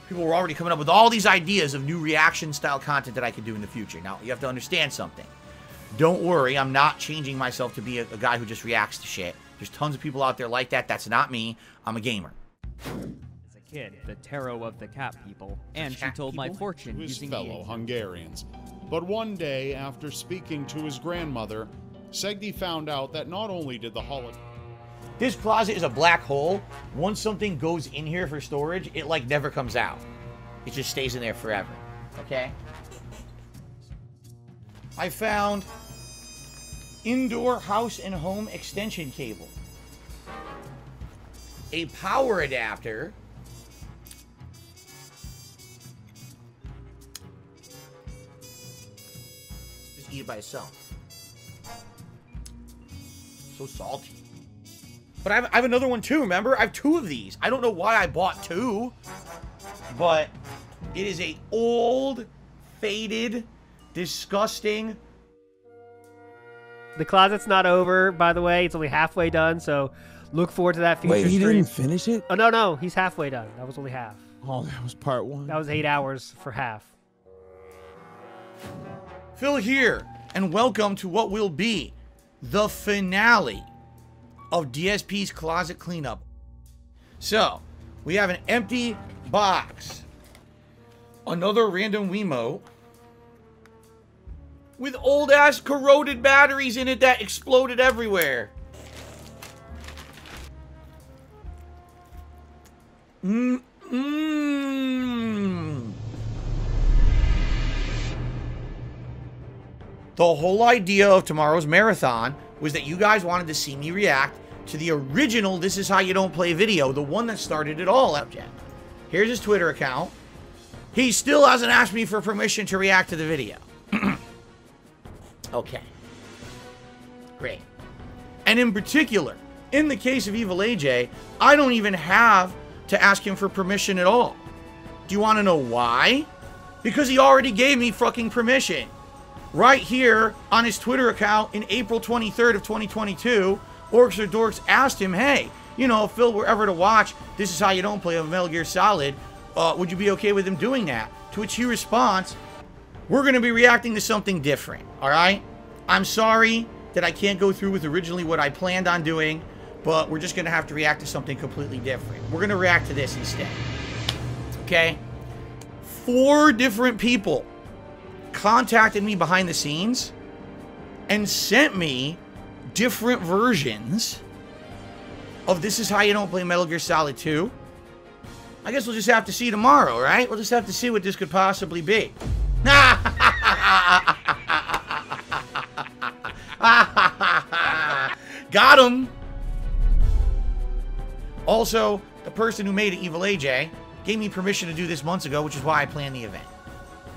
People were already coming up with all these ideas of new reaction style content that I could do in the future. Now, you have to understand something. Don't worry, I'm not changing myself to be a guy who just reacts to shit. There's tons of people out there like that. That's not me. I'm a gamer. As a kid, the tarot of the cat people, and she told my fortune using fellow Hungarians. But one day, after speaking to his grandmother, Szegedi found out that not only did the holiday... This closet is a black hole. Once something goes in here for storage, it like never comes out. It just stays in there forever. Okay? I found indoor house and home extension cable. A power adapter. Just eat it by itself. So salty. But I have another one too, remember? I have two of these. I don't know why I bought two. But it is a old, faded, disgusting. The closet's not over, by the way. It's only halfway done, so look forward to that future Wait, he stream. didn't finish it? Oh, no. He's halfway done. That was only half. Oh, that was part one. That was 8 hours for half. Phil here, and welcome to what will be the finale of DSP's closet cleanup. So, we have an empty box. Another random Wiimote with old-ass corroded batteries in it that exploded everywhere. The whole idea of tomorrow's marathon was that you guys wanted to see me react to the original This Is How You Don't Play video, the one that started it all. Here's his Twitter account. He still hasn't asked me for permission to react to the video. Okay. Great. And in particular, in the case of Evil AJ, I don't even have to ask him for permission at all. Do you want to know why? Because he already gave me fucking permission. Right here on his Twitter account in April 23rd of 2022, Orcs or Dorks asked him, hey, you know, if Phil were ever to watch This Is How You Don't Play of Metal Gear Solid, would you be okay with him doing that? To which he responds, we're going to be reacting to something different, all right? I'm sorry that I can't go through with originally what I planned on doing, but we're just going to have to react to something completely different. We're going to react to this instead. Okay? 4 different people contacted me behind the scenes and sent me different versions of This Is How You Don't Play Metal Gear Solid 2. I guess we'll just have to see tomorrow, right? We'll just have to see what this could possibly be. Got him! Also, the person who made it, Evil AJ, gave me permission to do this months ago, which is why I planned the event.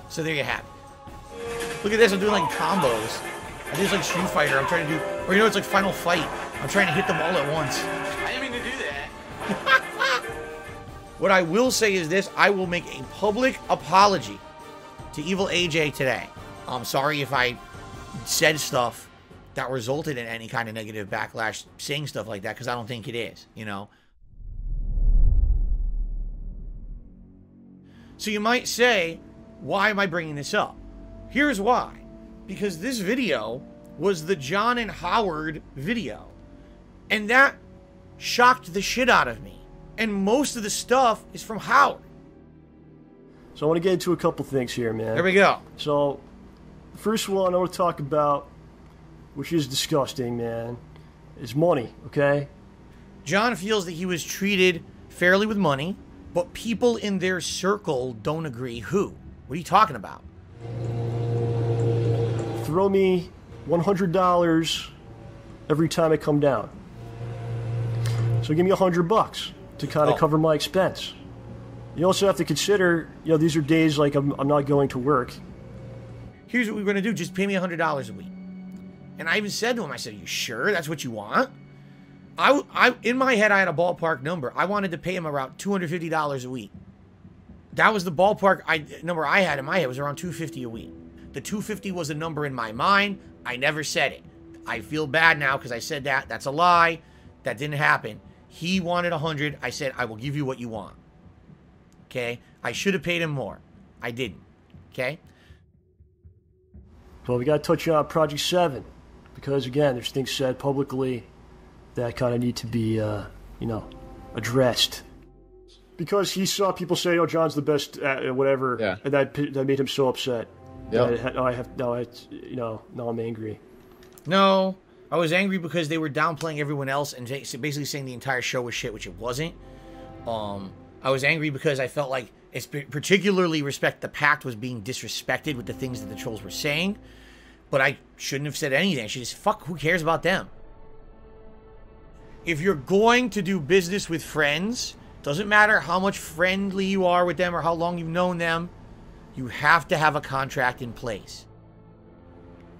So there you have it. Look at this, I'm doing like combos. I did like Street Fighter, I'm trying to do, or you know, it's like Final Fight. I'm trying to hit them all at once. I didn't mean to do that. What I will say is this, I will make a public apology to Evil AJ today. I'm sorry if I said stuff that resulted in any kind of negative backlash saying stuff like that, because I don't think it is, you know. So you might say, why am I bringing this up? Here's why. Because this video was the John and Howard video. And that shocked the shit out of me. And most of the stuff is from Howard. So I want to get into a couple things here, man. There we go. So, the first one I want to talk about, which is disgusting, man, is money, okay? John feels that he was treated fairly with money, but people in their circle don't agree. Who? What are you talking about? Throw me $100 every time I come down. So give me $100 to kind of cover my expense. You also have to consider, you know, these are days like I'm not going to work. Here's what we're going to do. Just pay me $100 a week. And I even said to him, I said, are you sure that's what you want? I in my head, I had a ballpark number. I wanted to pay him around $250 a week. That was the ballpark number I had in my head. It was around $250 a week. The $250 was a number in my mind. I never said it. I feel bad now because I said that. That's a lie. That didn't happen. He wanted $100. I said, I will give you what you want. Okay? I should have paid him more. I didn't. Okay? Well, we got to touch on Project 7. Because, again, there's things said publicly that kind of need to be, you know, addressed. Because he saw people say, "Oh, John's the best," at whatever, yeah. And that made him so upset. Yep. Now I'm angry. No, I was angry because they were downplaying everyone else and basically saying the entire show was shit, which it wasn't. I was angry because I felt like, it's particularly Respect the Pact was being disrespected with the things that the trolls were saying. But I shouldn't have said anything. I should just, fuck, who cares about them? If you're going to do business with friends, doesn't matter how much friendly you are with them or how long you've known them, you have to have a contract in place.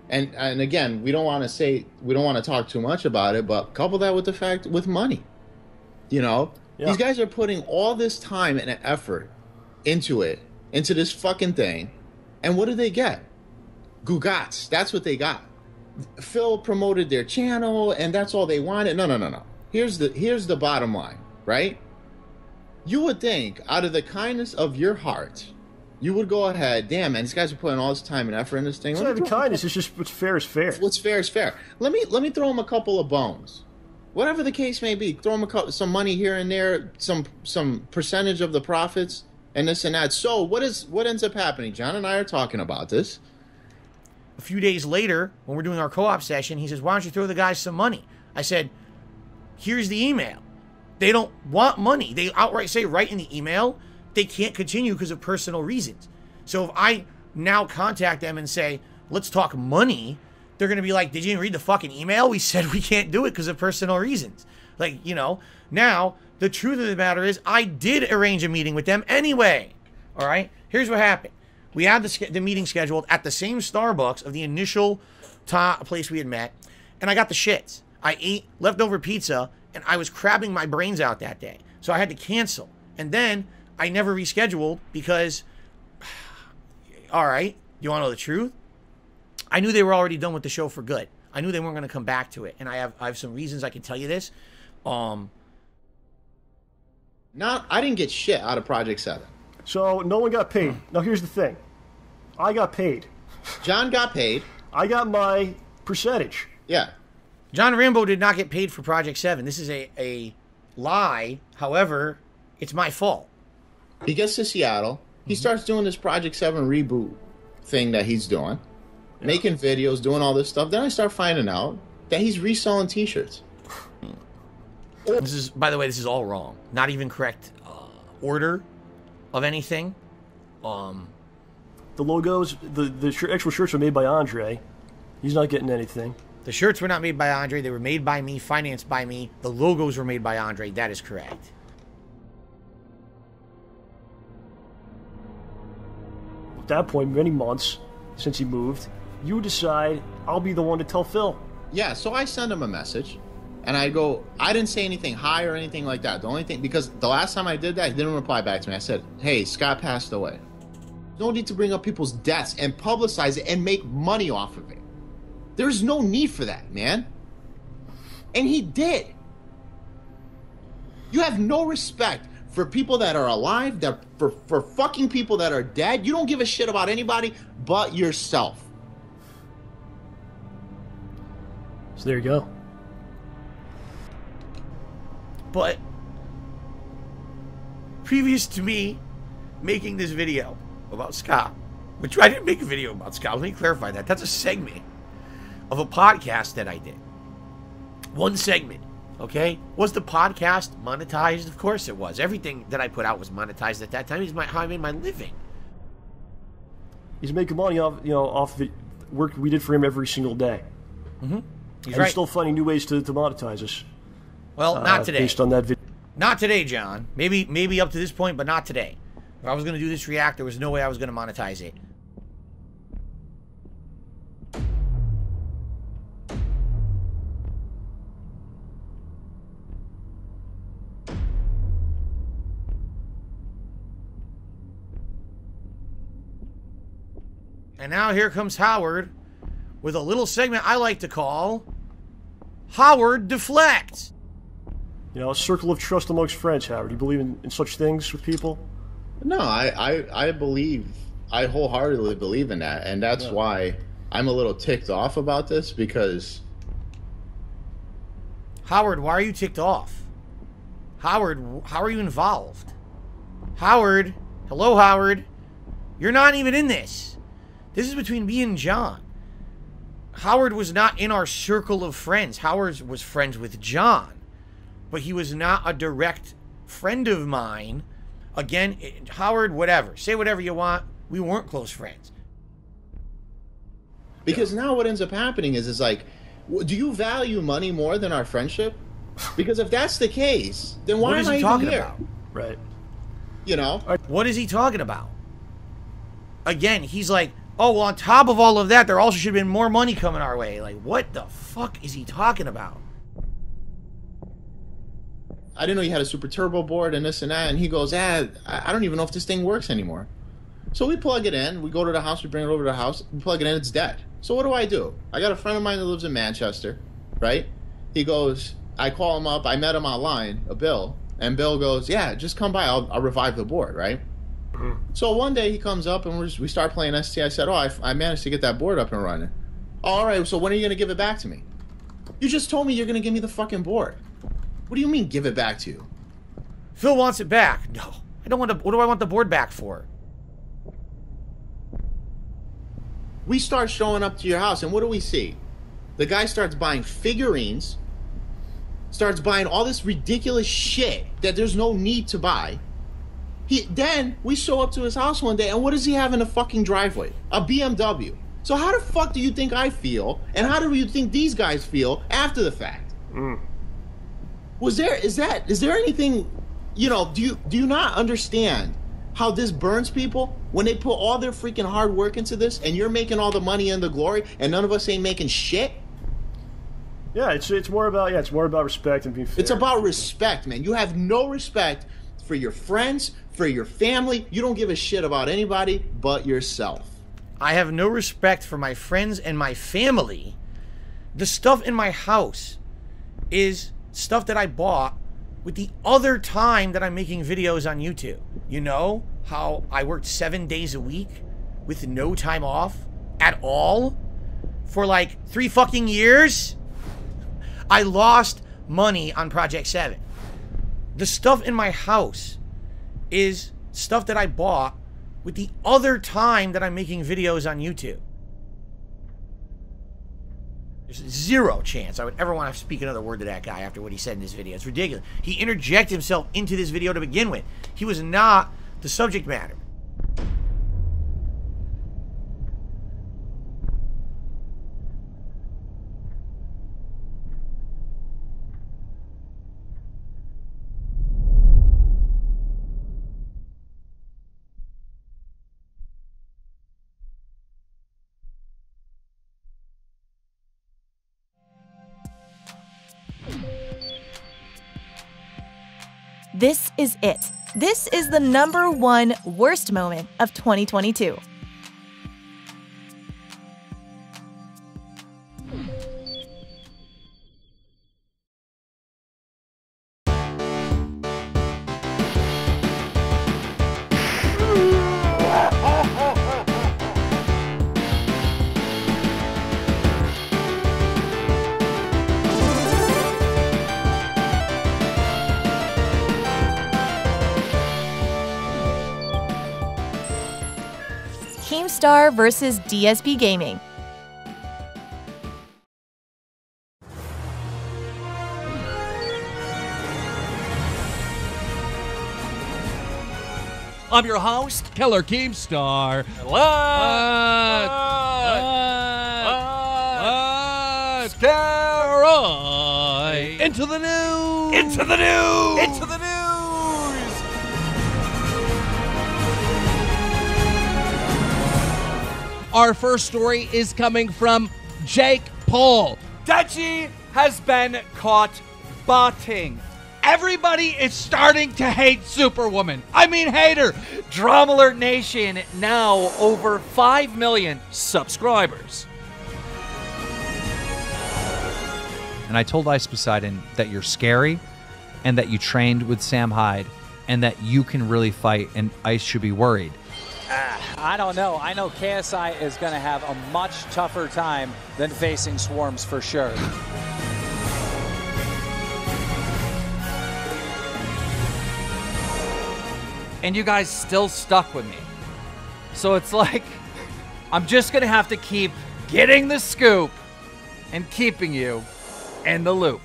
And again, we don't want to talk too much about it, but couple that with the fact with money. You know, these guys are putting all this time and effort into this fucking thing, and what do they get? Gugats. That's what they got. Phil promoted their channel, and that's all they wanted. No. Here's the bottom line, right? You would think, out of the kindness of your heart, you would go ahead. Damn, man, these guys are putting all this time and effort in this thing. It's not even kindness. It's just what's fair is fair. What's fair is fair. Let me throw them a couple of bones, whatever the case may be. Throw them some money here and there, some percentage of the profits, and this and that. So what ends up happening? John and I are talking about this. A few days later, when we're doing our co-op session, he says, why don't you throw the guys some money? I said, here's the email. They don't want money. They outright say right in the email, they can't continue because of personal reasons. So if I now contact them and say, let's talk money, they're going to be like, did you even read the fucking email? We said we can't do it because of personal reasons. Like, you know, now the truth of the matter is I did arrange a meeting with them anyway. All right. Here's what happened. We had the meeting scheduled at the same Starbucks of the initial place we had met, and I got the shits. I ate leftover pizza, and I was crabbing my brains out that day. So I had to cancel. And then I never rescheduled because, all right, you want to know the truth? I knew they were already done with the show for good. I knew they weren't going to come back to it. And I have some reasons I can tell you this. I didn't get shit out of Project 7. So no one got paid. Now here's the thing. I got paid. John got paid. I got my percentage. Yeah. John Rambo did not get paid for Project 7. This is a lie. However, it's my fault. He gets to Seattle. He starts doing this Project 7 reboot thing that he's doing. Making videos, doing all this stuff. Then I start finding out that he's reselling t-shirts. This is, by the way, this is all wrong. Not even correct order of anything. The logos, the actual shirts were made by Andre. He's not getting anything. The shirts were not made by Andre. They were made by me, financed by me. The logos were made by Andre. That is correct. At that point, many months since he moved, you decide I'll be the one to tell Phil. Yeah, so I send him a message. And I go, I didn't say anything high or anything like that. The only thing, because the last time I did that, he didn't reply back to me. I said, hey, Scott passed away. No need to bring up people's deaths and publicize it and make money off of it. There's no need for that, man. And he did. You have no respect for people that are alive, that for fucking people that are dead. You don't give a shit about anybody but yourself. So there you go. But previous to me making this video about Scott, which I didn't make a video about Scott, let me clarify that. That's a segment of a podcast that I did. One segment, okay? Was the podcast monetized? Of course it was. Everything that I put out was monetized at that time. It's how I made my living. He's making money off, off the work we did for him every single day. Mm-hmm. He's still finding new ways to monetize us. Well, not today. Based on that video. Not today, John. Maybe up to this point, but not today. If I was going to do this react, there was no way I was going to monetize it. And now here comes Howard with a little segment I like to call Howard Deflects. A circle of trust amongst friends, Howard. Do you believe in such things with people? No, I wholeheartedly believe in that. And that's why I'm a little ticked off about this, because... Howard, why are you ticked off? Howard, how are you involved? Howard, hello, Howard. You're not even in this. This is between me and John. Howard was not in our circle of friends. Howard was friends with John. But he was not a direct friend of mine. Again, Howard, whatever. Say whatever you want. We weren't close friends. Because now what ends up happening is like, do you value money more than our friendship? Because if that's the case, then why am I even here? About? Right. What is he talking about? Again, he's like, oh, well, on top of all of that, there also should have been more money coming our way. Like, what the fuck is he talking about? I didn't know you had a Super Turbo board and this and that. And he goes, I don't even know if this thing works anymore. So we plug it in. We go to the house. We bring it over to the house. We plug it in. It's dead. So what do? I got a friend of mine that lives in Manchester, right? He goes, I call him up. I met him online, Bill. And Bill goes, yeah, just come by. I'll revive the board, right? So one day he comes up and we start playing ST. I said, I managed to get that board up and running. All right, so when are you going to give it back to me? You just told me you're going to give me the fucking board. What do you mean, give it back to you? Phil wants it back. No, I don't want to. What do I want the board back for? We start showing up to your house, and what do we see? The guy starts buying figurines, starts buying all this ridiculous shit that there's no need to buy. Then we show up to his house one day, and what does he have in the fucking driveway? A BMW. So how the fuck do you think I feel, and how do you think these guys feel after the fact? Is there anything, do you not understand how this burns people when they put all their freaking hard work into this, and you're making all the money and the glory, and none of us ain't making shit? Yeah, it's more about respect and being fair. It's about respect, man. You have no respect for your friends, for your family. You don't give a shit about anybody but yourself. I have no respect for my friends and my family. The stuff in my house is stuff that I bought with the other time that I'm making videos on YouTube. You know how I worked 7 days a week with no time off at all for like 3 fucking years? I lost money on Project 7. The stuff in my house is stuff that I bought with the other time that I'm making videos on YouTube. There's zero chance I would ever want to speak another word to that guy after what he said in this video. It's ridiculous. He interjected himself into this video to begin with. He was not the subject matter. This is it. This is the #1 worst moment of 2022. Keemstar vs. DSP Gaming. I'm your host, Killer Keemstar. Let's get right into the news. Into the news. Into the news. Our first story is coming from Jake Paul. Deji has been caught botting. Everybody is starting to hate Superwoman. I mean, hate her. Drama Alert Nation, now over 5 million subscribers. And I told Ice Poseidon that you're scary and that you trained with Sam Hyde and that you can really fight and Ice should be worried. I don't know. I know KSI is going to have a much tougher time than facing Swarms for sure. And you guys still stuck with me. So it's like, I'm just going to have to keep getting the scoop and keeping you in the loop.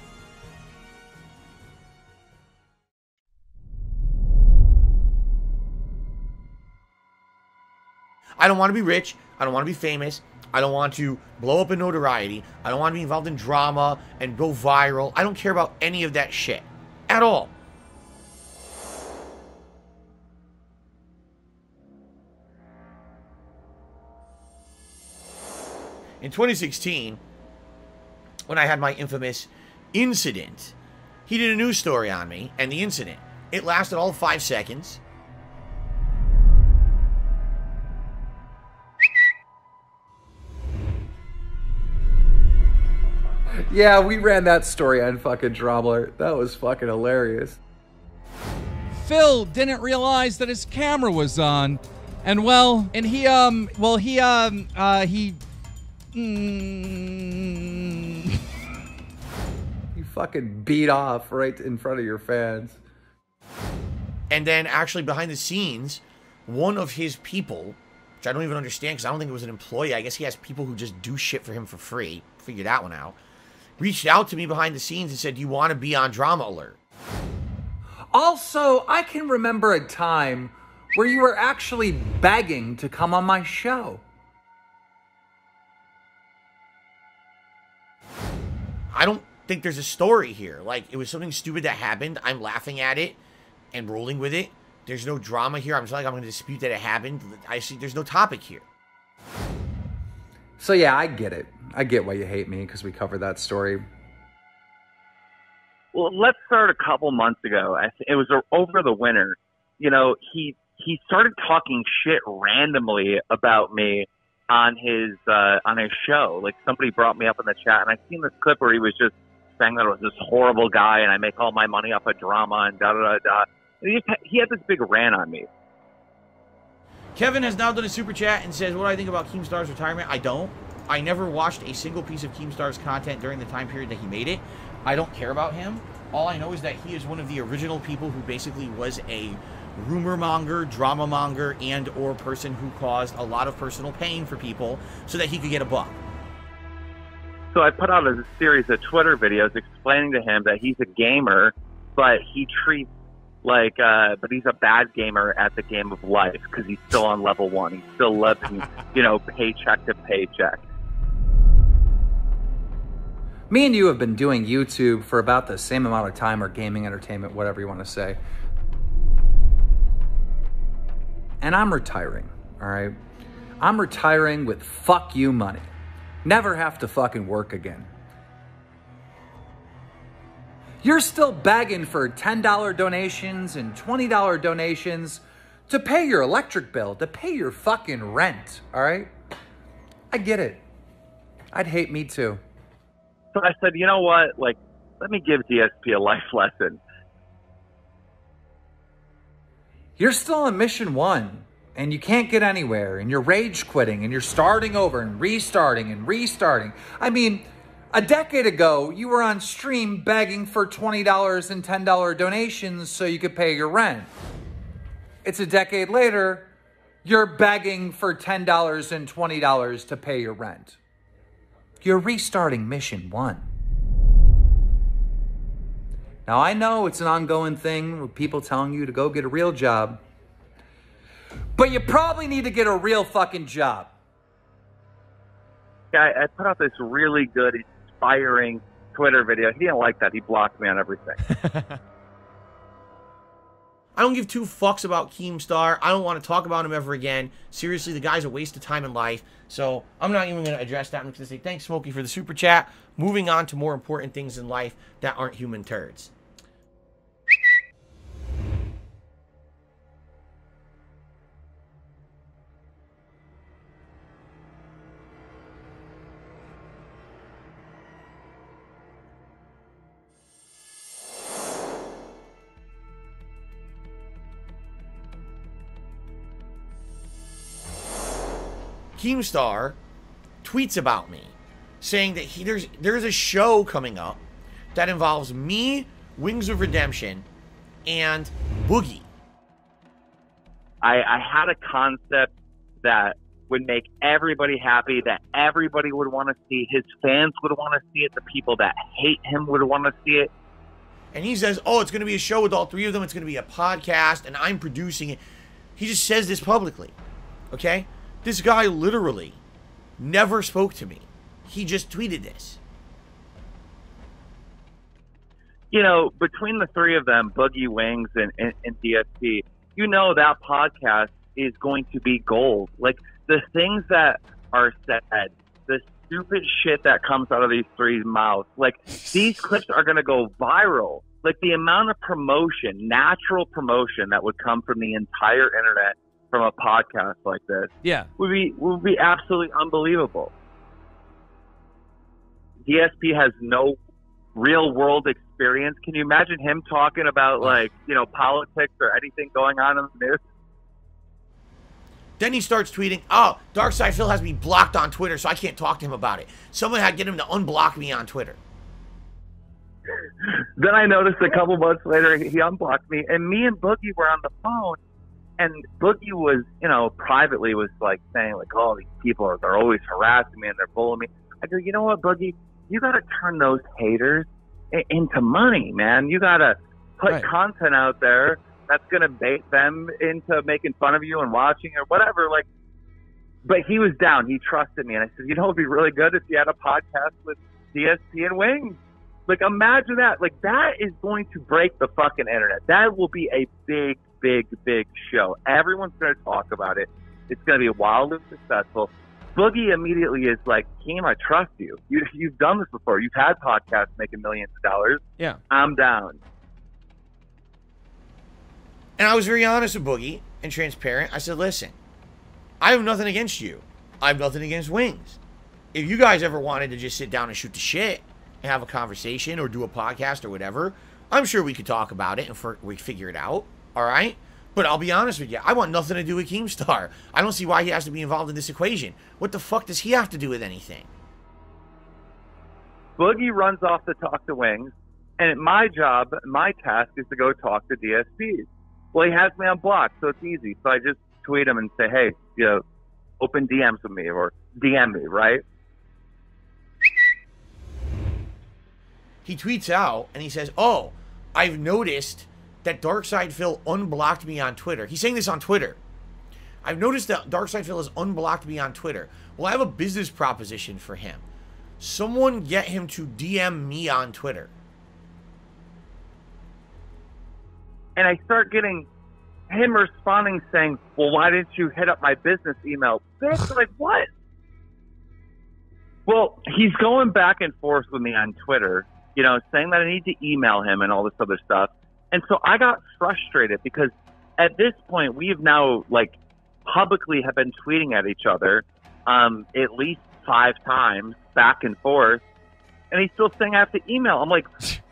I don't want to be rich. I don't want to be famous. I don't want to blow up in notoriety. I don't want to be involved in drama and go viral. I don't care about any of that shit at all. In 2016, when I had my infamous incident, he did a news story on me and the incident. It lasted all 5 seconds. Yeah, we ran that story on fucking Drama Alert. That was fucking hilarious. Phil didn't realize that his camera was on, and he You fucking beat off right in front of your fans. And then actually behind the scenes, one of his people, which I don't even understand because I don't think it was an employee. I guess he has people who just do shit for him for free. Figured that one out. Reached out to me behind the scenes and said, "Do you want to be on Drama Alert?" Also, I can remember a time where you were actually begging to come on my show. I don't think there's a story here. Like, it was something stupid that happened. I'm laughing at it and rolling with it. There's no drama here. I'm just like, I'm going to dispute that it happened. I see there's no topic here. So yeah, I get it. I get why you hate me because we covered that story. Well, let's start a couple months ago. It was over the winter. You know, he started talking shit randomly about me on his show. Like, somebody brought me up in the chat, and I seen this clip where he was just saying that I was this horrible guy and I make all my money off of drama and da da da da. He had this big rant on me. Kevin has now done a super chat and says, "What do I think about Keemstar's retirement?" I don't. I never watched a single piece of Keemstar's content during the time period that he made it. I don't care about him. All I know is that he is one of the original people who basically was a rumor monger, drama monger, and or person who caused a lot of personal pain for people so that he could get a buck. So I put out a series of Twitter videos explaining to him that he's a gamer, but he treats but he's a bad gamer at the game of life because he's still on level 1. He's still living, paycheck to paycheck. Me and you have been doing YouTube for about the same amount of time, or gaming entertainment, whatever you want to say. And I'm retiring, all right? I'm retiring with fuck you money. Never have to fucking work again. You're still begging for $10 donations and $20 donations to pay your electric bill, to pay your fucking rent, all right? I get it. I'd hate me too. So I said, you know what? Let me give DSP a life lesson. You're still on mission 1, and you can't get anywhere, and you're rage quitting, and you're starting over and restarting and restarting. I mean, a decade ago, you were on stream begging for $20 and $10 donations so you could pay your rent. It's a decade later, You're begging for $10 and $20 to pay your rent. You're restarting mission 1. Now, I know it's an ongoing thing with people telling you to go get a real job, but you probably need to get a real fucking job. I put out this really good, inspiring Twitter video. He didn't like that. He blocked me on everything. I don't give two fucks about Keemstar. I don't want to talk about him ever again. Seriously, the guy's a waste of time in life. So I'm not even going to address that. I'm just going to say thanks, Smokey, for the super chat. Moving on to more important things in life that aren't human turds. Keemstar tweets about me, saying that there's a show coming up that involves me, Wings of Redemption, and Boogie. I had a concept that would make everybody happy, that everybody would want to see. His fans would want to see it. The people that hate him would want to see it. And he says, oh, it's going to be a show with all three of them. It's going to be a podcast, and I'm producing it. He just says this publicly, okay? This guy literally never spoke to me. He just tweeted this. You know, between the three of them, Boogie, Wings, and DSP, you know that podcast is going to be gold. Like, the things that are said, the stupid shit that comes out of these three mouths, like, these clips are going to go viral. Like, the amount of promotion, natural promotion that would come from the entire internet from a podcast like this, would be absolutely unbelievable. DSP has no real world experience. Can you imagine him talking about, like, you know, politics or anything going on in the news? Then he starts tweeting, oh, Darkside Phil has me blocked on Twitter, so I can't talk to him about it. Someone had to get him to unblock me on Twitter. Then I noticed a couple months later he unblocked me, and me and Boogie were on the phone. And Boogie was, you know, privately was like saying, like, oh, these people they're always harassing me and they're bullying me. I go, you know what, Boogie? You got to turn those haters into money, man. You got to put content out there that's going to bait them into making fun of you and watching or whatever. Like, but he was down. He trusted me. And I said, you know, it'd be really good if you had a podcast with DSP and Wings. Like, imagine that. Like, that is going to break the fucking internet. That will be a big show. Everyone's going to talk about it. It's going to be wildly successful. Boogie immediately is like, Keem, I trust you. You've done this before. You've had podcasts making millions of dollars. Yeah. I'm down. And I was very honest with Boogie and transparent. I said, listen, I have nothing against you. I have nothing against Wings. If you guys ever wanted to just sit down and shoot the shit and have a conversation or do a podcast or whatever, I'm sure we could talk about it and we figure it out. All right? But I'll be honest with you. I want nothing to do with Keemstar. I don't see why he has to be involved in this equation. What the fuck does he have to do with anything? Boogie runs off to talk to Wings, and my job, my task is to go talk to DSPs. Well, he has me on block, so it's easy. So I just tweet him and say, hey, you know, open DMs with me or DM me, right? He tweets out and he says, oh, I've noticed that Darkside Phil unblocked me on Twitter. He's saying this on Twitter. I've noticed that Darkside Phil has unblocked me on Twitter. Well, I have a business proposition for him. Someone get him to DM me on Twitter. And I start getting him responding saying, well, why didn't you hit up my business email? Bitch, like, what? Well, he's going back and forth with me on Twitter, you know, saying that I need to email him and all this other stuff. And so I got frustrated because at this point, we have now, like, publicly have been tweeting at each other at least 5 times back and forth. And he's still saying I have to email. I'm like,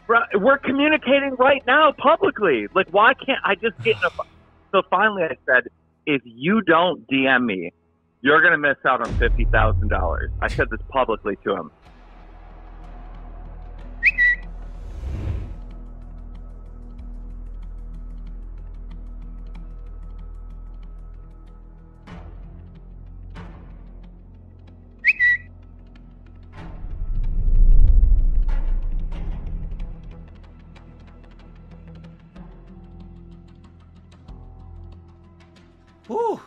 bro, we're communicating right now publicly. Like, why can't I just get in a... So finally I said, if you don't DM me, you're going to miss out on $50,000. I said this publicly to him. Whew.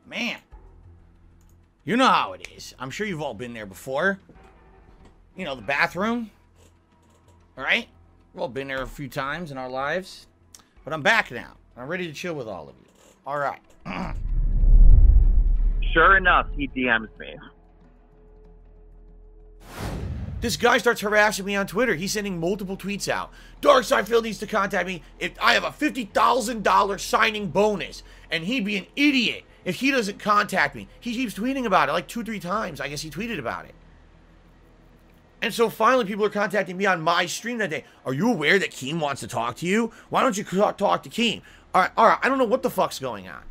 Man. You know how it is. I'm sure you've all been there before. You know, the bathroom. All right? We've all been there a few times in our lives. But I'm back now. I'm ready to chill with all of you. All right. Sure enough, he DMs me. This guy starts harassing me on Twitter. He's sending multiple tweets out. Darkside Phil needs to contact me if I have a $50,000 signing bonus. And he'd be an idiot if he doesn't contact me. He keeps tweeting about it like 2-3 times. I guess he tweeted about it. And so finally people are contacting me on my stream that day. Are you aware that Keem wants to talk to you? Why don't you talk to Keem? All right. I don't know what the fuck's going on.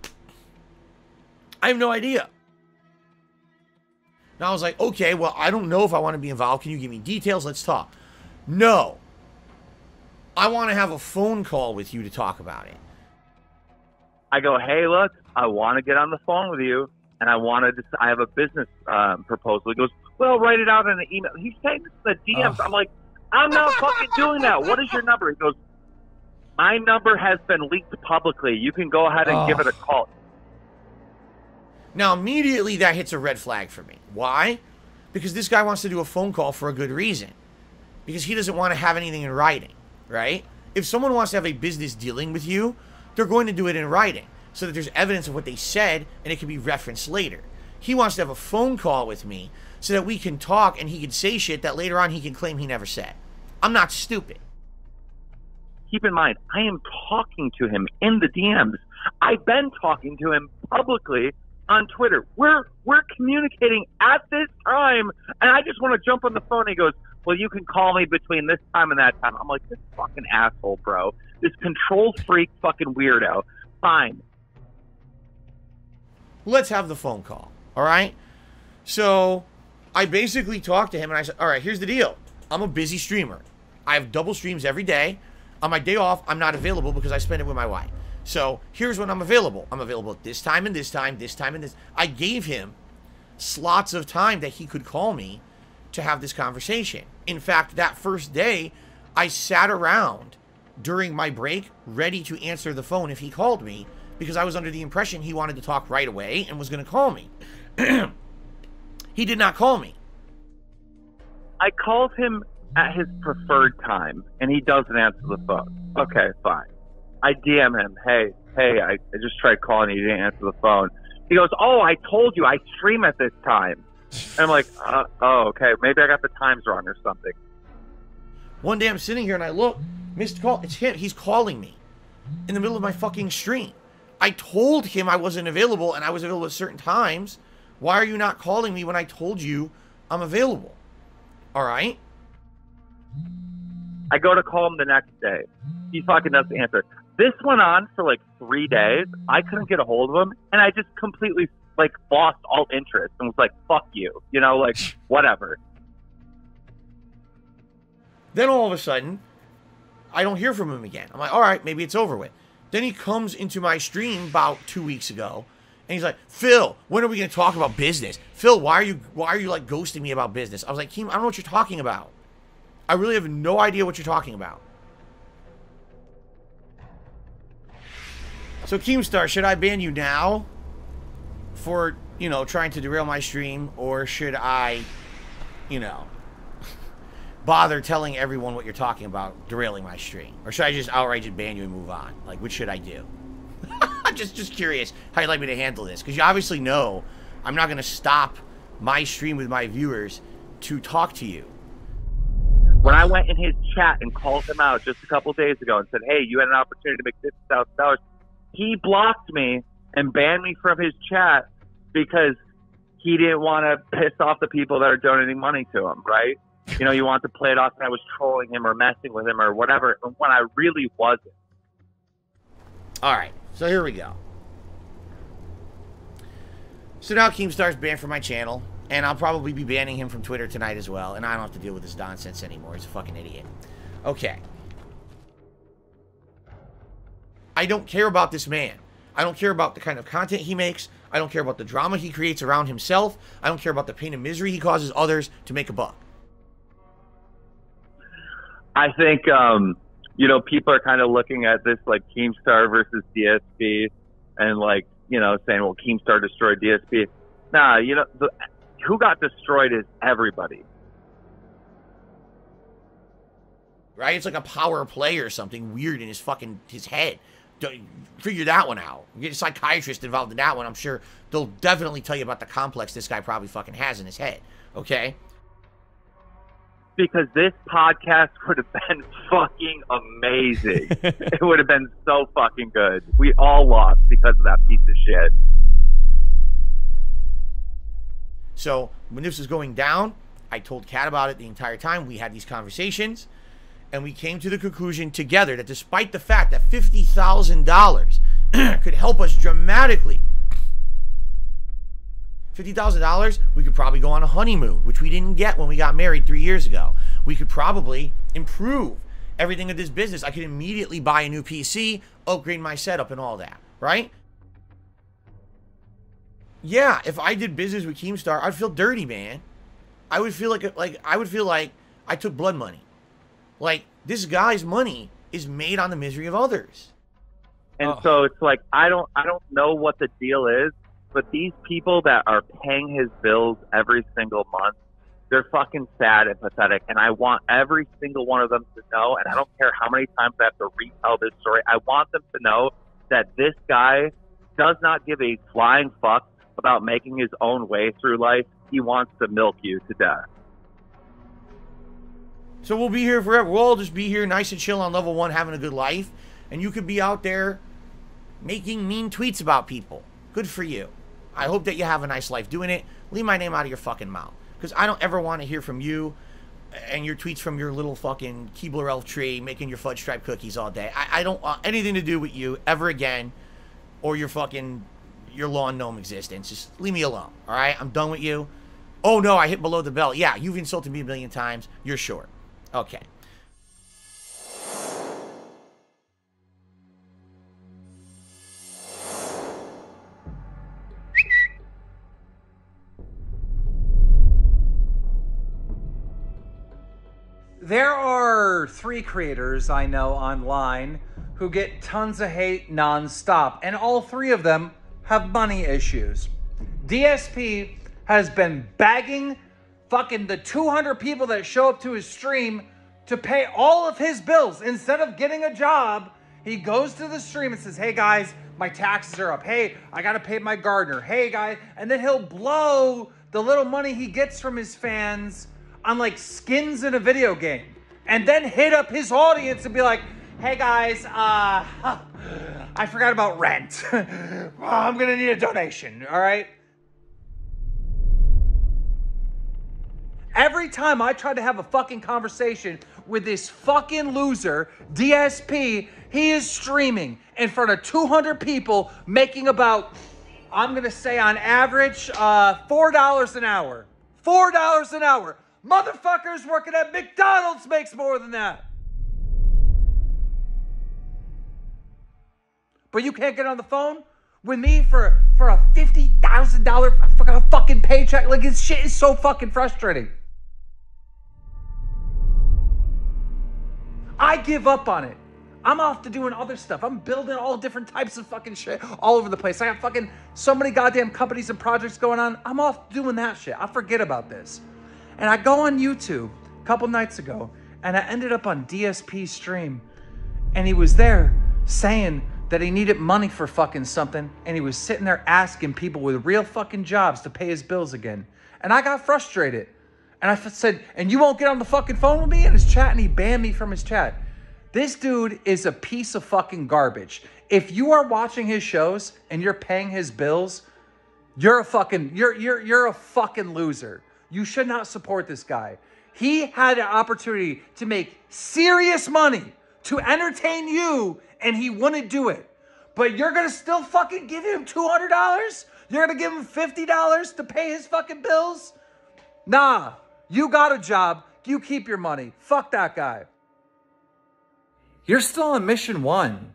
I have no idea. Now I was like, okay, well, I don't know if I want to be involved. Can you give me details? Let's talk. No. I want to have a phone call with you to talk about it. I go, hey, look, I want to get on the phone with you, and I have a business proposal. He goes, well, write it out in an email. He's saying this in the DMs. I'm like, I'm not fucking doing that. What is your number? He goes, my number has been leaked publicly. You can go ahead and give it a call. Now, immediately that hits a red flag for me. Why? Because this guy wants to do a phone call for a good reason. Because he doesn't want to have anything in writing, right? If someone wants to have a business dealing with you, they're going to do it in writing so that there's evidence of what they said and it can be referenced later. He wants to have a phone call with me so that we can talk and he can say shit that later on he can claim he never said. I'm not stupid. Keep in mind, I am talking to him in the DMs. I've been talking to him publicly on Twitter. We're communicating at this time, and I just want to jump on the phone. He goes, well, you can call me between this time and that time. I'm like, this fucking asshole, bro. This control freak fucking weirdo. Fine. Let's have the phone call, all right? So I basically talked to him, and I said, all right, here's the deal. I'm a busy streamer. I have double streams every day. On my day off, I'm not available because I spend it with my wife. So here's when I'm available. I'm available at this time and this time, this time and this. I gave him slots of time that he could call me to have this conversation. In fact, that first day, I sat around during my break ready to answer the phone if he called me because I was under the impression he wanted to talk right away and was going to call me. He did not call me. I called him at his preferred time, and he doesn't answer the phone. Okay, fine. I DM him, hey, I just tried calling you, didn't answer the phone. He goes, oh, I told you, I stream at this time. And I'm like, oh, okay, maybe I got the times wrong or something. One day I'm sitting here and I look, missed call, it's him, he's calling me in the middle of my fucking stream. I told him I wasn't available and I was available at certain times. Why are you not calling me when I told you I'm available? All right? I go to call him the next day. He fucking doesn't answer. This went on for like 3 days. I couldn't get a hold of him, and I just completely like lost all interest and was like, fuck you. You know, like, whatever. Then all of a sudden, I don't hear from him again. I'm like, all right, maybe it's over with. Then he comes into my stream about 2 weeks ago, and he's like, Phil, when are we going to talk about business? Phil, why are you like ghosting me about business? I was like, Keem, I don't know what you're talking about. I really have no idea what you're talking about. So Keemstar, should I ban you now for, you know, trying to derail my stream, or should I, you know, bother telling everyone what you're talking about derailing my stream? Or should I just outright just ban you and move on? Like, what should I do? I'm just curious how you'd like me to handle this, because you obviously know I'm not going to stop my stream with my viewers to talk to you. When I went in his chat and called him out just a couple days ago and said, hey, you had an opportunity to make $50,000, he blocked me and banned me from his chat because he didn't want to piss off the people that are donating money to him, right? You know, you want to play it off that I was trolling him or messing with him or whatever, when I really wasn't. All right, so here we go. So now Keemstar's banned from my channel, and I'll probably be banning him from Twitter tonight as well, and I don't have to deal with this nonsense anymore. He's a fucking idiot. Okay. I don't care about this man. I don't care about the kind of content he makes. I don't care about the drama he creates around himself. I don't care about the pain and misery he causes others to make a buck. I think, you know, people are kind of looking at this like Keemstar versus DSP, and like you know, saying, well, Keemstar destroyed DSP. Nah, you know, who got destroyed is everybody. Right? It's like a power play or something weird in his head. Figure that one out. Get a psychiatrist involved in that one. I'm sure they'll definitely tell you about the complex this guy probably fucking has in his head. Okay? Because this podcast would have been fucking amazing. It would have been so fucking good. We all lost because of that piece of shit. So, when this was going down, I told Kat about it the entire time. We had these conversations, and we came to the conclusion together that despite the fact that $50,000 could help us dramatically, $50,000, we could probably go on a honeymoon, which we didn't get when we got married 3 years ago. We could probably improve everything of this business. I could immediately buy a new PC, upgrade my setup and all that, right? Yeah, if I did business with Keemstar, I'd feel dirty, man. I would feel like I took blood money. Like, this guy's money is made on the misery of others. And so it's like, I don't know what the deal is, but these people that are paying his bills every single month, they're fucking sad and pathetic. And I want every single one of them to know, and I don't care how many times I have to retell this story, I want them to know that this guy does not give a flying fuck about making his own way through life. He wants to milk you to death. So we'll be here forever. We'll all just be here nice and chill on level 1, having a good life. And you could be out there making mean tweets about people. Good for you. I hope that you have a nice life doing it. Leave my name out of your fucking mouth. Because I don't ever want to hear from you and your tweets from your little fucking Keebler elf tree making your fudge stripe cookies all day. I don't want anything to do with you ever again, or your lawn gnome existence. Just leave me alone, all right? I'm done with you. Oh, no, I hit below the belt. Yeah, you've insulted me a million times. You're short. Okay. There are 3 creators I know online who get tons of hate nonstop, and all 3 of them have money issues. DSP has been begging fucking the 200 people that show up to his stream to pay all of his bills. Instead of getting a job, he goes to the stream and says, hey guys, my taxes are up. Hey, I gotta pay my gardener. Hey guys, and then he'll blow the little money he gets from his fans on like skins in a video game. And then hit up his audience and be like, hey guys, I forgot about rent. I'm gonna need a donation, all right? Every time I try to have a fucking conversation with this fucking loser, DSP, he is streaming in front of 200 people making about, I'm going to say on average, $4 an hour. $4 an hour. Motherfuckers working at McDonald's makes more than that. But you can't get on the phone with me for a $50,000 fucking paycheck. Like, this shit is so fucking frustrating. I give up on it. I'm off to doing other stuff. I'm building all different types of fucking shit all over the place. I got fucking so many goddamn companies and projects going on. I'm off doing that shit. I forget about this. And I go on YouTube a couple nights ago, and I ended up on DSP's stream, and he was there saying that he needed money for fucking something, and he was sitting there asking people with real fucking jobs to pay his bills again. And I got frustrated. And I said, and you won't get on the fucking phone with me in his chat? And he banned me from his chat. This dude is a piece of fucking garbage. If you are watching his shows and you're paying his bills, you're a fucking loser. You should not support this guy. He had an opportunity to make serious money to entertain you, and he wouldn't do it. But you're gonna still fucking give him $200? You're gonna give him $50 to pay his fucking bills? Nah, you got a job. You keep your money. Fuck that guy. You're still on mission 1.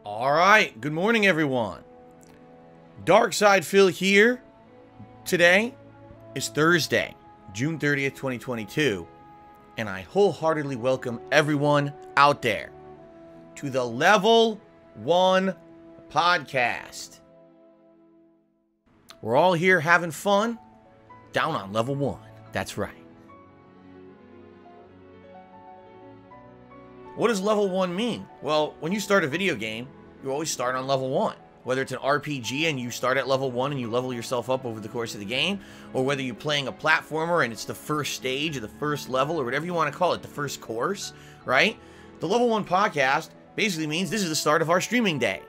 All right. Good morning, everyone. Darkside Phil here. Today is Thursday, June 30th, 2022, and I wholeheartedly welcome everyone out there to the Level 1 Podcast. We're all here having fun down on Level 1. That's right. What does Level 1 mean? Well, when you start a video game, you always start on Level 1. Whether it's an RPG and you start at level 1 and you level yourself up over the course of the game, or whether you're playing a platformer and it's the first stage or the first level or whatever you want to call it, the first course, right? The Level 1 Podcast basically means this is the start of our streaming day.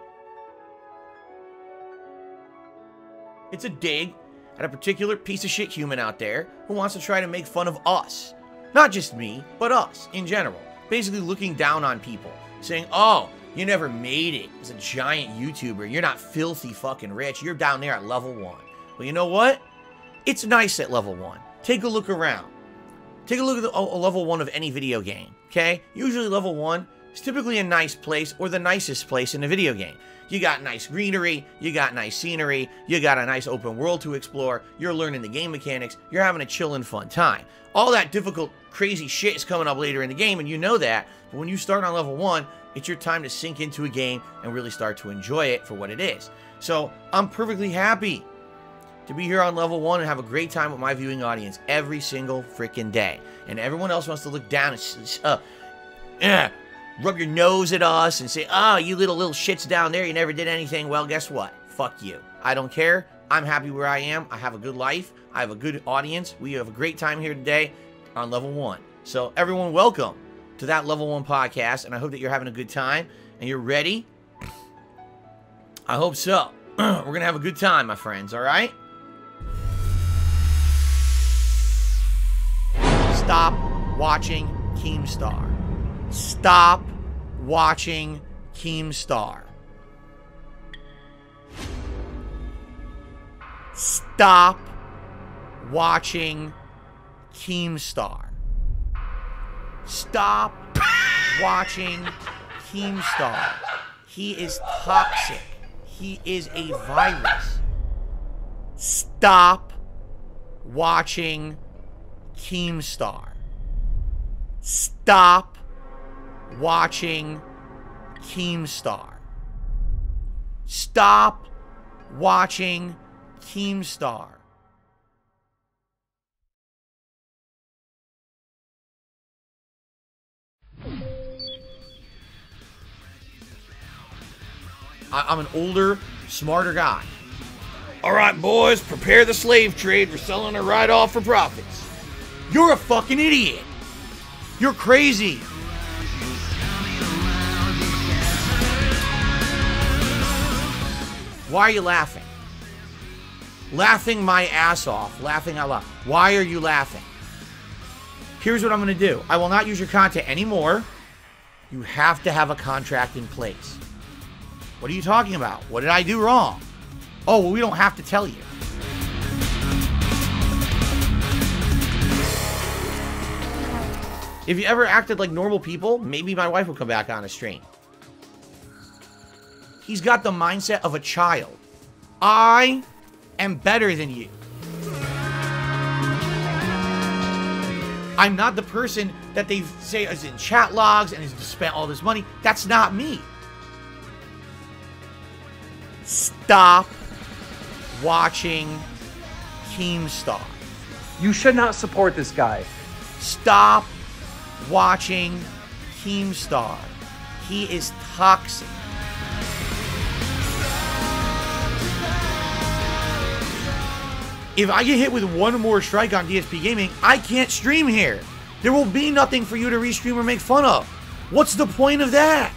It's a dig at a particular piece of shit human out there who wants to try to make fun of us. Not just me, but us in general. Basically looking down on people, saying, oh, you never made it as a giant YouTuber. You're not filthy fucking rich. You're down there at level 1. Well, you know what? It's nice at level 1. Take a look around. Take a look at a level 1 of any video game, okay? Usually level 1 is typically a nice place or the nicest place in a video game. You got nice greenery, you got nice scenery, you got a nice open world to explore, you're learning the game mechanics, you're having a chill and fun time. All that difficult, crazy shit is coming up later in the game, and you know that, but when you start on level 1, it's your time to sink into a game and really start to enjoy it for what it is. So, I'm perfectly happy to be here on level 1 and have a great time with my viewing audience every single freaking day. And everyone else wants to look down and rub your nose at us and say, oh, you little shits down there, you never did anything. Well, guess what? Fuck you. I don't care. I'm happy where I am. I have a good life. I have a good audience. We have a great time here today on level 1. So everyone, welcome to that Level 1 Podcast, and I hope that you're having a good time and you're ready. I hope so. We're going to have a good time, my friends, all right? Stop watching Keemstar. Stop watching Keemstar. Stop watching Keemstar. Stop watching Keemstar. He is toxic. He is a virus. Stop watching Keemstar. Stop watching Keemstar. Stop watching Keemstar. I'm an older, smarter guy. All right, boys, prepare the slave trade. We're selling it right off for profits. You're a fucking idiot. You're crazy. Why are you laughing? Laughing my ass off. Laughing out loud. Why are you laughing? Here's what I'm going to do. I will not use your content anymore. You have to have a contract in place. What are you talking about? What did I do wrong? Oh, well, we don't have to tell you. If you ever acted like normal people, maybe my wife will come back on a stream. He's got the mindset of a child. I am better than you. I'm not the person that they say is in chat logs and has spent all this money. That's not me. Stop watching Keemstar. You should not support this guy. Stop watching Keemstar. He is toxic. If I get hit with one more strike on DSP Gaming, I can't stream here. There will be nothing for you to restream or make fun of. What's the point of that?